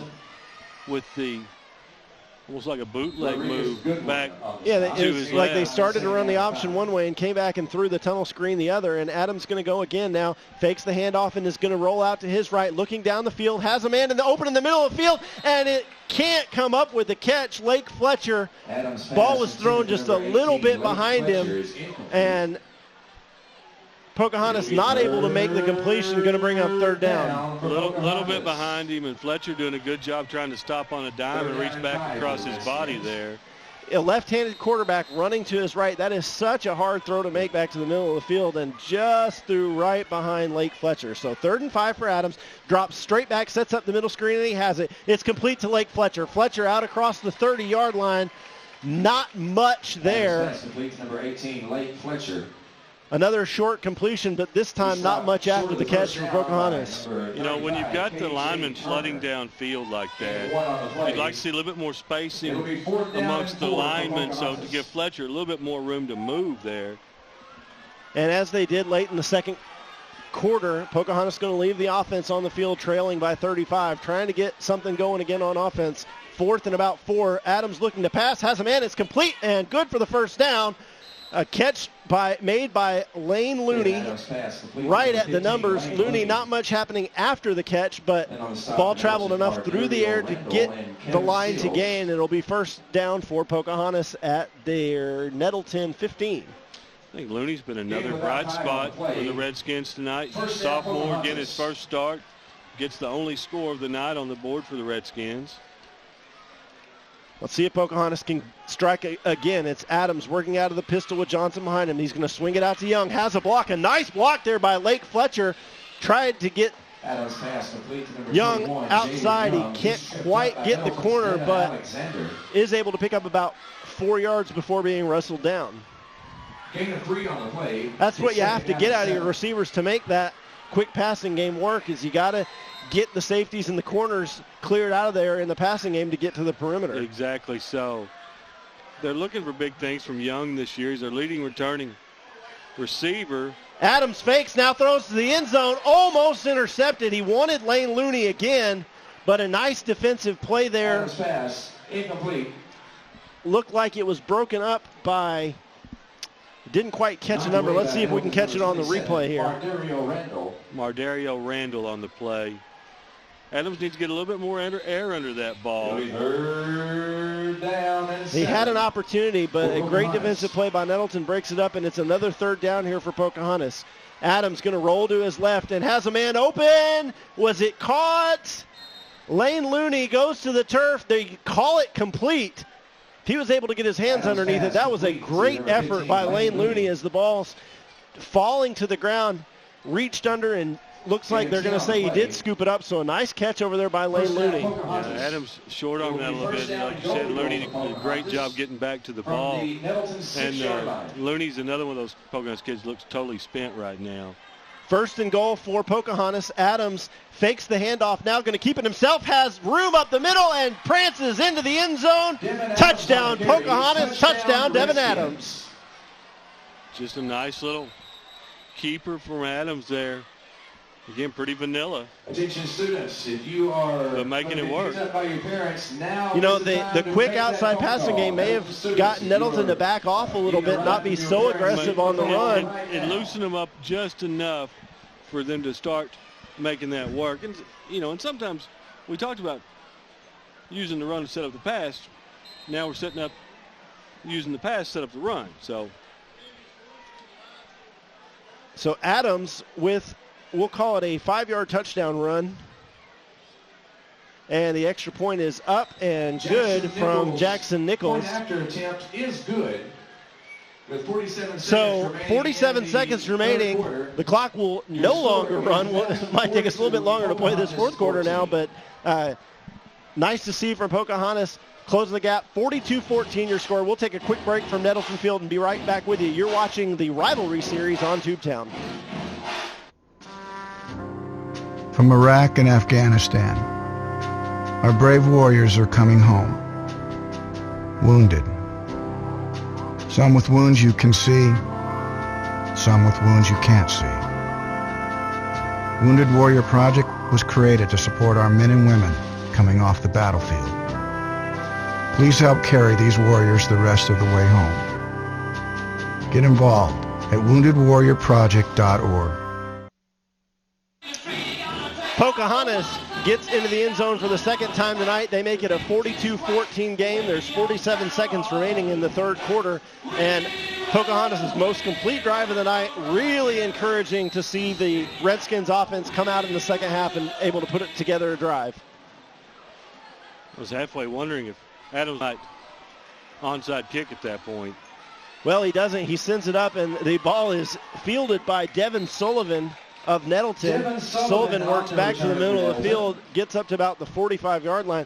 with the almost like a bootleg move back. Yeah, it was like they started to run the option one way and came back and threw the tunnel screen the other. And Adams going to go again now, fakes the handoff and is going to roll out to his right, looking down the field, has a man in the open in the middle of the field, and it can't come up with the catch. Lake Fletcher, ball was thrown just a little bit behind him, and Pocahontas not able to make the completion, going to bring up 3rd down. A little bit behind him, and Fletcher doing a good job trying to stop on a dime and reach back across his body there. A left-handed quarterback running to his right. That is such a hard throw to make back to the middle of the field, and just threw right behind Lake Fletcher. So 3rd and 5 for Adams. Drops straight back, sets up the middle screen, and he has it. It's complete to Lake Fletcher. Fletcher out across the 30-yard line. Not much there. That's complete to number 18, Lake Fletcher. Another short completion, but this time not much after the catch for Pocahontas. You know, when you've got the linemen flooding downfield like that, you'd like to see a little bit more spacing amongst the linemen, so to give Fletcher a little bit more room to move there. And as they did late in the second quarter, Pocahontas going to leave the offense on the field trailing by 35, trying to get something going again on offense. 4th and about 4. Adams looking to pass, has a man, it's complete and good for the first down. A catch made by Lane Looney right at the numbers. Looney, not much happening after the catch, but ball traveled enough through the air to get the line to gain. It'll be first down for Pocahontas at their Nettleton 15. I think Looney's been another bright spot for the Redskins tonight. Sophomore, getting his first start, gets the only score of the night on the board for the Redskins. Let's see if Pocahontas can strike again. It's Adams working out of the pistol with Johnson behind him. He's going to swing it out to Young. Has a block. A nice block there by Lake Fletcher. Tried to get Young outside. He can't quite get the corner, but is able to pick up about 4 yards before being wrestled down. That's what you have to get out of your receivers to make that quick passing game work, is you got to get the safeties and the corners cleared out of there in the passing game to get to the perimeter. Exactly so. They're looking for big things from Young this year. He's their leading returning receiver. Adams fakes, now throws to the end zone, almost intercepted. He wanted Lane Looney again, but a nice defensive play there. Adams pass, incomplete. Looked like it was broken up by, didn't quite catch a number. Let's see if we can catch it on the replay here. Mardario Randall on the play. Adams needs to get a little bit more air under that ball. He had an opportunity, but a great defensive play by Nettleton breaks it up, and it's another third down here for Pocahontas. Adams going to roll to his left and has a man open. Was it caught? Lane Looney goes to the turf. They call it complete. He was able to get his hands underneath it. That was a great effort by Lane Looney as the ball's falling to the ground, reached under, and looks like they're going to say he did scoop it up, so a nice catch over there by Lane Looney. Yeah, Adams short on that a little bit. Like you said, Looney did a great job getting back to the ball. And Looney's another one of those Pocahontas kids looks totally spent right now. First and goal for Pocahontas. Adams fakes the handoff, now going to keep it himself, has room up the middle, and prances into the end zone. Touchdown, Pocahontas. Touchdown, Devin Adams. Just a nice little keeper from Adams there. Again, pretty vanilla. Attention students, if you are but making it work. By your parents, now you know, the quick outside passing game may have gotten Nettleton to back off a little bit, not be so aggressive on the run. It loosened them up just enough for them to start making that work. And, you know, and sometimes we talked about using the run to set up the pass. Now we're setting up, using the pass to set up the run. So Adams with, we'll call it a 5-yard touchdown run. And the extra point is up and good from Jackson Nichols. Point after attempt is good. With 47 seconds remaining. The clock will no longer run. It might take us a little bit longer to play this fourth quarter now, but nice to see from Pocahontas. Closing the gap, 42-14 your score. We'll take a quick break from Nettleton Field and be right back with you. You're watching the Rivalry series on Tubetown. From Iraq and Afghanistan, our brave warriors are coming home, wounded. Some with wounds you can see, some with wounds you can't see. Wounded Warrior Project was created to support our men and women coming off the battlefield. Please help carry these warriors the rest of the way home. Get involved at woundedwarriorproject.org. Pocahontas gets into the end zone for the second time tonight. They make it a 42-14 game. There's 47 seconds remaining in the third quarter. And Pocahontas' most complete drive of the night. Really encouraging to see the Redskins offense come out in the second half and able to put it together a drive. I was halfway wondering if Adams might onside kick at that point. Well, he doesn't. He sends it up, and the ball is fielded by Devin Sullivan of Nettleton. Sullivan works back to the middle of the field, gets up to about the 45-yard line.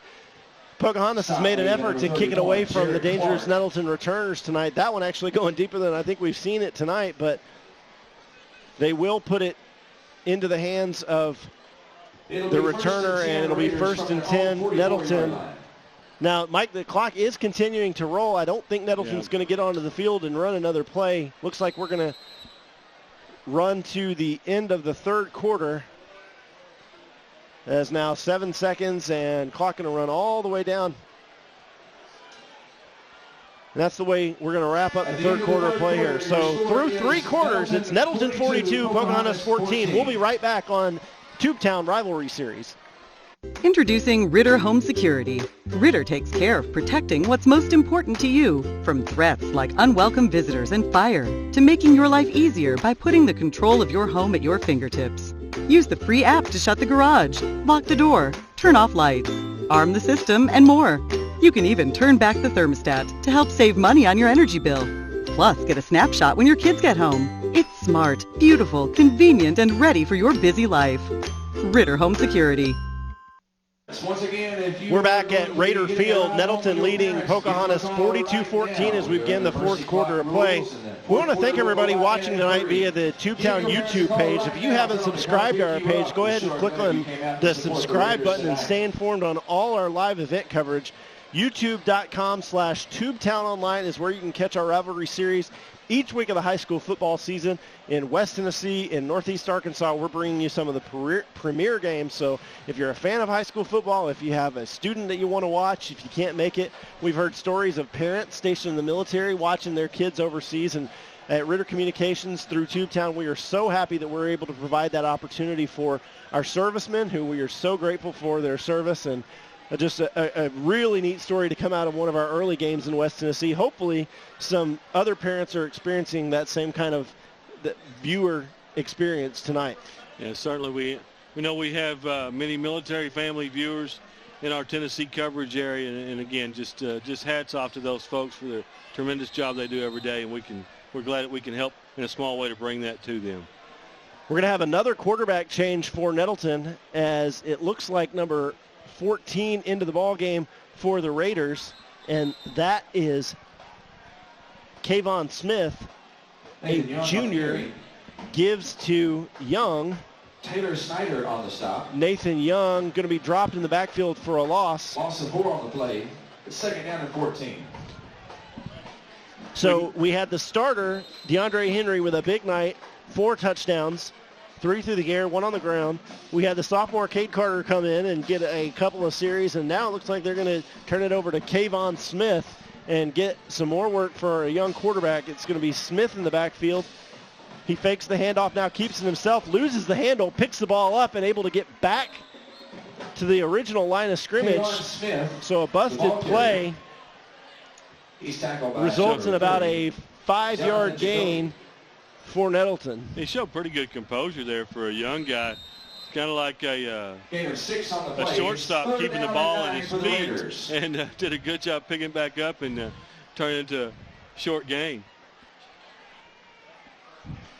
Pocahontas has made an effort to kick it away from the dangerous Nettleton returners tonight. That one actually going deeper than I think we've seen it tonight, but they will put it into the hands of the returner, and it'll be 1st and 10, Nettleton. Now, Mike, the clock is continuing to roll. I don't think Nettleton's going to get onto the field and run another play. Looks like we're going to run to the end of the third quarter. As now 7 seconds and clock going to run all the way down. And that's the way we're going to wrap up the third quarter play here. So through 3 quarters, it's Nettleton 42, Pocahontas 14. We'll be right back on Tubetown Rivalry Series. Introducing Ritter Home Security. Ritter takes care of protecting what's most important to you, from threats like unwelcome visitors and fire, to making your life easier by putting the control of your home at your fingertips. Use the free app to shut the garage, lock the door, turn off lights, arm the system, and more. You can even turn back the thermostat to help save money on your energy bill. Plus, get a snapshot when your kids get home. It's smart, beautiful, convenient, and ready for your busy life. Ritter Home Security. We're back at Raider Field. Nettleton leading Pocahontas 42-14 as we begin the fourth quarter of play. We want to thank everybody watching tonight via the Tubetown YouTube page. If you haven't subscribed to our page, go ahead and click on the subscribe button and stay informed on all our live event coverage. YouTube.com/Tubetown online is where you can catch our Rivalry series each week of the high school football season. In West Tennessee, in Northeast Arkansas, we're bringing you some of the premier games. So if you're a fan of high school football, if you have a student that you want to watch, if you can't make it, we've heard stories of parents stationed in the military watching their kids overseas. And at Ritter Communications through Tubetown, we are so happy that we're able to provide that opportunity for our servicemen, who we are so grateful for their service. And just a really neat story to come out of one of our early games in West Tennessee. Hopefully some other parents are experiencing that same kind of viewer experience tonight. Yeah, certainly we know we have many military family viewers in our Tennessee coverage area, and again, just hats off to those folks for the tremendous job they do every day, and we're glad that we can help in a small way to bring that to them. We're going to have another quarterback change for Nettleton, as it looks like number 14 into the ball game for the Raiders, and that is Kayvon Smith, a junior, gives to Young. Taylor Snyder on the stop. Nathan Young going to be dropped in the backfield for a loss. Loss of 4 on the play. It's 2nd down and 14. So we had the starter, DeAndre Henry, with a big night, 4 touchdowns, 3 through the air, 1 on the ground. We had the sophomore Cade Carter come in and get a couple of series, and now it looks like they're going to turn it over to Kayvon Smith and get some more work for a young quarterback. It's going to be Smith in the backfield. He fakes the handoff now, keeps it himself, loses the handle, picks the ball up, and able to get back to the original line of scrimmage. So a busted play results in about a 5-yard gain for Nettleton. He showed pretty good composure there for a young guy. It's kind of like a shortstop keeping the ball at his feet, and did a good job picking back up and turning into a short gain.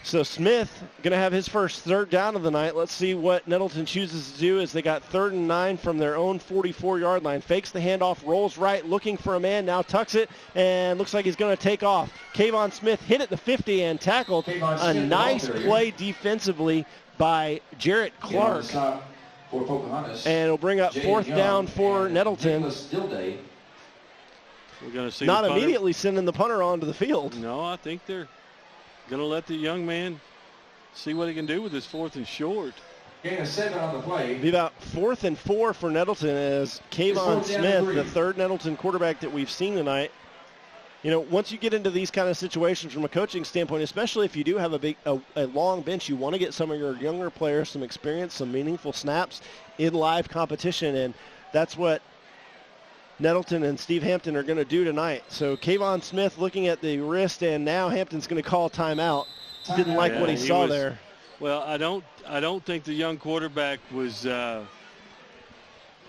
So Smith going to have his first 3rd down of the night. Let's see what Nettleton chooses to do as they got 3rd and 9 from their own 44-yard line. Fakes the handoff, rolls right, looking for a man, now tucks it, and looks like he's going to take off. Kayvon Smith hit at the 50 and tackled. A nice play defensively by Jarrett Clark. For Pocahontas. And it'll bring up 4th down for Nettleton. We're going to see not immediately sending the punter onto the field. No, I think they're going to let the young man see what he can do with his 4th and short. Gain of 7 on the play. Be about 4th and 4 for Nettleton, as Kayvon Smith, the 3rd Nettleton quarterback that we've seen tonight. You know, once you get into these kind of situations from a coaching standpoint, especially if you do have a long bench, you want to get some of your younger players some experience, some meaningful snaps in live competition, and that's what Nettleton and Steve Hampton are going to do tonight. So Kayvon Smith looking at the wrist, and now Hampton's going to call timeout. Didn't like what he saw there. Well, I don't think the young quarterback was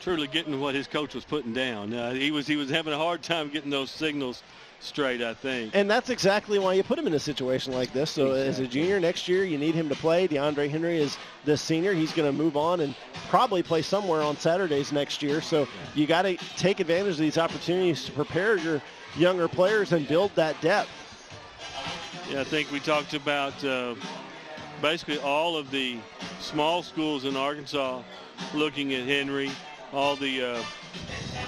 truly getting what his coach was putting down. He was having a hard time getting those signals straight, I think. And that's exactly why you put him in a situation like this. So as a junior next year, you need him to play. DeAndre Henry is the senior. He's going to move on and probably play somewhere on Saturdays next year. So you got to take advantage of these opportunities to prepare your younger players and build that depth. Yeah, I think we talked about basically all of the small schools in Arkansas looking at Henry, all the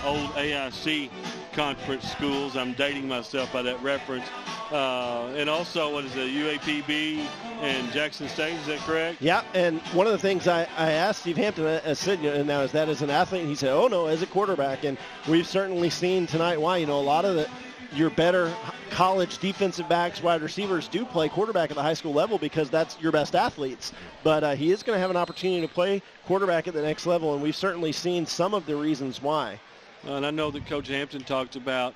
old AIC conference schools. I'm dating myself by that reference. And also, what is it, UAPB and Jackson State, is that correct? Yeah, and one of the things I asked Steve Hampton, I said, now is that as an athlete? And he said, oh, no, as a quarterback. And we've certainly seen tonight why. You know, a lot of your better college defensive backs, wide receivers do play quarterback at the high school level because that's your best athletes. But he is going to have an opportunity to play quarterback at the next level, and we've certainly seen some of the reasons why. And I know that Coach Hampton talked about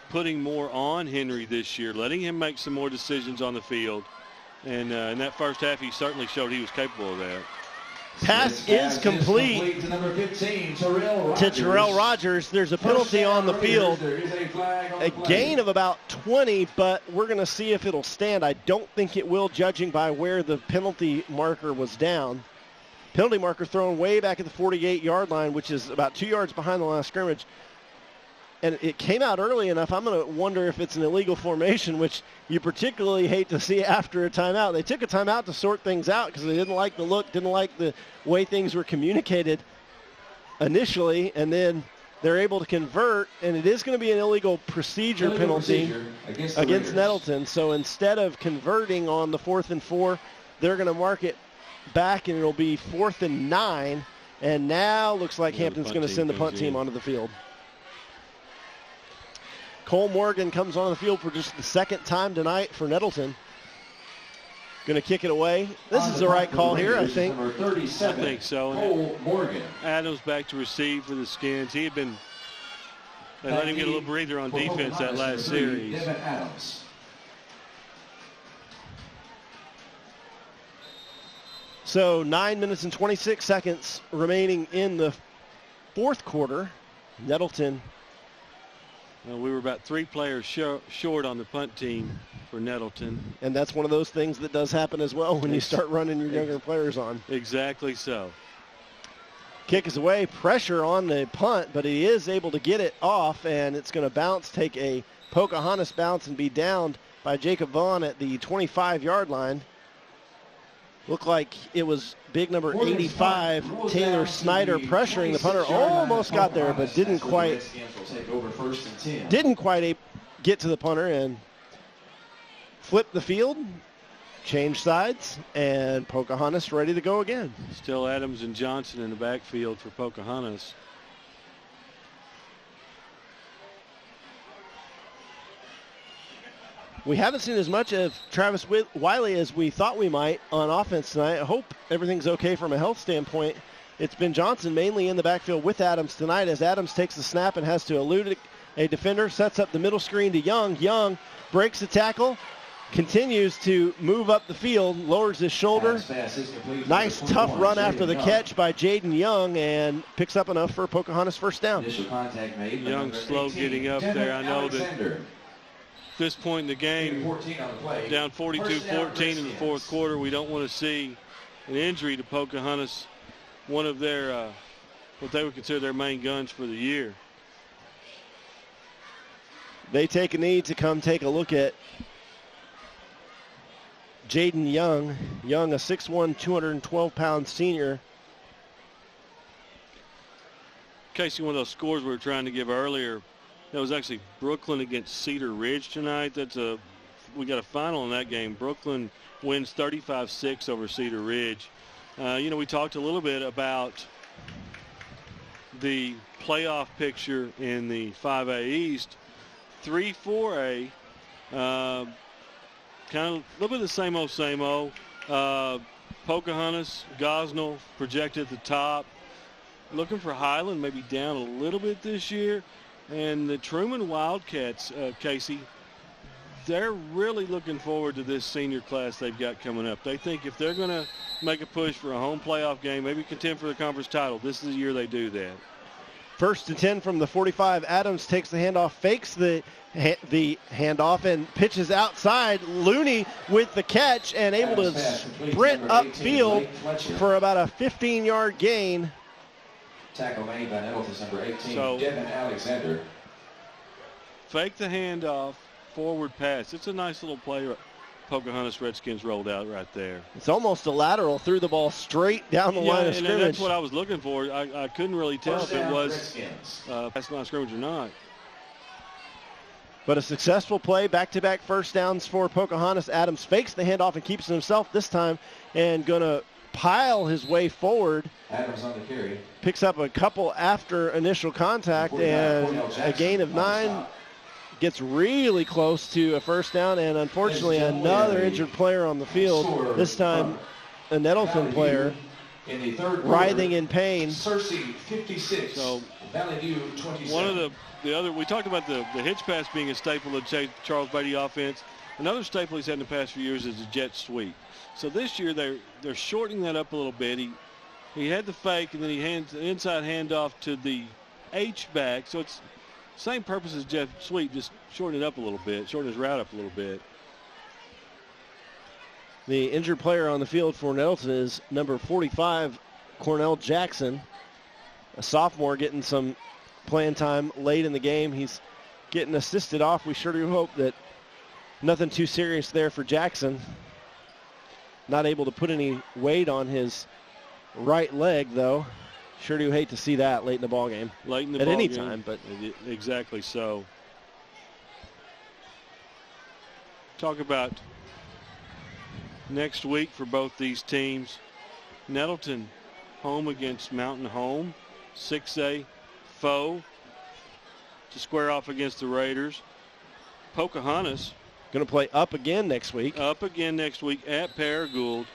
putting more on Henry this year, letting him make some more decisions on the field. And in that first half, he certainly showed he was capable of that. Pass is complete to number 15, Terrell to Terrell Rogers. There's a penalty on the field. A gain of about 20, but we're going to see if it'll stand. I don't think it will, judging by where the penalty marker was down. Penalty marker thrown way back at the 48-yard line, which is about 2 yards behind the line of scrimmage. And it came out early enough, I'm going to wonder if it's an illegal formation, which you particularly hate to see after a timeout. They took a timeout to sort things out because they didn't like the look, didn't like the way things were communicated initially, and then they're able to convert, and it is going to be an illegal procedure penalty against Nettleton. So instead of converting on the 4th and 4, they're going to mark it back, and it'll be 4th and 9. And now looks like Hampton's going to send the punt team onto the field. Cole Morgan comes on the field for just the second time tonight for Nettleton. Going to kick it away. This is the right call here, I think. I think so. Cole Morgan. Adams back to receive for the Skins. He had been, they let him get a little breather on defense that last series. So 9 minutes and 26 seconds remaining in the fourth quarter. Nettleton. Well, we were about 3 players short on the punt team for Nettleton. And that's one of those things that does happen as well when you start running your younger players on. Exactly so. Kick is away, pressure on the punt, but he is able to get it off, and it's going to bounce, take a Pocahontas bounce, and be downed by Jacob Vaughn at the 25-yard line. Looked like it was big number 85, Taylor Snyder, pressuring the punter. Almost got there, but didn't quite get to the punter and flip the field, change sides, and Pocahontas ready to go again. Still Adams and Johnson in the backfield for Pocahontas. We haven't seen as much of Travis Wiley as we thought we might on offense tonight. I hope everything's okay from a health standpoint. It's been Johnson mainly in the backfield with Adams tonight as Adams takes the snap and has to elude a defender, sets up the middle screen to Young. Young breaks the tackle, continues to move up the field, lowers his shoulder. Nice tough run after the catch by Jaden Young and picks up enough for Pocahontas first down. Young slow getting up there. I know that this point in the game, down 42-14 in the fourth quarter, we don't want to see an injury to Pocahontas, one of their, what they would consider their main guns for the year. They take a knee to come take a look at Jaden Young. Young, a 6'1", 212-pound senior. Casey, one of those scores we were trying to give earlier, that was actually Brooklyn against Cedar Ridge tonight. We got a final in that game. Brooklyn wins 35-6 over Cedar Ridge. We talked a little bit about the playoff picture in the 5A East. 3-4A, kind of a little bit of the same old. Pocahontas, Gosnell projected at the top. Looking for Highland, maybe down a little bit this year. And the Truman Wildcats, Casey, they're really looking forward to this senior class they've got coming up. They think if they're going to make a push for a home playoff game, maybe contend for the conference title, this is the year they do that. 1st and 10 from the 45. Adams takes the handoff, fakes the handoff, and pitches outside. Looney with the catch and able to sprint upfield for about a 15-yard gain. Tackle made by Nettleton's number 18, Devin Alexander. Fake the handoff, forward pass. It's a nice little play Pocahontas Redskins rolled out right there. It's almost a lateral, threw the ball straight down the line of scrimmage. And that's what I was looking for. I couldn't really tell if it was past line of scrimmage or not. But a successful play, back-to-back first downs for Pocahontas. Adams fakes the handoff and keeps it himself this time and going to pile his way forward. Adams on the carry. Picks up a couple after initial contact and a gain of 9. Gets really close to a first down, and unfortunately another injured player on the field. This time a Nettleton player writhing in pain. Cersei 56. So one of the other, we talked about the hitch pass being a staple of Charles Beatty offense. Another staple he's had in the past few years is the jet sweep. So this year they're shortening that up a little bit. He had the fake, and then he hands the inside handoff to the H-back. So it's same purpose as jet sweep, just shorten it up a little bit, shorten his route up a little bit. The injured player on the field for Nettleton is number 45, Cornell Jackson, a sophomore getting some playing time late in the game. He's getting assisted off. We sure do hope that nothing too serious there for Jackson. Not able to put any weight on his right leg, though. Sure do hate to see that late in the ball game. Late in the at ball any game. time, but exactly so. Talk about next week for both these teams. Nettleton home against Mountain Home, 6A foe to square off against the Raiders. Pocahontas going to play up again next week. Up again next week at Paragould.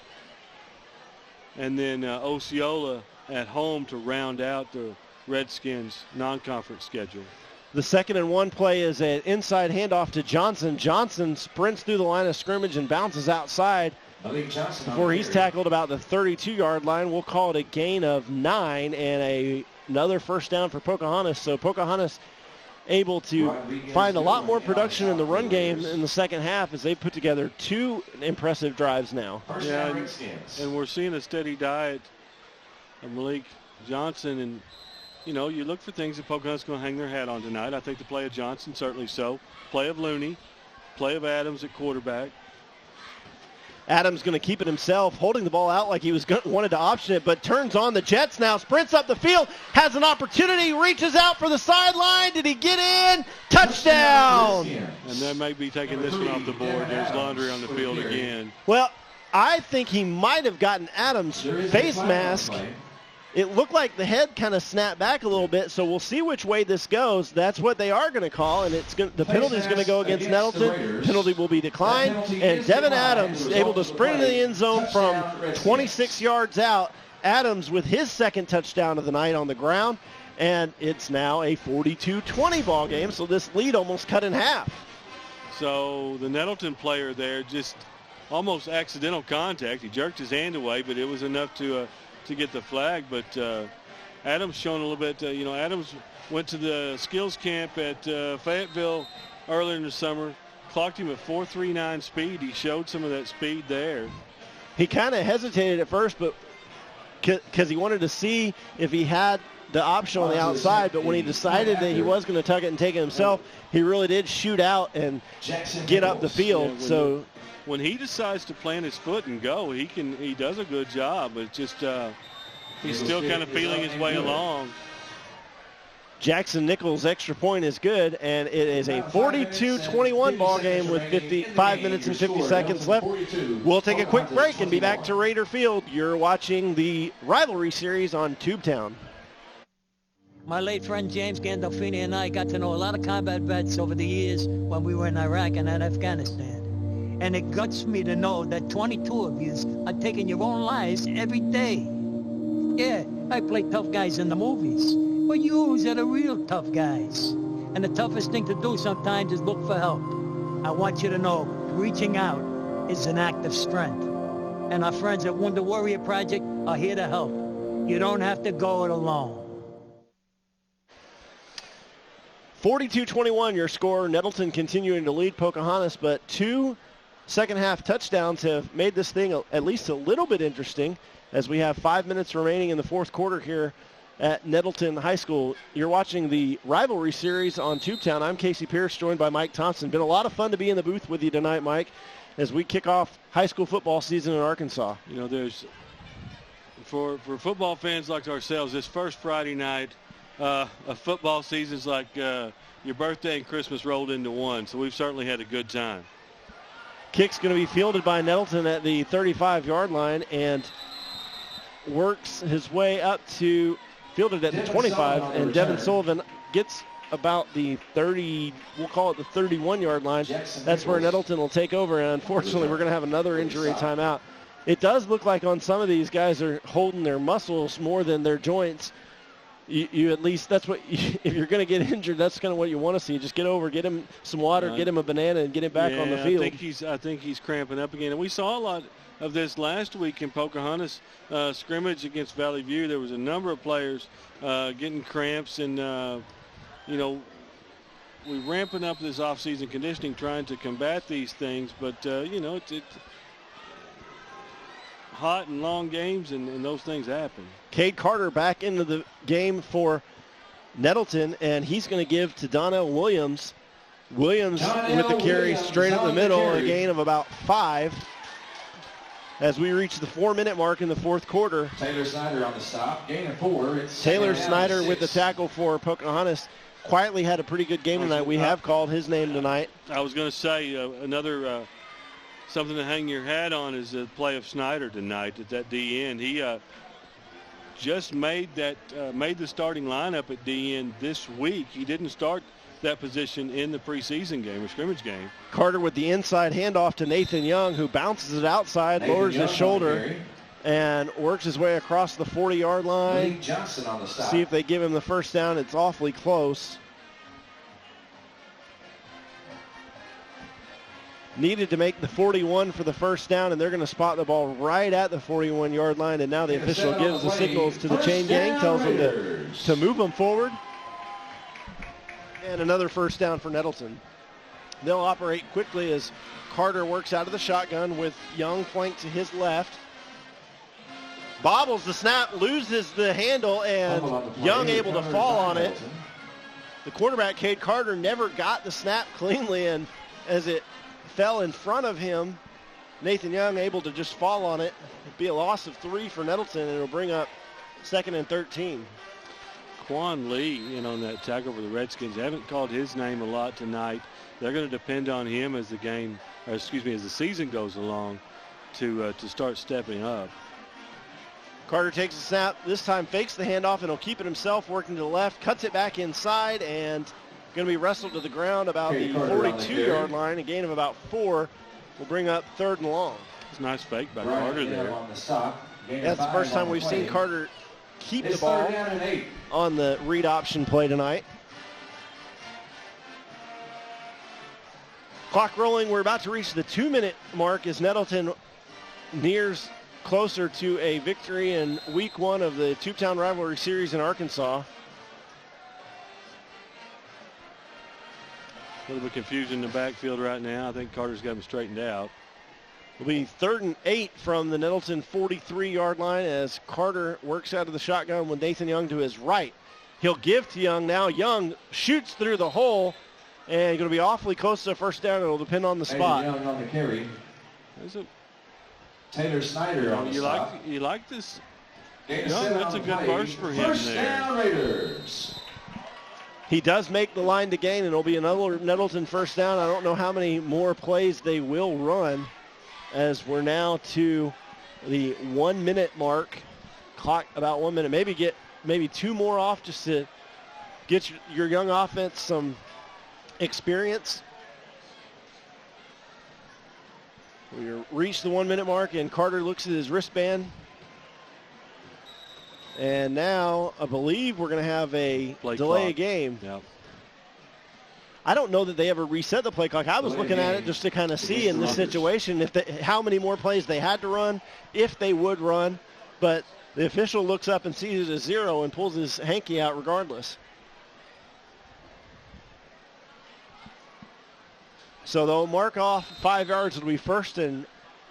And then Osceola at home to round out the Redskins non-conference schedule. The 2nd and 1 play is an inside handoff to Johnson. Johnson sprints through the line of scrimmage and bounces outside before he's tackled about the 32-yard line. We'll call it a gain of 9 and another first down for Pocahontas. So Pocahontas able to find a lot more production in the run game in the second half as they put together 2 impressive drives now. Yeah, and we're seeing a steady diet of Malik Johnson. And, you know, you look for things that Pocahontas going to hang their hat on tonight. I think the play of Johnson, certainly so. Play of Looney. Play of Adams at quarterback. Adams going to keep it himself, holding the ball out like he was wanted to option it, but turns on the Jets now, sprints up the field, has an opportunity, reaches out for the sideline. Did he get in? Touchdown! And they may be taking this one off the board. There's Laundry on the field again. Well, I think he might have gotten Adams' face mask. It looked like the head kind of snapped back a little bit, so we'll see which way this goes. That's what they are going to call, and the penalty is going to go against Nettleton. Penalty will be declined, and Devin Adams able to sprint into the end zone from 26 yards out. Adams with his 2nd touchdown of the night on the ground, and it's now a 42-20 ball game, so this lead almost cut in half. So the Nettleton player there, just almost accidental contact. He jerked his hand away, but it was enough to get the flag. But Adams shown a little bit, Adams went to the skills camp at Fayetteville earlier in the summer, clocked him at 4.39 speed. He showed some of that speed there. He kind of hesitated at first, but because he wanted to see if he had the option on the outside, but when he decided that he was going to tuck it and take it himself, he really did shoot out and get up the field. Yeah, when he decides to plant his foot and go, he does a good job. It's just he's still kind of feeling his way along. Jackson Nichols' extra point is good, and it is a 42-21 ball game with 5 minutes and 50 seconds left. We'll take a quick break and be back to Raider Field. You're watching the Rivalry series on Tubetown. My late friend James Gandolfini and I got to know a lot of combat vets over the years when we were in Iraq and Afghanistan. And it guts me to know that 22 of you are taking your own lives every day. Yeah, I play tough guys in the movies, but yous are the real tough guys. And the toughest thing to do sometimes is look for help. I want you to know, reaching out is an act of strength. And our friends at Wounded Warrior Project are here to help. You don't have to go it alone. 42-21 your score. Nettleton continuing to lead Pocahontas, but 2 second-half touchdowns have made this thing at least a little bit interesting as we have 5 minutes remaining in the fourth quarter here at Nettleton High School. You're watching the Rivalry series on Tubetown. I'm Casey Pierce, joined by Mike Thompson. Been a lot of fun to be in the booth with you tonight, Mike, as we kick off high school football season in Arkansas. You know, there's for football fans like ourselves, this first Friday night of football season is like your birthday and Christmas rolled into one. So we've certainly had a good time. Kick's going to be fielded by Nettleton at the 35-yard line and works his way up to fielded at the 25, and Devin Sullivan gets about the 30, we'll call it the 31-yard line. That's where Nettleton will take over, and unfortunately we're going to have another injury timeout. It does look like on some of these guys are holding their muscles more than their joints. You at least, that's what, if you're going to get injured, that's kind of what you want to see. Just get over, get him some water, get him a banana, and get him back on the field. I think he's cramping up again. And we saw a lot of this last week in Pocahontas scrimmage against Valley View. There was a number of players getting cramps, and, we're ramping up this off-season conditioning trying to combat these things. But, it's hot and long games, and those things happen. Cade Carter back into the game for Nettleton, and he's going to give to Donnell Williams. Williams with the carry straight up the middle, a gain of about 5. as we reach the 4-minute mark in the fourth quarter. Taylor Snyder on the stop. Gain of 4. It's Taylor Snyder with the tackle for Pocahontas. Quietly had a pretty good game tonight. We have called his name tonight. I was going to say another something to hang your hat on is the play of Snyder tonight at that DN. He just made the starting lineup at DN this week. He didn't start that position in the preseason game or scrimmage game. Carter with the inside handoff to Nathan Young, who bounces it outside, lowers his shoulder, and works his way across the 40-yard line. Lee Johnson on the stop. See if they give him the first down. It's awfully close. Needed to make the 41 for the first down, and they're going to spot the ball right at the 41-yard line, and now the official gives the signals to the chain gang, tells them to move them forward. And another first down for Nettleton. They'll operate quickly as Carter works out of the shotgun with Young flanked to his left. Bobbles the snap, loses the handle, and Young able to fall on it. The quarterback, Cade Carter, never got the snap cleanly, and as it fell in front of him, Nathan Young able to just fall on it. It'd be a loss of 3 for Nettleton, and it'll bring up 2nd and 13. Quan Lee on that tackle for the Redskins. They haven't called his name a lot tonight. They're going to depend on him as the season goes along to start stepping up. Carter takes the snap, this time fakes the handoff, and he'll keep it himself, working to the left, cuts it back inside, and going to be wrestled to the ground about the 42-yard line. A gain of about 4 will bring up 3rd and long. It's a nice fake by Carter there. That's the first time we've seen Carter keep the ball on the read option play tonight. Clock rolling. We're about to reach the 2-minute mark as Nettleton nears closer to a victory in week 1 of the Tubetown Rivalry Series in Arkansas. A little bit of confusion in the backfield right now. I think Carter's got him straightened out. It'll be 3rd and 8 from the Nettleton 43-yard line as Carter works out of the shotgun with Nathan Young to his right. He'll give to Young now. Young shoots through the hole and going to be awfully close to a first down. It'll depend on the spot. Young on the carry. Taylor Snyder on the stop. You like this? Young, that's a good burst for him there. First down, Raiders. He does make the line to gain, and it'll be another Nettleton first down. I don't know how many more plays they will run as we're now to the 1-minute mark. Clock about 1 minute. Maybe 2 more off just to get your young offense some experience. We reached the 1-minute mark, and Carter looks at his wristband. And now, I believe we're going to have a delay of game. Yep. I don't know that they ever reset the play clock. I was looking at it just to kind of see in this situation how many more plays they had to run, if they would run. But the official looks up and sees it as 0 and pulls his hanky out regardless. So they'll mark off 5 yards. It'll be 1st and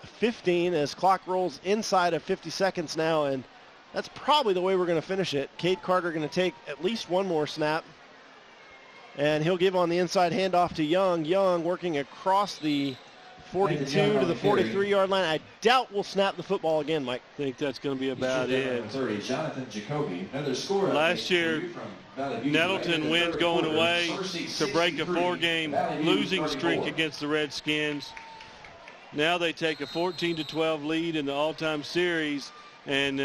15 as clock rolls inside of 50 seconds now, and that's probably the way we're going to finish it. Cade Carter going to take at least 1 more snap, and he'll give on the inside handoff to Young. Young working across the 42 to the 43-yard line. I doubt we'll snap the football again, Mike. I think that's going to be about it. 30, Jonathan Jacoby, another score. Last year, Nettleton wins going away to break a 4-game losing streak against the Redskins. Now they take a 14-12 lead in the all-time series and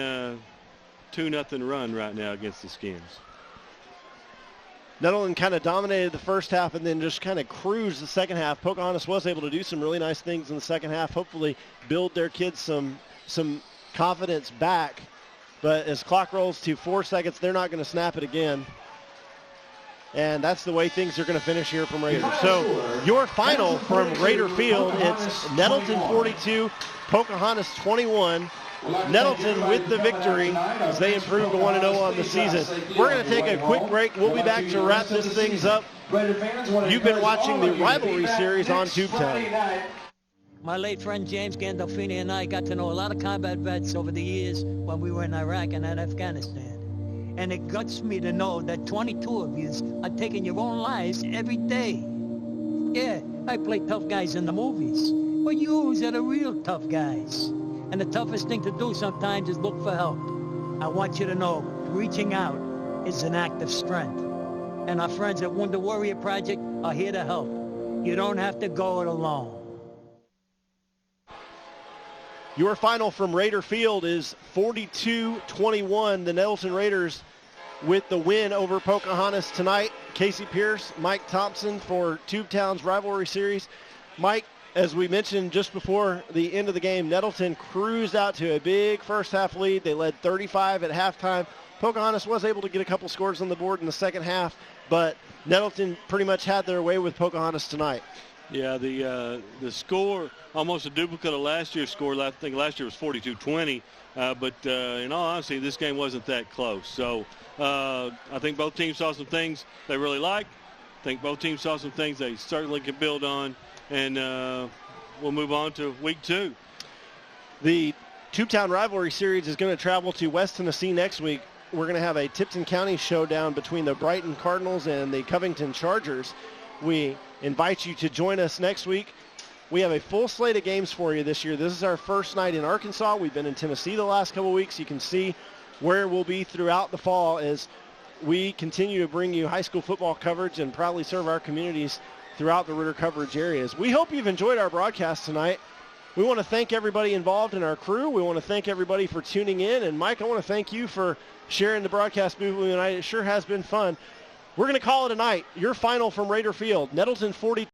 2-0 run right now against the Skins. Nettleton kind of dominated the first half and then just kind of cruised the second half. Pocahontas was able to do some really nice things in the second half, hopefully build their kids some confidence back. But as clock rolls to 4 seconds, they're not going to snap it again. And that's the way things are going to finish here from Raiders. So your final from Raider Field, it's Nettleton 42, Pocahontas 21. Nettleton with the victory as they improve to 1-0 on the season. We're going to take a quick break. We'll be back to wrap this things up. You've been watching the Rivalry Series on Tubetown. My late friend James Gandolfini and I got to know a lot of combat vets over the years when we were in Iraq and Afghanistan. And it guts me to know that 22 of you are taking your own lives every day. Yeah, I play tough guys in the movies, but yous are the real tough guys. And the toughest thing to do sometimes is look for help. I want you to know, reaching out is an act of strength. And our friends at Wounded Warrior Project are here to help. You don't have to go it alone. Your final from Raider Field is 42-21. The Nettleton Raiders with the win over Pocahontas tonight. Casey Pierce, Mike Thompson for Tubetown's Rivalry Series. Mike, as we mentioned just before the end of the game, Nettleton cruised out to a big first half lead. They led 35 at halftime. Pocahontas was able to get a couple scores on the board in the second half, but Nettleton pretty much had their way with Pocahontas tonight. Yeah, the score, almost a duplicate of last year's score. I think last year was 42-20, but in all honesty, this game wasn't that close. So I think both teams saw some things they really liked. I think both teams saw some things they certainly can build on, and we'll move on to week 2. The Tubetown Rivalry Series is going to travel to West Tennessee next week. We're going to have a Tipton County showdown between the Brighton Cardinals and the Covington Chargers. We invite you to join us next week. We have a full slate of games for you this year. This is our first night in Arkansas. We've been in Tennessee the last couple of weeks. You can see where we'll be throughout the fall as we continue to bring you high school football coverage and proudly serve our communities throughout the Ritter coverage areas. We hope you've enjoyed our broadcast tonight. We want to thank everybody involved in our crew. We want to thank everybody for tuning in. And, Mike, I want to thank you for sharing the broadcast booth with me tonight. It sure has been fun. We're going to call it a night. Your final from Raider Field, Nettleton 42,